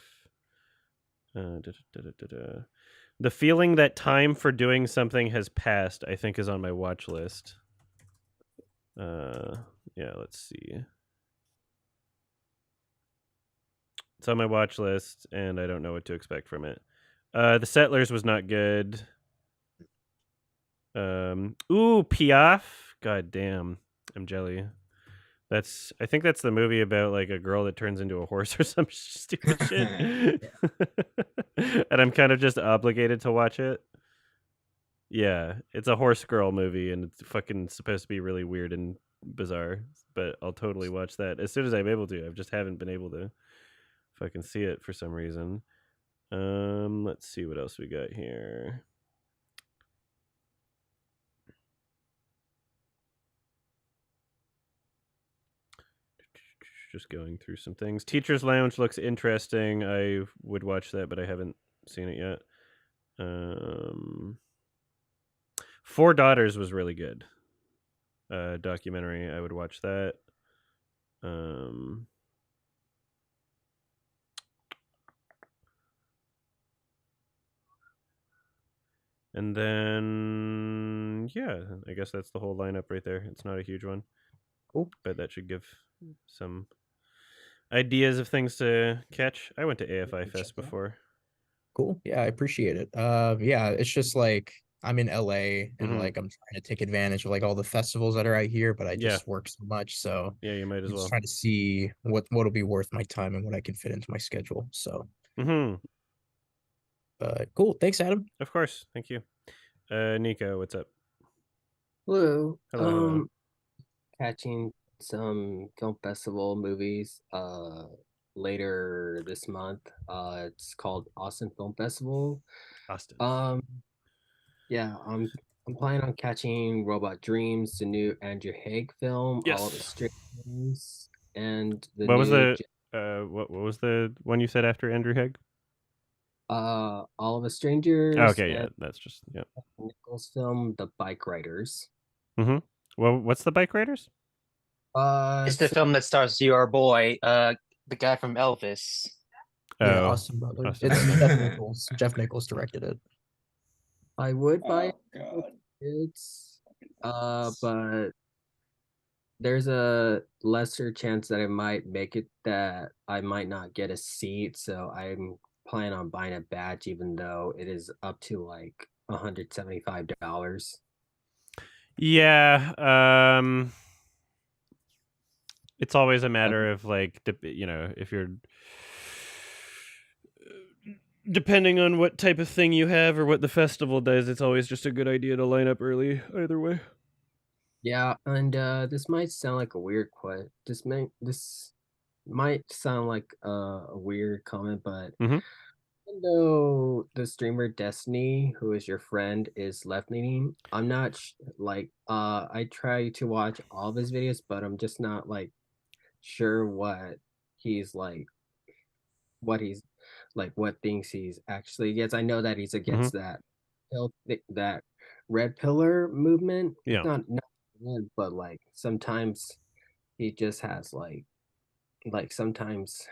The feeling that time for doing something has passed, I think, is on my watch list. Yeah, let's see. It's on my watch list, and I don't know what to expect from it. The Settlers was not good. Piaf. God damn, I'm jelly. I think that's the movie about like a girl that turns into a horse or some stupid shit. And I'm kind of just obligated to watch it. Yeah, it's a horse girl movie, and it's fucking supposed to be really weird and bizarre. But I'll totally watch that as soon as I'm able to. I just haven't been able to fucking see it for some reason. Let's see what else we got here. Just going through some things. Teacher's Lounge looks interesting. I would watch that, but I haven't seen it yet. Four Daughters was really good. Documentary. I would watch that. And then, yeah, I guess that's the whole lineup right there. It's not a huge one. Cool. But that should give some ideas of things to catch. I went to AFI Fest before. Cool. Yeah, I appreciate it. Yeah, it's just like I'm in LA and like I'm trying to take advantage of like all the festivals that are out here, but I just work so much. So yeah, you might as I'm just well trying to see what'll be worth my time and what I can fit into my schedule. So cool. Thanks, Adam. Of course. Thank you. Nico, what's up? Hello. Hello. Catching some film festival movies later this month. It's called Austin Film Festival. Austin. Yeah, I'm planning on catching Robot Dreams, the new Andrew Haig film, Yes. All of the Strings, and the what new was the one you said after Andrew Haig? All of the Strangers. Okay, yeah, that's just Nichols film, The Bike Riders. Well, what's The Bike Riders? It's the film that stars your boy, the guy from Elvis. Yeah, Austin Butler. It's Jeff Nichols. Jeff Nichols directed it. I would buy it, but there's a lesser chance that I might make it that I might not get a seat, so I'm planning on buying a badge, even though it is up to like $175. Yeah, it's always a matter of like, if you're depending on what type of thing you have or what the festival does, it's always just a good idea to line up early either way. Yeah, and this might sound like a weird this might sound like a weird comment, but Even though the streamer Destiny, who is your friend, is left leaning, I'm not I try to watch all of his videos, but I'm just not like sure he's like what he's what things he's actually against. I know that he's against that red pillar movement. Yeah. Not but like sometimes he just has sometimes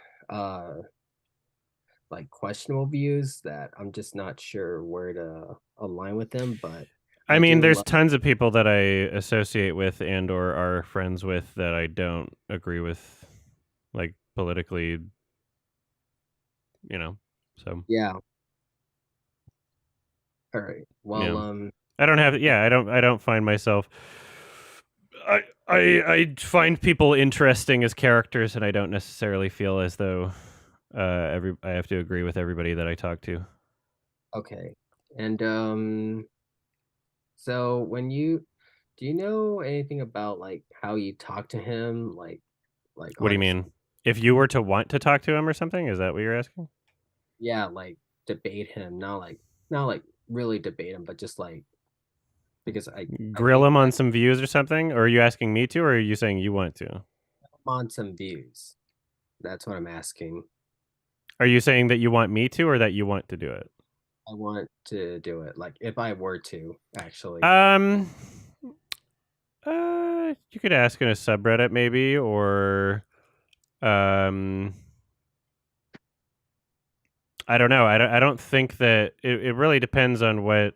like questionable views that I'm just not sure where to align with them. But I mean, do there's love tons of people that I associate with and or are friends with that I don't agree with, like politically, so. yeah. All right. Well, Yeah. I don't have. Yeah, I don't find myself. I find people interesting as characters, and I don't necessarily feel as though I have to agree with everybody that I talk to. Okay. And so do you know anything about like how you talk to him, like What do you mean? If you were to want to talk to him or something, is that what you're asking? Yeah, like debate him, not like really debate him, but just like because I grill him on some views or something, or are you asking me to, or are you saying you want to? On some views. That's what I'm asking. Are you saying that you want me to, or that you want to do it? I want to do it. Like if I were to actually. You could ask in a subreddit maybe, or I don't know. I don't think that it really depends on what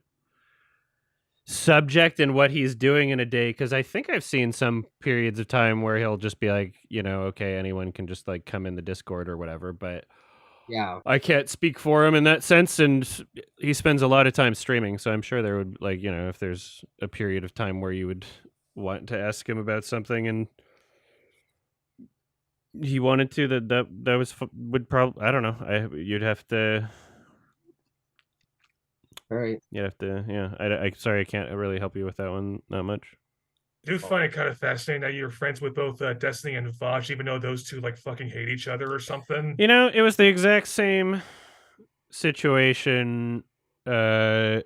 subject and what he's doing in a day, because I think I've seen some periods of time where he'll just be like, okay, anyone can just like come in the Discord or whatever, but yeah, I can't speak for him in that sense, and he spends a lot of time streaming, so I'm sure there would, like, if there's a period of time where you would want to ask him about something and he wanted to, that was would probably, I don't know, you'd have to. All right. You'd have to, yeah. I sorry, I can't really help you with that one that much. I do find it kind of fascinating that you're friends with both Destiny and Vaj, even though those two like fucking hate each other or something. It was the exact same situation when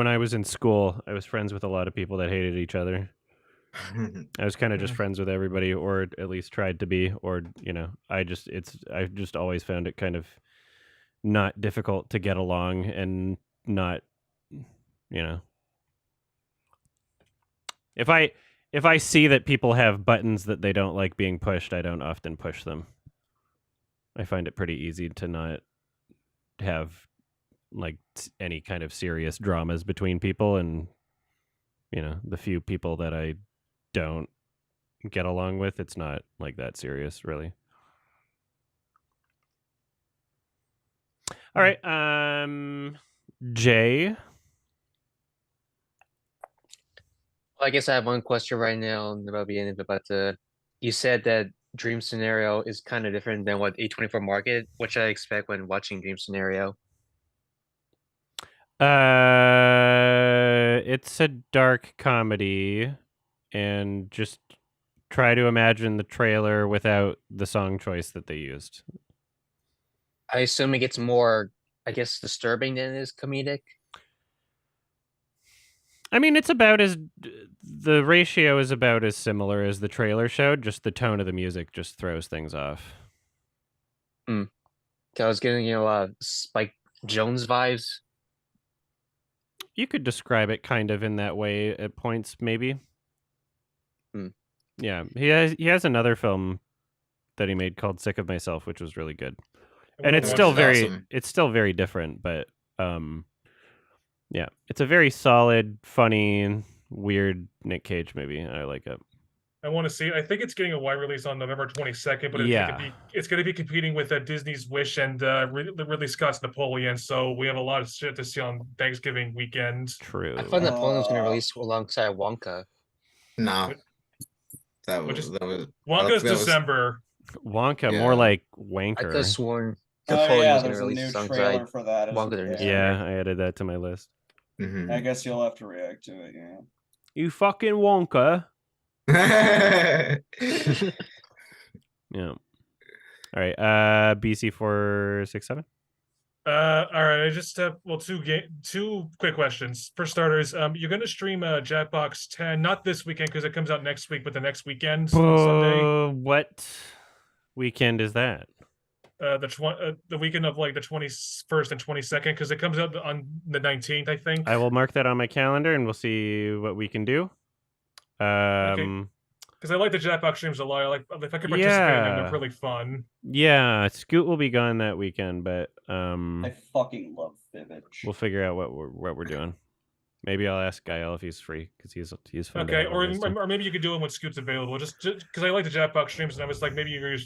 I was in school. I was friends with a lot of people that hated each other. I was kind of just friends with everybody, or at least tried to be, or I just always found it kind of not difficult to get along, and not, if I see that people have buttons that they don't like being pushed, I don't often push them. I find it pretty easy to not have like any kind of serious dramas between people, and the few people that I don't get along with, it's not like that serious, really. All right, Jay. Well, I guess I have one question right now about the end, but you said that Dream Scenario is kind of different than what A24 market. What should I expect when watching Dream Scenario? It's a dark comedy, and just try to imagine the trailer without the song choice that they used. I assume it gets more, I guess, disturbing than it is comedic. I mean, the ratio is about as similar as the trailer showed, just the tone of the music just throws things off. I was getting, Spike Jones vibes. You could describe it kind of in that way at points, maybe. Yeah, he has another film that he made called Sick of Myself, which was really good. And it's still very different, but yeah, it's a very solid, funny, weird Nick Cage movie. I like it. I want to see it. I think it's getting a wide release on November 22nd, but it's going to be competing with Disney's Wish and Ridley Scott's Napoleon. So we have a lot of shit to see on Thanksgiving weekend. True. I thought Napoleon was going to release alongside Wonka. No, Wonka's December. Wonka, more like Wanker. I could have sworn Napoleon was going to release a trailer for that. Yeah, I added that to my list. I guess you'll have to react to it. Yeah. You fucking Wonka. Yeah. All right. BC 467. All right. I just have two quick questions. For starters, you're gonna stream Jackbox 10, not this weekend because it comes out next week, but the next weekend on Sunday. What weekend is that? The weekend of like the 21st and 22nd, because it comes out on the 19th, I think. I will mark that on my calendar, and we'll see what we can do. Okay. Because I like the Jackbox streams a lot. I like if I could participate in them, they're really fun. Yeah, Scoot will be gone that weekend, but I fucking love Vivitch. we'll figure out what we're doing. Maybe I'll ask Gael if he's free because he's fun. Okay, or maybe you could do it when Scoot's available. Just because I like the Jackbox streams, and I was like, maybe I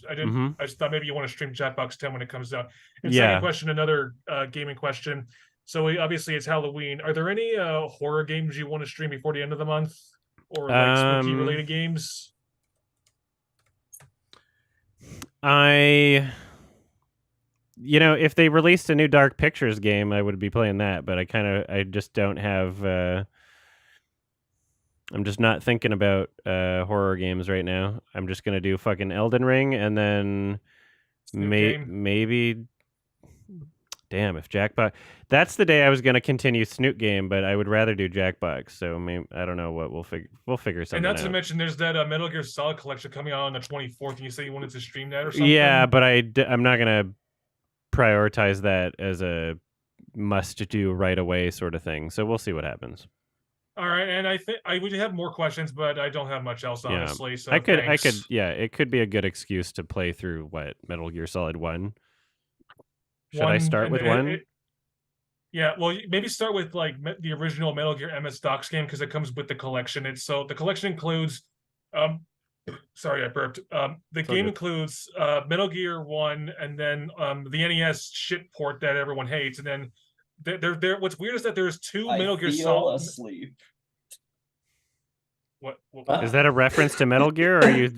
just thought maybe you want to stream Jackbox 10 when it comes out. And second question, another gaming question. So obviously it's Halloween. Are there any horror games you want to stream before the end of the month, or like spooky related games? If they released a new Dark Pictures game, I would be playing that, but I just don't have I'm just not thinking about horror games right now. I'm just gonna do fucking Elden Ring, and then maybe damn, if Jackbox, that's the day I was gonna continue Snoot Game, but I would rather do Jackbox. So maybe, I don't know what we'll figure something out. And not to mention, there's that Metal Gear Solid collection coming out on the 24th, and you said you wanted to stream that or something. Yeah, but I'm not gonna prioritize that as a must do right away sort of thing. So we'll see what happens. All right, and I think I would have more questions, but I don't have much else, honestly. So I could, it could be a good excuse to play through Metal Gear Solid 1. Should I start with 1? Yeah, well, maybe start with like the original Metal Gear MS-DOS game because it comes with the collection. The collection includes, sorry, I burped. The game includes Metal Gear 1, and then the NES shit port that everyone hates, and then there. What's weird is that there's two Metal Gear Solid. Asleep. What is that a reference to Metal Gear, or are you?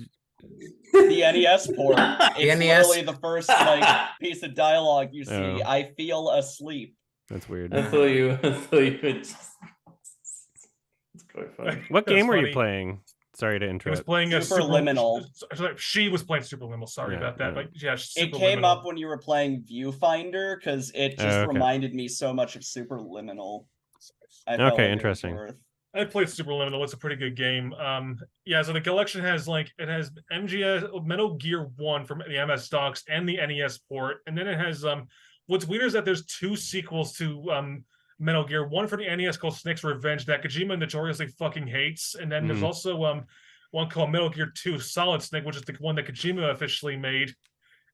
The NES port. It's literally the first piece of dialogue you see. I feel asleep. That's weird. I thought you would just... It's quite funny. What game were you playing? Sorry to interrupt. He was playing Superliminal. She was playing Superliminal. Sorry about that. But yeah, it came up when you were playing Viewfinder because it just reminded me so much of Superliminal. Okay, interesting. I played Superliminal. It's a pretty good game. Yeah, so the collection has MGS Metal Gear 1 from the MS-DOS and the NES port, and then it has what's weird is that there's two sequels to Metal Gear. One for the NES called Snake's Revenge that Kojima notoriously fucking hates, and then there's also one called Metal Gear 2 Solid Snake, which is the one that Kojima officially made.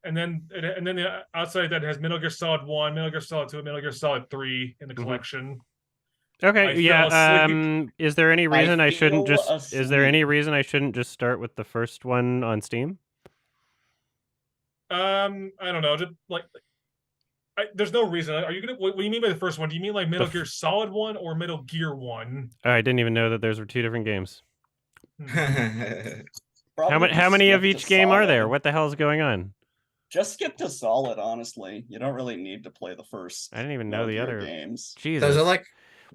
And then the outside that has Metal Gear Solid 1, Metal Gear Solid 2, and Metal Gear Solid 3 in the collection. Okay, is there any reason I shouldn't just Is there any reason I shouldn't just start with the first one on Steam? I don't know. Just there's no reason. Are you gonna? What do you mean by the first one? Do you mean like Metal Gear Solid 1 or Metal Gear 1? I didn't even know that those were two different games. How many of each game are there? What the hell is going on? Just skip to Solid, honestly. You don't really need to play the first. I didn't even know the other games. Jesus. Those are like.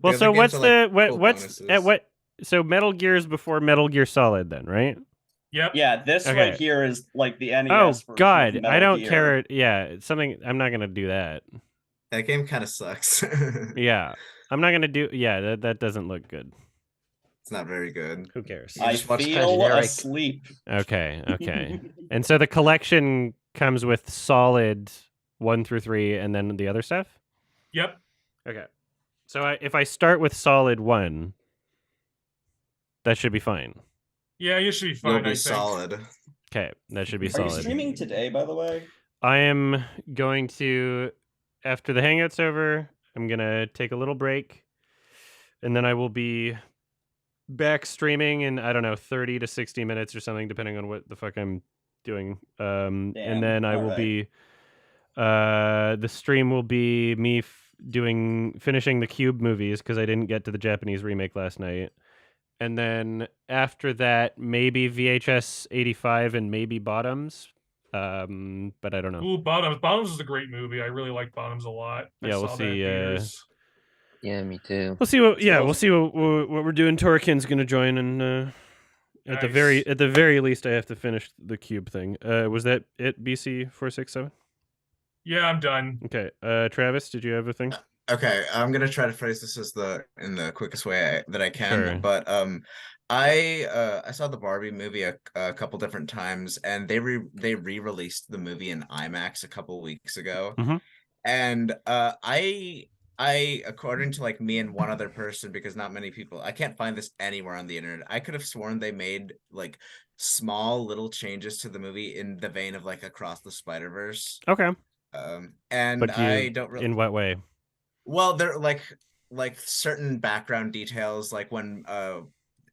Well, so what's so Metal Gear's before Metal Gear Solid then, right? Yep. Yeah, this right here is like the NES. Oh version God, of Metal I don't Gear. care. Yeah, it's something. I'm not gonna do that. That game kind of sucks. Yeah, I'm not gonna do. Yeah, that doesn't look good. It's not very good. Who cares? I feel asleep. Okay. And so the collection comes with Solid 1 through 3, and then the other stuff. Yep. Okay. So if I start with Solid 1, that should be fine. Yeah, you should be fine. You'll be solid. Okay, that should be Are solid. you streaming today, by the way? I am going to, after the Hangout's over, I'm going to take a little break, and then I will be back streaming in, I don't know, 30 to 60 minutes or something, depending on what the fuck I'm doing. And then I will be, the stream will be me finishing the Cube movies, because I didn't get to the Japanese remake last night. And then after that, maybe VHS 85 and maybe Bottoms. But I don't know. Ooh, Bottoms. Bottoms is a great movie. I really like Bottoms a lot. Yeah, we'll see. Yeah, me too. We'll see what we're doing. Torikin's gonna join, and at the very least, I have to finish the Cube thing. Was that it? BC 467. Yeah, I'm done. Okay. Travis, did you have a thing? Okay, I'm gonna try to phrase this as in the quickest way that I can. Sure. But I saw the Barbie movie a couple different times, and they re-released the movie in IMAX a couple weeks ago. And I according to like me and one other person, because not many people, I can't find this anywhere on the internet. I could have sworn they made like small little changes to the movie in the vein of like Across the Spider-Verse. Okay. And But I don't really. In what way? Well, they're like certain background details, like when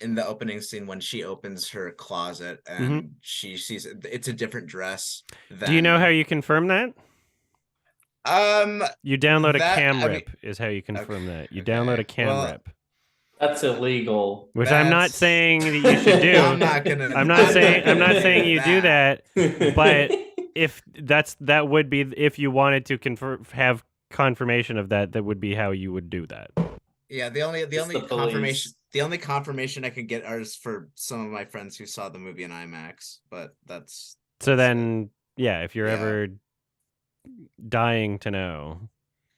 in the opening scene when she opens her closet and she sees it's a different dress. Do you know how you confirm that? You download a cam rip is how you confirm that. You download a cam rip. That's illegal. Which I'm not saying that you should do. I'm not saying you do that, but if that would be if you wanted to have confirmation of that would be how you would do that. Yeah, the only confirmation I could get is for some of my friends who saw the movie in IMAX, but that's then if you're ever dying to know,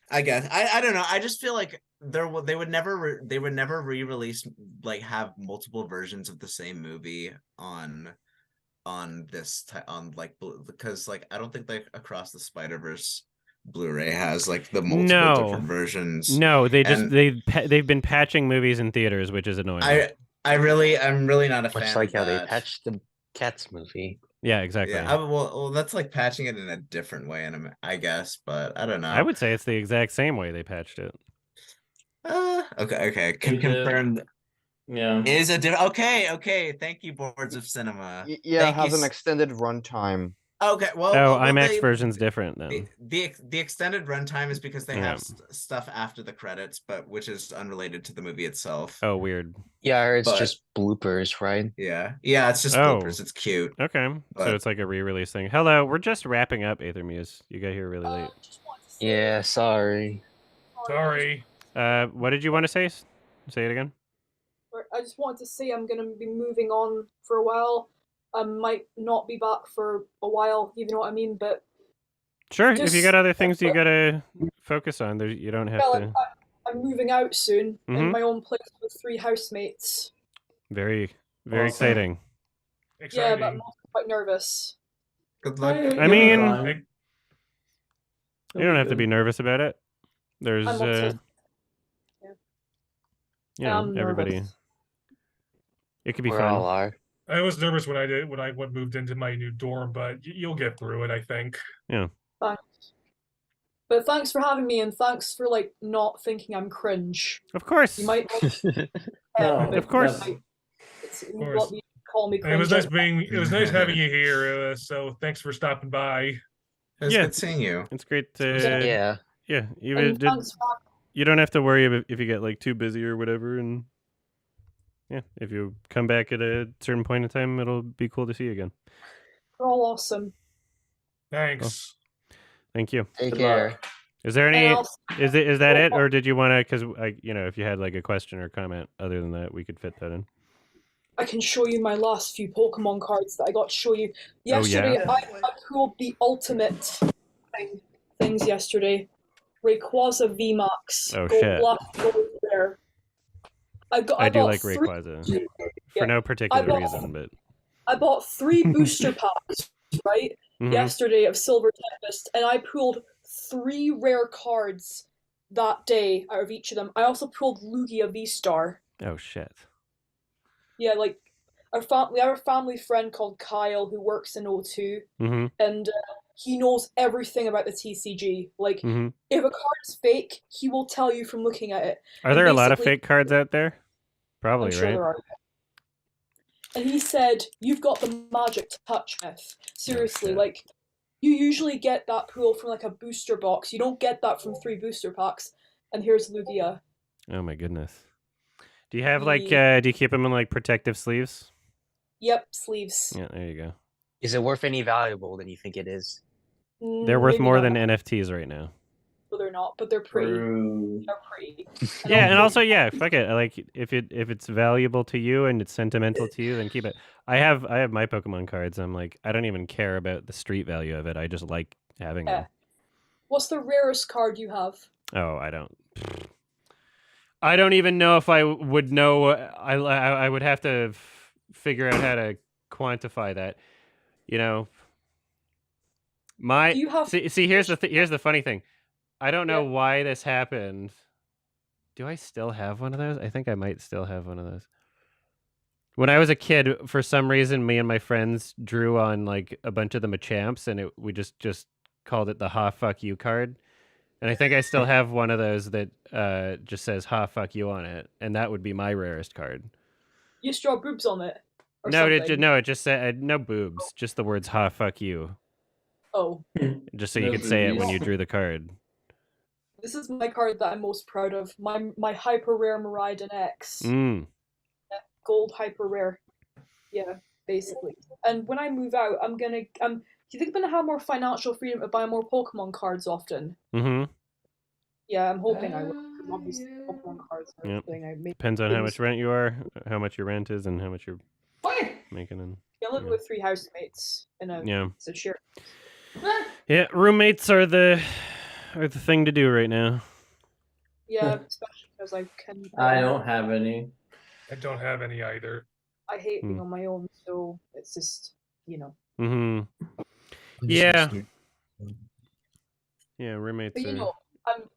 I guess I don't know. I just feel like they would never re-release, like have multiple versions of the same movie on because like I don't think like Across the Spider-Verse Blu-ray has like the multiple different versions. No, they've been patching movies in theaters, which is annoying. I'm really not a fan. Much like of how that. they patched the Cats movie. Yeah, exactly. Yeah, well, that's like patching it in a different way, I guess, but I don't know. I would say it's the exact same way they patched it. Okay, confirmed. Yeah, is a different. Okay. Thank you, Boards of Cinema. Yeah, it has an extended runtime. Okay, well, IMAX version's different then. The extended runtime is because they have stuff after the credits, but which is unrelated to the movie itself. Oh, weird. Yeah, I heard it's just bloopers, right? Yeah, it's just bloopers. It's cute. Okay, so it's like a re-release thing. Hello, we're just wrapping up Aether Muse. You got here really late. Yeah, sorry. What did you want to say? Say it again. I just wanted to say I'm going to be moving on for a while. I might not be back for a while, you know what I mean? But sure, if you got other things you gotta focus on, you don't have to. I'm moving out soon in my own place with 3 housemates. Very exciting. Yeah, but I'm also quite nervous. Good luck. I mean, you don't have to be nervous about it. There's everybody. It could be fun. All are. I was nervous when I moved into my new dorm, but you'll get through it, I think. Yeah. Thanks. But thanks for having me, and thanks for like not thinking I'm cringe. Of course. You might. Of course. Call me cringe. It was nice having you here. So thanks for stopping by. It's good seeing you. It's great to. Yeah. You don't have to worry if you get like too busy or whatever, and. Yeah, if you come back at a certain point in time, it'll be cool to see you again. You're all awesome. Thanks. Well, thank you. Take care. Is there any? Is that it, or did you want to? Because if you had like a question or comment other than that, we could fit that in. I can show you my last few Pokemon cards that I got to show you yesterday. I pulled the ultimate things yesterday. Rayquaza VMAX. Oh Gold shit! Black, gold rare. I do like Rayquaza for no particular reason, but I bought 3 booster packs yesterday of Silver Tempest, and I pulled 3 rare cards that day out of each of them. I also pulled Lugia V-Star. Oh shit! Yeah, like we have a family friend called Kyle who works in O2, and he knows everything about the TCG. Like, if a card is fake, he will tell you from looking at it. Are there a lot of fake cards out there? Probably, I'm sure right? there are. And he said, "You've got the magic touch, Myth. Seriously, like, you usually get that pool from like a booster box. You don't get that from 3 booster packs. And here's Lugia." Oh my goodness! Do you have like? Do you keep them in like protective sleeves? Yep, sleeves. Yeah, there you go. Is it worth any valuable than you think it is? They're worth more than NFTs right now. Well, they're not, but they're pretty. They're pretty. Yeah, and also, fuck it. Like, if it's valuable to you and it's sentimental to you, then keep it. I have my Pokemon cards. I'm like, I don't even care about the street value of it. I just like having them. What's the rarest card you have? Oh, I don't even know if I would know. I would have to figure out how to quantify that. You know, Do you have see here's the funny thing. I don't know why this happened. Do I still have one of those? I think I might still have one of those. When I was a kid, for some reason, me and my friends drew on like a bunch of the Machamps, and we just called it the "Ha fuck you" card. And I think I still have one of those that just says "Ha fuck you" on it, and that would be my rarest card. You just draw boobs on it? Or No, something? it just said no boobs, just the words "Ha fuck you." Oh. Just so you could say it when you drew the card. This is my card that I'm most proud of. My hyper rare Miraidon X. Gold hyper rare. Yeah, basically. And when I move out, do you think I'm gonna have more financial freedom to buy more Pokemon cards often? Yeah, I'm hoping I will. Obviously, Pokemon cards and everything. Depends on how much rent you are, how much your rent is, and how much you're making. And I live with 3 housemates in a it's a share. Yeah, roommates are the thing to do right now. Yeah, especially because I can. I don't have any. I don't have any either. I hate being on my own, so it's just Yeah. Yeah, roommates. But you know,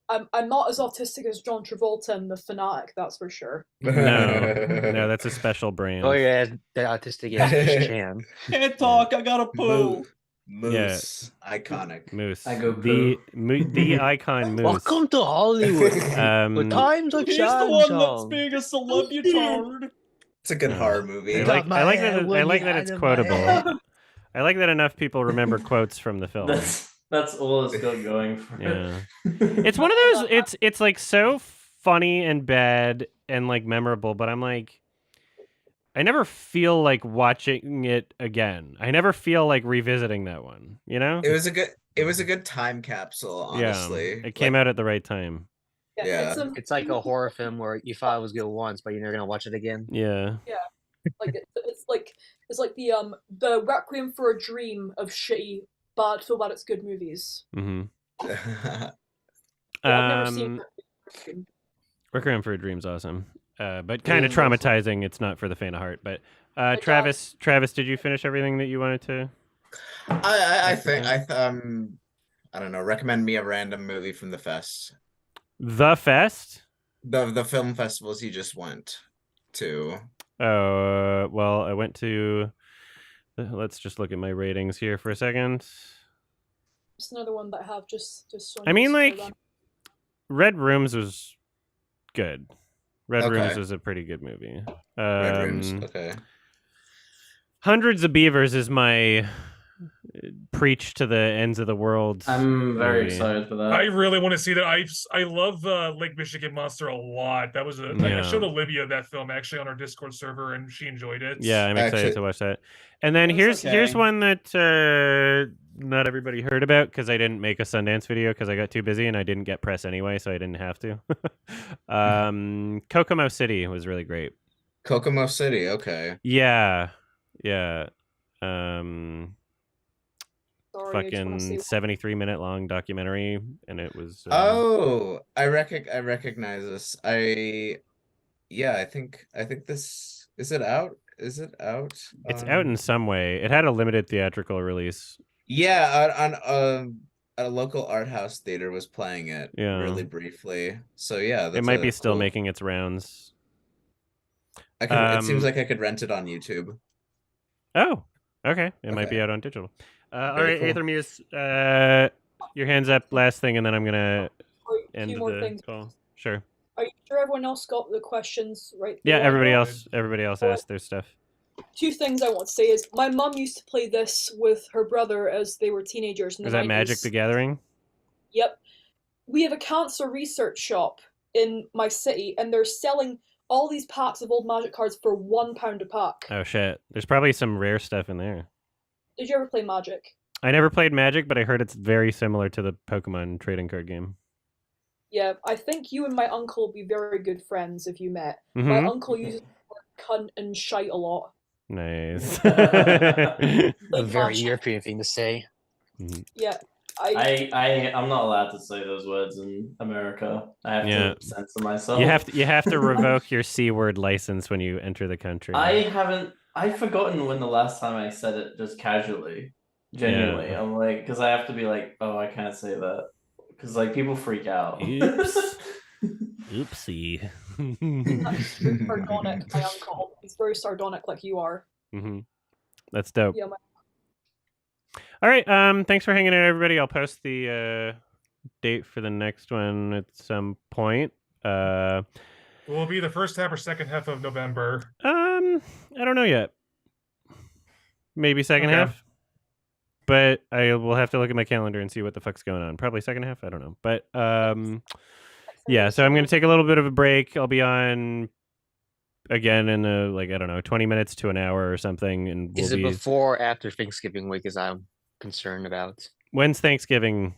I'm not as autistic as John Travolta and the Fanatic, that's for sure. No, that's a special brand. Oh yeah, the autistic is Chan. Can't talk. I gotta poo. Moose. Iconic. Moose. I go the icon Moose. Welcome to Hollywood. The times of He's the one that's being a celebutard. It's a good horror movie. I like that it's quotable. I like that enough people remember quotes from the film. That's all it's got going for it. Yeah. It's one of those it's like so funny and bad and like memorable, but I'm like I never feel like watching it again. I never feel like revisiting that one, you know? It was a good time capsule, honestly. Yeah, it came out at the right time. Yeah. It's like a horror film where you thought it was good once, but you're never gonna watch it again. Yeah. Yeah. Like it's like the Requiem for a Dream of shitty bad feel bad it's good movies. Mm-hmm. I've never seen Requiem for a Dream's awesome. But kind of traumatizing. It's not for the faint of heart. But Travis, did you finish everything that you wanted to? I think I don't know. Recommend me a random movie from the fest. The fest? The film festivals you just went to. Well, I went to. Let's just look at my ratings here for a second. It's another one that I have just so. I mean, like, Red Rooms was good. Red Rooms was a pretty good movie. Red Rooms, okay. Hundreds of Beavers is my preach to the ends of the world. I'm very excited for that. I really want to see that. I love Lake Michigan Monster a lot. That was I showed Olivia that film actually on our Discord server, and she enjoyed it. Yeah, I'm excited to watch that. And then here's one that not everybody heard about because I didn't make a Sundance video because I got too busy and I didn't get press anyway, so I didn't have to. Kokomo City was really great. Kokomo City, okay. Yeah. Sorry, fucking 73-minute long documentary, and it was. I recognize this. I think this is it out. Is it out? It's out in some way. It had a limited theatrical release. Yeah, on a local art house theater was playing it really briefly. So yeah, it might be still making its rounds. It seems like I could rent it on YouTube. Oh, okay. It might be out on digital. All right, cool. Aether Muse, your hands up. Last thing, and then I'm gonna end the call. Sure. Are you sure everyone else got the questions right? Yeah, everybody else asked their stuff. 2 things I want to say is my mom used to play this with her brother as they were teenagers. Is that Magic the Gathering? Yep. We have a cancer research shop in my city, and they're selling all these packs of old Magic cards for £1 a pack. Oh shit! There's probably some rare stuff in there. Did you ever play Magic? I never played Magic, but I heard it's very similar to the Pokemon trading card game. Yeah, I think you and my uncle would be very good friends if you met. My uncle uses the word cunt and shite a lot. Nice. A very European thing to say. Yeah. I'm not allowed to say those words in America. I have to censor myself. You have to revoke your C word license when you enter the country. I've forgotten when the last time I said it just casually. Genuinely. Yeah. I'm like, because I have to be like, oh, I can't say that. Because like people freak out. Oops. Oopsie. That's sardonic, my uncle. He's very sardonic like you are. That's dope. Yeah, all right. Thanks for hanging out, everybody. I'll post the date for the next one at some point. Will it be the first half or second half of November? I don't know yet. Maybe second half. But I will have to look at my calendar and see what the fuck's going on. Probably second half. I don't know. But yeah. So I'm going to take a little bit of a break. I'll be on again in I don't know, 20 minutes to an hour or something. And Is it before or after Thanksgiving week? As I'm concerned about. When's Thanksgiving?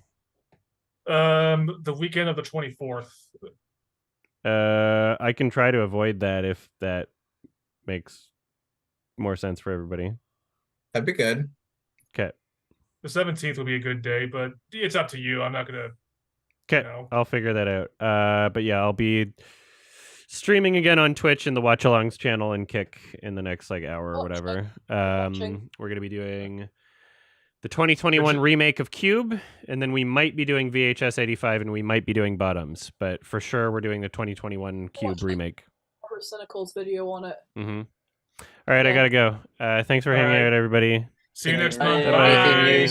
The weekend of the 24th. I can try to avoid that if that makes more sense for everybody. That'd be good. Okay. The 17th will be a good day, but it's up to you. I'm not gonna. Okay, I'll figure that out. But yeah, I'll be streaming again on Twitch and the Watch Alongs channel and Kick in the next hour or whatever. We're gonna be doing the 2021 remake of Cube, and then we might be doing VHS 85, and we might be doing Bottoms, but for sure we're doing the 2021 Cube remake. Robert Cynical's video on it. All right, I gotta go. Thanks for hanging out, everybody. See you next month. Bye.